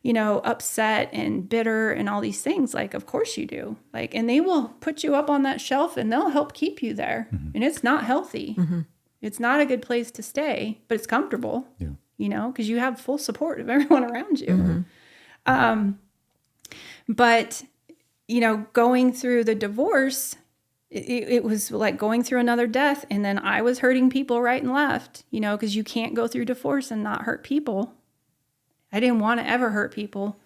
upset and bitter and all these things. Of course you do. And they will put you up on that shelf and they'll help keep you there. And it's not healthy. It's not a good place to stay, but it's comfortable, because you have full support of everyone around you. But, going through the divorce, it was like going through another death. And then I was hurting people right and left, because you can't go through divorce and not hurt people. I didn't want to ever hurt people.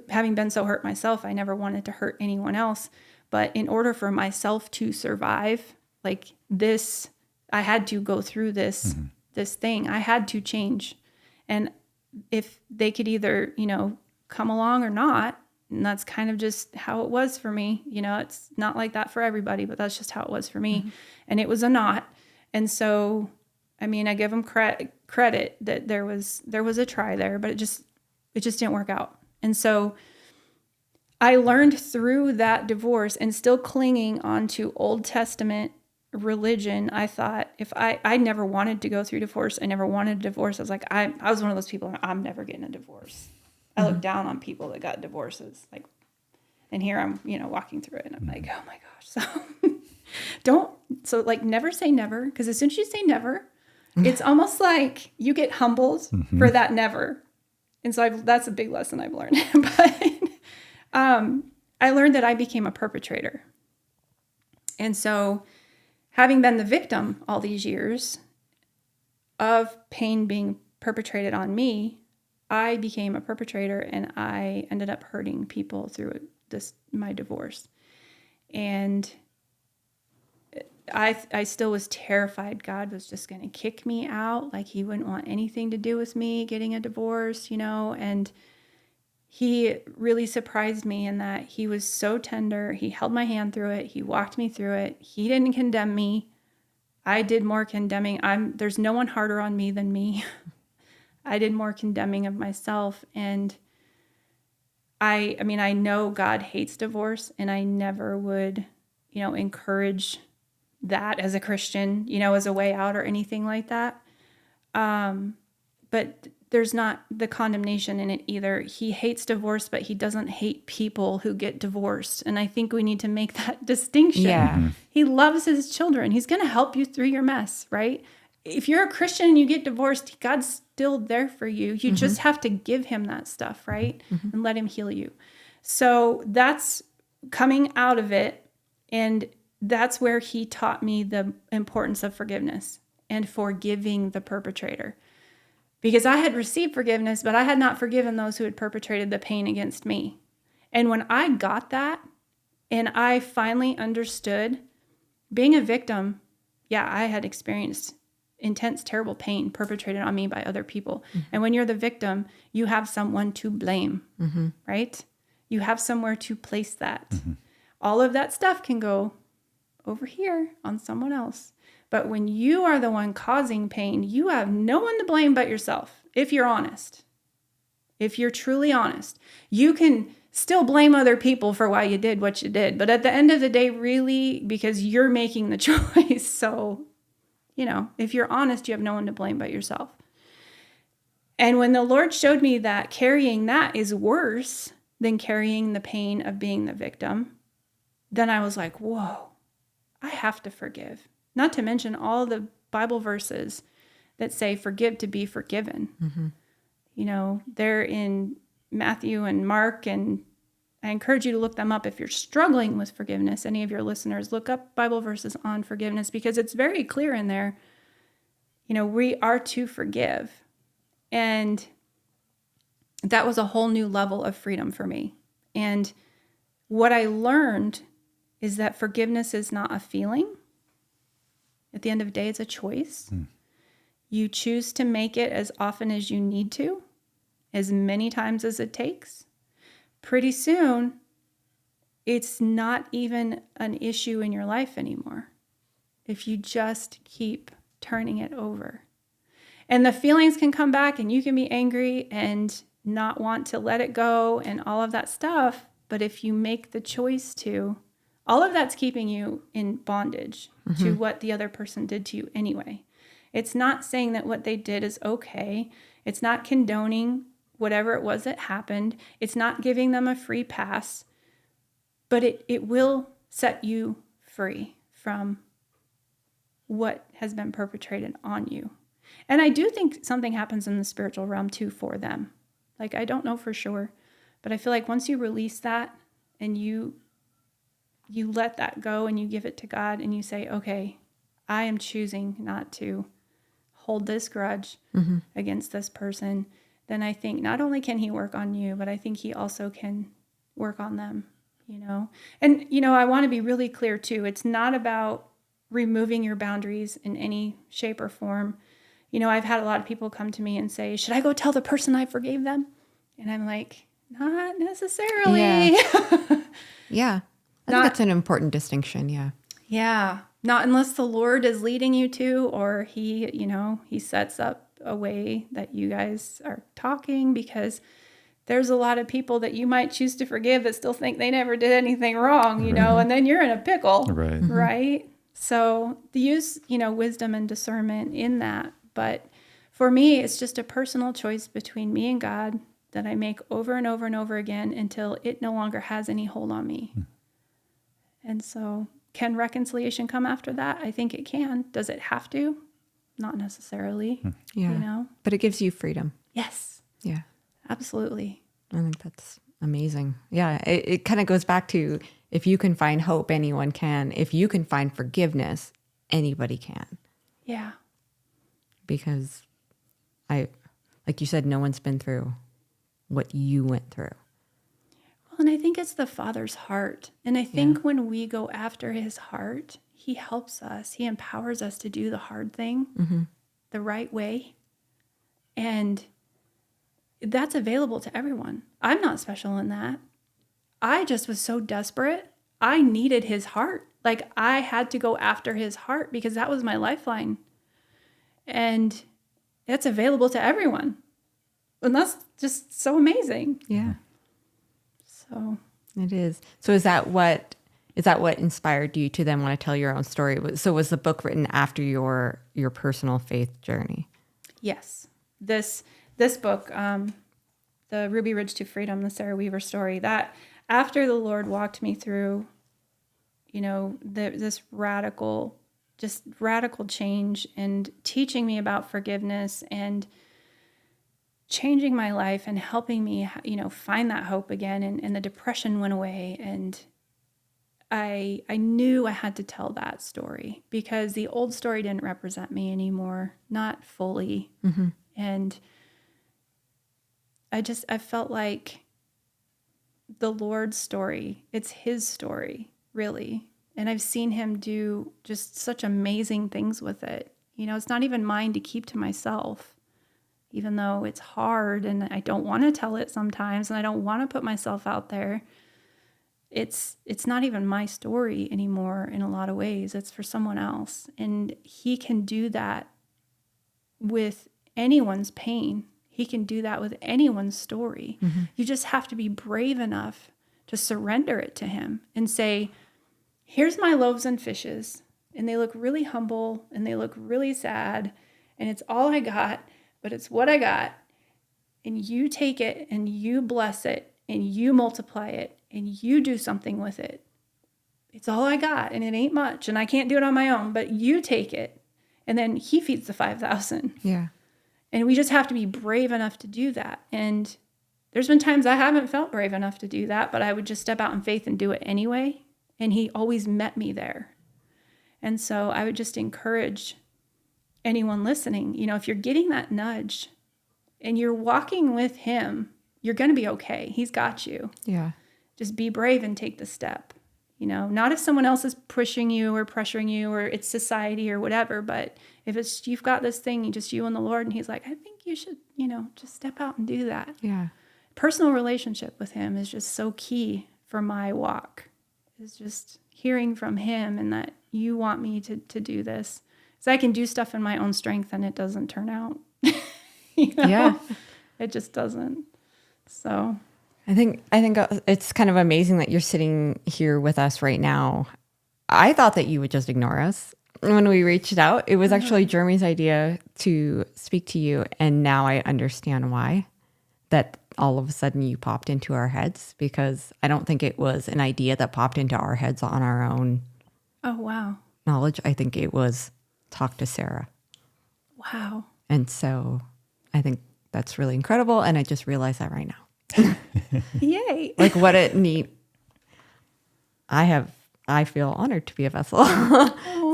Having been so hurt myself, I never wanted to hurt anyone else. But in order for myself to survive, this, I had to go through this thing. I had to change. And if they could either, come along or not, and that's kind of just how it was for me. It's not like that for everybody, but that's just how it was for me. And it was a not. And so, I give them credit that there was a try there, but it just didn't work out. And so I learned through that divorce, and still clinging onto Old Testament religion. I thought, if I never wanted to go through divorce. I never wanted a divorce. I was like, I was one of those people, I'm never getting a divorce. I look down on people that got divorces. And here I'm, walking through it, and I'm like, oh my gosh. So never say never. Because as soon as you say never, it's almost like you get humbled for that never. And so that's a big lesson I've learned. But I learned that I became a perpetrator. And so, having been the victim all these years of pain being perpetrated on me, I became a perpetrator, and I ended up hurting people through my divorce. And I still was terrified God was just going to kick me out. Like he wouldn't want anything to do with me getting a divorce, and he really surprised me in that he was so tender. He held my hand through it. He walked me through it. He didn't condemn me. I did more condemning. There's no one harder on me than me. I did more condemning of myself. And I know God hates divorce, and I never would, encourage that as a Christian, as a way out or anything like that. But there's not the condemnation in it either. He hates divorce, but he doesn't hate people who get divorced. And I think we need to make that distinction. Yeah. He loves his children. He's going to help you through your mess, right? If you're a Christian and you get divorced, God's still there for you. You just have to give him that stuff, right? And let him heal you. So that's coming out of it. And that's where he taught me the importance of forgiveness and forgiving the perpetrator. Because I had received forgiveness, but I had not forgiven those who had perpetrated the pain against me. And when I got that, and I finally understood being a victim, I had experienced intense, terrible pain perpetrated on me by other people. And when you're the victim, you have someone to blame, right? You have somewhere to place that. All of that stuff can go over here on someone else. But when you are the one causing pain, you have no one to blame but yourself, if you're honest. If you're truly honest. You can still blame other people for why you did what you did. But at the end of the day, really, because you're making the choice. So, if you're honest, you have no one to blame but yourself. And when the Lord showed me that carrying that is worse than carrying the pain of being the victim, then I was like, whoa, I have to forgive. Not to mention all the Bible verses that say forgive to be forgiven. They're in Matthew and Mark, and I encourage you to look them up if you're struggling with forgiveness. Any of your listeners, look up Bible verses on forgiveness, because it's very clear in there, we are to forgive. And that was a whole new level of freedom for me. And what I learned is that forgiveness is not a feeling. At the end of the day, it's a choice. You choose to make it as often as you need to, as many times as it takes. Pretty soon, it's not even an issue in your life anymore if you just keep turning it over. And the feelings can come back, and you can be angry and not want to let it go and all of that stuff. But if you make the choice to, all of that's keeping you in bondage to what the other person did to you anyway. It's not saying that what they did is okay. It's not condoning whatever it was that happened. It's not giving them a free pass. But it will set you free from what has been perpetrated on you. And I do think something happens in the spiritual realm too for them. Like, I don't know for sure, but I feel like once you release that and you let that go and you give it to God and you say, okay, I am choosing not to hold this grudge against this person, then I think not only can he work on you, but I think he also can work on them, And, I want to be really clear too. It's not about removing your boundaries in any shape or form. I've had a lot of people come to me and say, should I go tell the person I forgave them? And I'm like, not necessarily. Yeah. I think that's an important distinction. Yeah. Yeah. Not unless the Lord is leading you to, or he sets up a way that you guys are talking, because there's a lot of people that you might choose to forgive that still think they never did anything wrong, and then you're in a pickle. Right. Right. So use, wisdom and discernment in that. But for me, it's just a personal choice between me and God that I make over and over and over again until it no longer has any hold on me. And so can reconciliation come after that? I think it can. Does it have to? Not necessarily. Yeah. But it gives you freedom. Yes. Yeah. Absolutely. I think that's amazing. Yeah. It kind of goes back to, if you can find hope, anyone can. If you can find forgiveness, anybody can. Yeah. Because like you said, no one's been through what you went through. Well, and I think it's the Father's heart. And I think when we go after his heart, he helps us. He empowers us to do the hard thing the right way. And that's available to everyone. I'm not special in that. I just was so desperate. I needed his heart. Like, I had to go after his heart because that was my lifeline. And it's available to everyone. And that's just so amazing. Yeah, So it is. So is that what inspired you to then want to tell your own story? So was the book written after your personal faith journey? yes, this book, the Ruby Ridge to Freedom, the Sara Weaver story, that after the Lord walked me through, this radical change and teaching me about forgiveness and changing my life and helping me, find that hope again. And the depression went away. And I knew I had to tell that story because the old story didn't represent me anymore, not fully. And I felt like the Lord's story, it's his story, really. And I've seen him do just such amazing things with it. It's not even mine to keep to myself, even though it's hard and I don't want to tell it sometimes and I don't want to put myself out there. It's not even my story anymore in a lot of ways. It's for someone else. And he can do that with anyone's pain. He can do that with anyone's story. You just have to be brave enough to surrender it to him and say, here's my loaves and fishes. And they look really humble and they look really sad. And it's all I got, but it's what I got. And you take it and you bless it and you multiply it and you do something with it. It's all I got and it ain't much and I can't do it on my own, but you take it. And then he feeds the 5,000. Yeah. And we just have to be brave enough to do that. And there's been times I haven't felt brave enough to do that, but I would just step out in faith and do it anyway. And he always met me there. And so I would just encourage anyone listening, if you're getting that nudge and you're walking with him, you're going to be okay. He's got you. Yeah. Just be brave and take the step. Not if someone else is pushing you or pressuring you or it's society or whatever, but if it's you've got this thing, just you and the Lord, and he's like, I think you should, just step out and do that. Yeah. Personal relationship with him is just so key for my walk. Is just hearing from him and that you want me to do this. So I can do stuff in my own strength and it doesn't turn out. Yeah. It just doesn't. So I think it's kind of amazing that you're sitting here with us right now. I thought that you would just ignore us when we reached out. It was actually Jeremy's idea to speak to you. And now I understand why that all of a sudden you popped into our heads, because I don't think it was an idea that popped into our heads on our own oh, wow. knowledge. I think it was talk to Sara. Wow. And so I think that's really incredible. And I just realized that right now. Yay. Like what a neat, I feel honored to be a vessel.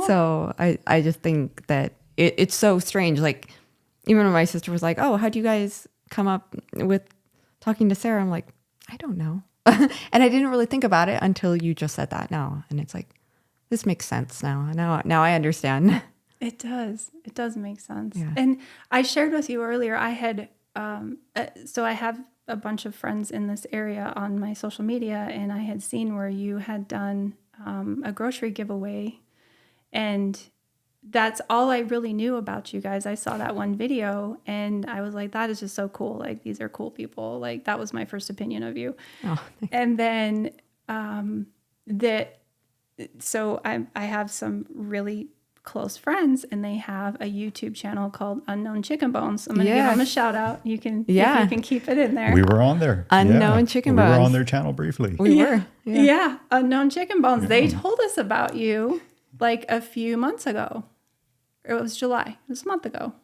So I just think that it's so strange. Like even when my sister was like, oh, how'd you guys come up with talking to Sara? I'm like, I don't know. And I didn't really think about it until you just said that now. And it's like, this makes sense now. Now I understand. It does. It does make sense. Yeah. And I shared with you earlier, I had, so I have a bunch of friends in this area on my social media, and I had seen where you had done a grocery giveaway, and that's all I really knew about you guys. I saw that one video and I was like, that is just so cool. Like, these are cool people. Like, that was my first opinion of you. Oh, and then so I have some really close friends, and they have a YouTube channel called Unknown Chicken Bones. I'm going to give them a shout out. You can, if you can keep it in there. We were on there. Unknown Chicken We Bones. were on their channel briefly. We were. Yeah. Unknown Chicken Bones. Yeah. They told us about you like a few months ago. It was July. It was a month ago.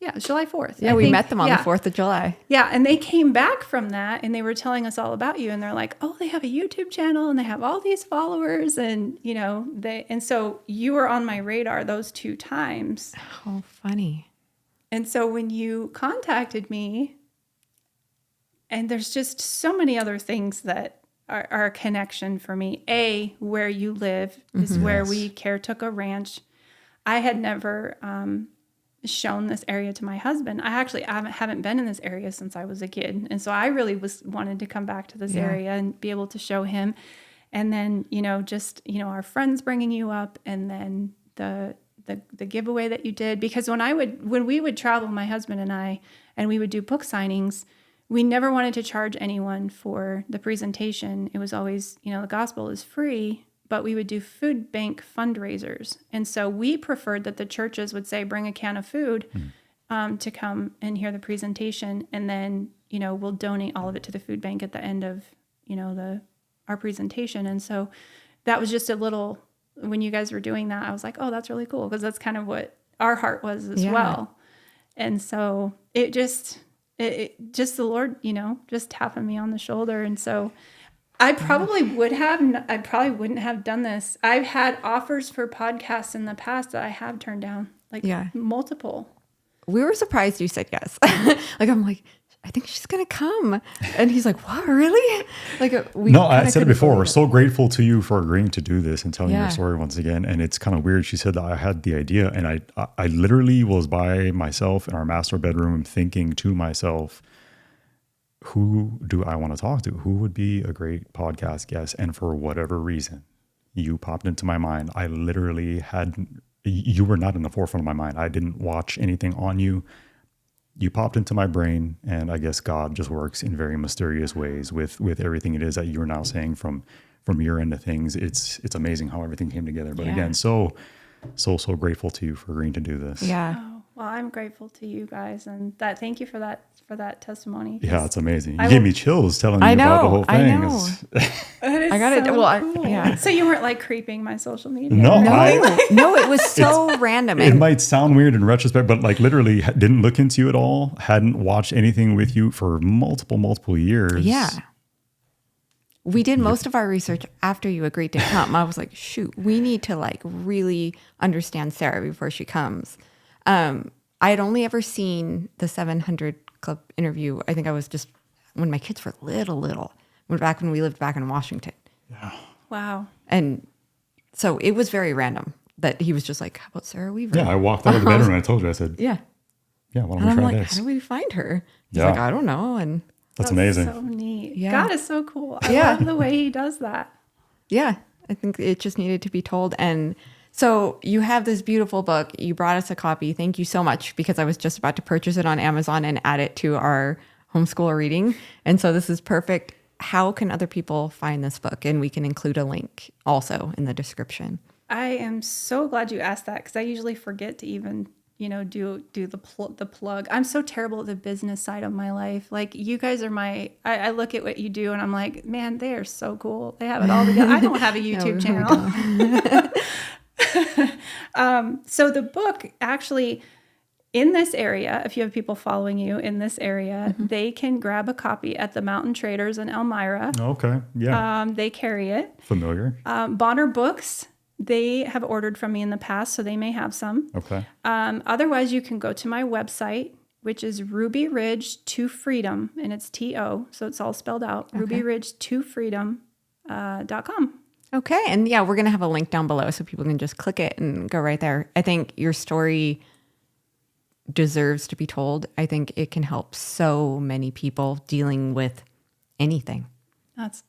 Yeah, it was July 4th. Yeah, we met them on the 4th of July. Yeah, and they came back from that, and they were telling us all about you, and they're like, oh, they have a YouTube channel, and they have all these followers, and, and so you were on my radar those 2 times. How funny. And so when you contacted me, and there's just so many other things that our connection for me. Where you live is where we caretook a ranch. I had never shown this area to my husband. I haven't been in this area since I was a kid. And so I really wanted to come back to this area and be able to show him. And then, our friends bringing you up, and then the giveaway that you did. Because when we would travel, my husband and I, and we would do book signings, we never wanted to charge anyone for the presentation. It was always, the gospel is free, but we would do food bank fundraisers. And so we preferred that the churches would say, bring a can of food to come and hear the presentation. And then, we'll donate all of it to the food bank at the end of, our presentation. And so that was just a little, when you guys were doing that, I was like, oh, that's really cool. Because that's kind of what our heart was as well. And so it just the Lord, just tapping me on the shoulder. And so I probably wouldn't have done this. I've had offers for podcasts in the past that I have turned down, multiple. We were surprised you said yes. I'm like, I think she's going to come. And he's like, what, really? I said it before. We're so grateful to you for agreeing to do this and telling your story once again. And it's kind of weird. She said that I had the idea, and I literally was by myself in our master bedroom thinking to myself, who do I want to talk to? Who would be a great podcast guest? And for whatever reason, you popped into my mind. I literally you were not in the forefront of my mind. I didn't watch anything on you. You popped into my brain, and I guess God just works in very mysterious ways with everything it is that you're now saying from your end of things. It's amazing how everything came together. But again, so grateful to you for agreeing to do this. Yeah. Oh, well, I'm grateful to you guys, and thank you for that testimony. Yeah, it's amazing. You gave me chills telling me about the whole thing. I know. I got it. Well, cool. yeah. So you weren't creeping my social media? No, no, it was so random. It might sound weird in retrospect, but literally didn't look into you at all. Hadn't watched anything with you for multiple years. Yeah. We did most of our research after you agreed to come. I was like, shoot, we need to really understand Sara before she comes. I had only ever seen the 700 Club interview. I think I was just when my kids were little, when we lived back in Washington. Yeah. Wow. And so it was very random that he was just like, how about Sara Weaver? Yeah, I walked out of the bedroom and I told you, I said, yeah, why don't and we I'm try like, this? how do we find her? He's Yeah. like, I don't know. And That's amazing. So neat. Yeah. God is so cool. I love the way he does that. yeah, I think it just needed to be told. And so you have this beautiful book. You brought us a copy. Thank you so much, because I was just about to purchase it on Amazon and add it to our homeschool reading. And so this is perfect. How can other people find this book? And we can include a link also in the description. I am so glad you asked that, because I usually forget to even, do the plug. I'm so terrible at the business side of my life. You guys are I look at what you do and I'm like, man, they are so cool. They have it all together. I don't have a YouTube channel. So the book actually, in this area, if you have people following you in this area, they can grab a copy at the Mountain Traders in Elmira. Okay. Yeah. They carry it. Familiar. Bonner Books, they have ordered from me in the past, so they may have some. Okay. Otherwise, you can go to my website, which is Ruby Ridge to Freedom, and it's T-O, so it's all spelled out, rubyridge2freedom.com. Okay. And yeah, we're going to have a link down below so people can just click it and go right there. I think your story deserves to be told. I think it can help so many people dealing with anything. That's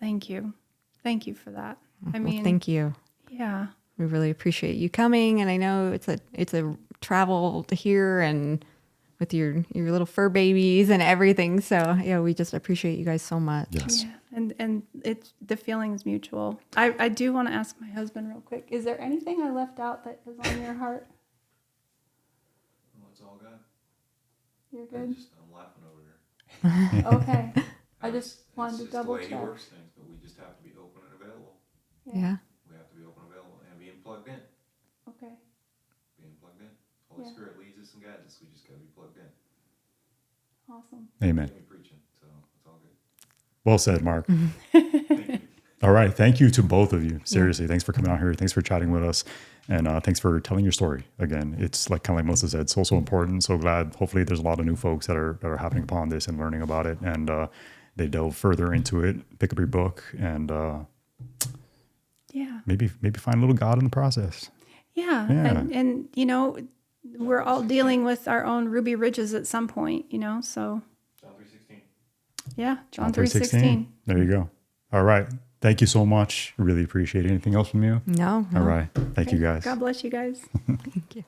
thank you. Thank you for that. I mean, thank you. Yeah. We really appreciate you coming. And I know it's a travel to here and with your little fur babies and everything. So yeah, we just appreciate you guys so much. Yes. Yeah. And the feeling is mutual. I do want to ask my husband real quick. Is there anything I left out that is on your heart? Well, it's all good. You're good? I'm laughing over here. Okay. I just wanted to double check. It's the way he works things, but we just have to be open and available. Yeah. We have to be open and available and being plugged in. Okay. Being plugged in. Holy Spirit leads us and guides us. We just got to be plugged in. Awesome. Amen. We're preaching, so it's all good. Well said, Mark. Thank you. All right. Thank you to both of you. Seriously. Thanks for coming out here. Thanks for chatting with us. And thanks for telling your story. Again, it's kind of like Melissa said, so important. So glad. Hopefully there's a lot of new folks that are happening upon this and learning about it. And they delve further into it, pick up your book, and Yeah. maybe find a little God in the process. Yeah. Yeah. And, you know, we're all dealing with our own ruby ridges at some point, you know, so. John 3:16. Yeah. John 3:16. There you go. All right. Thank you so much. Really appreciate it. Anything else from you? No. All right. Thank you guys. God bless you guys. Thank you.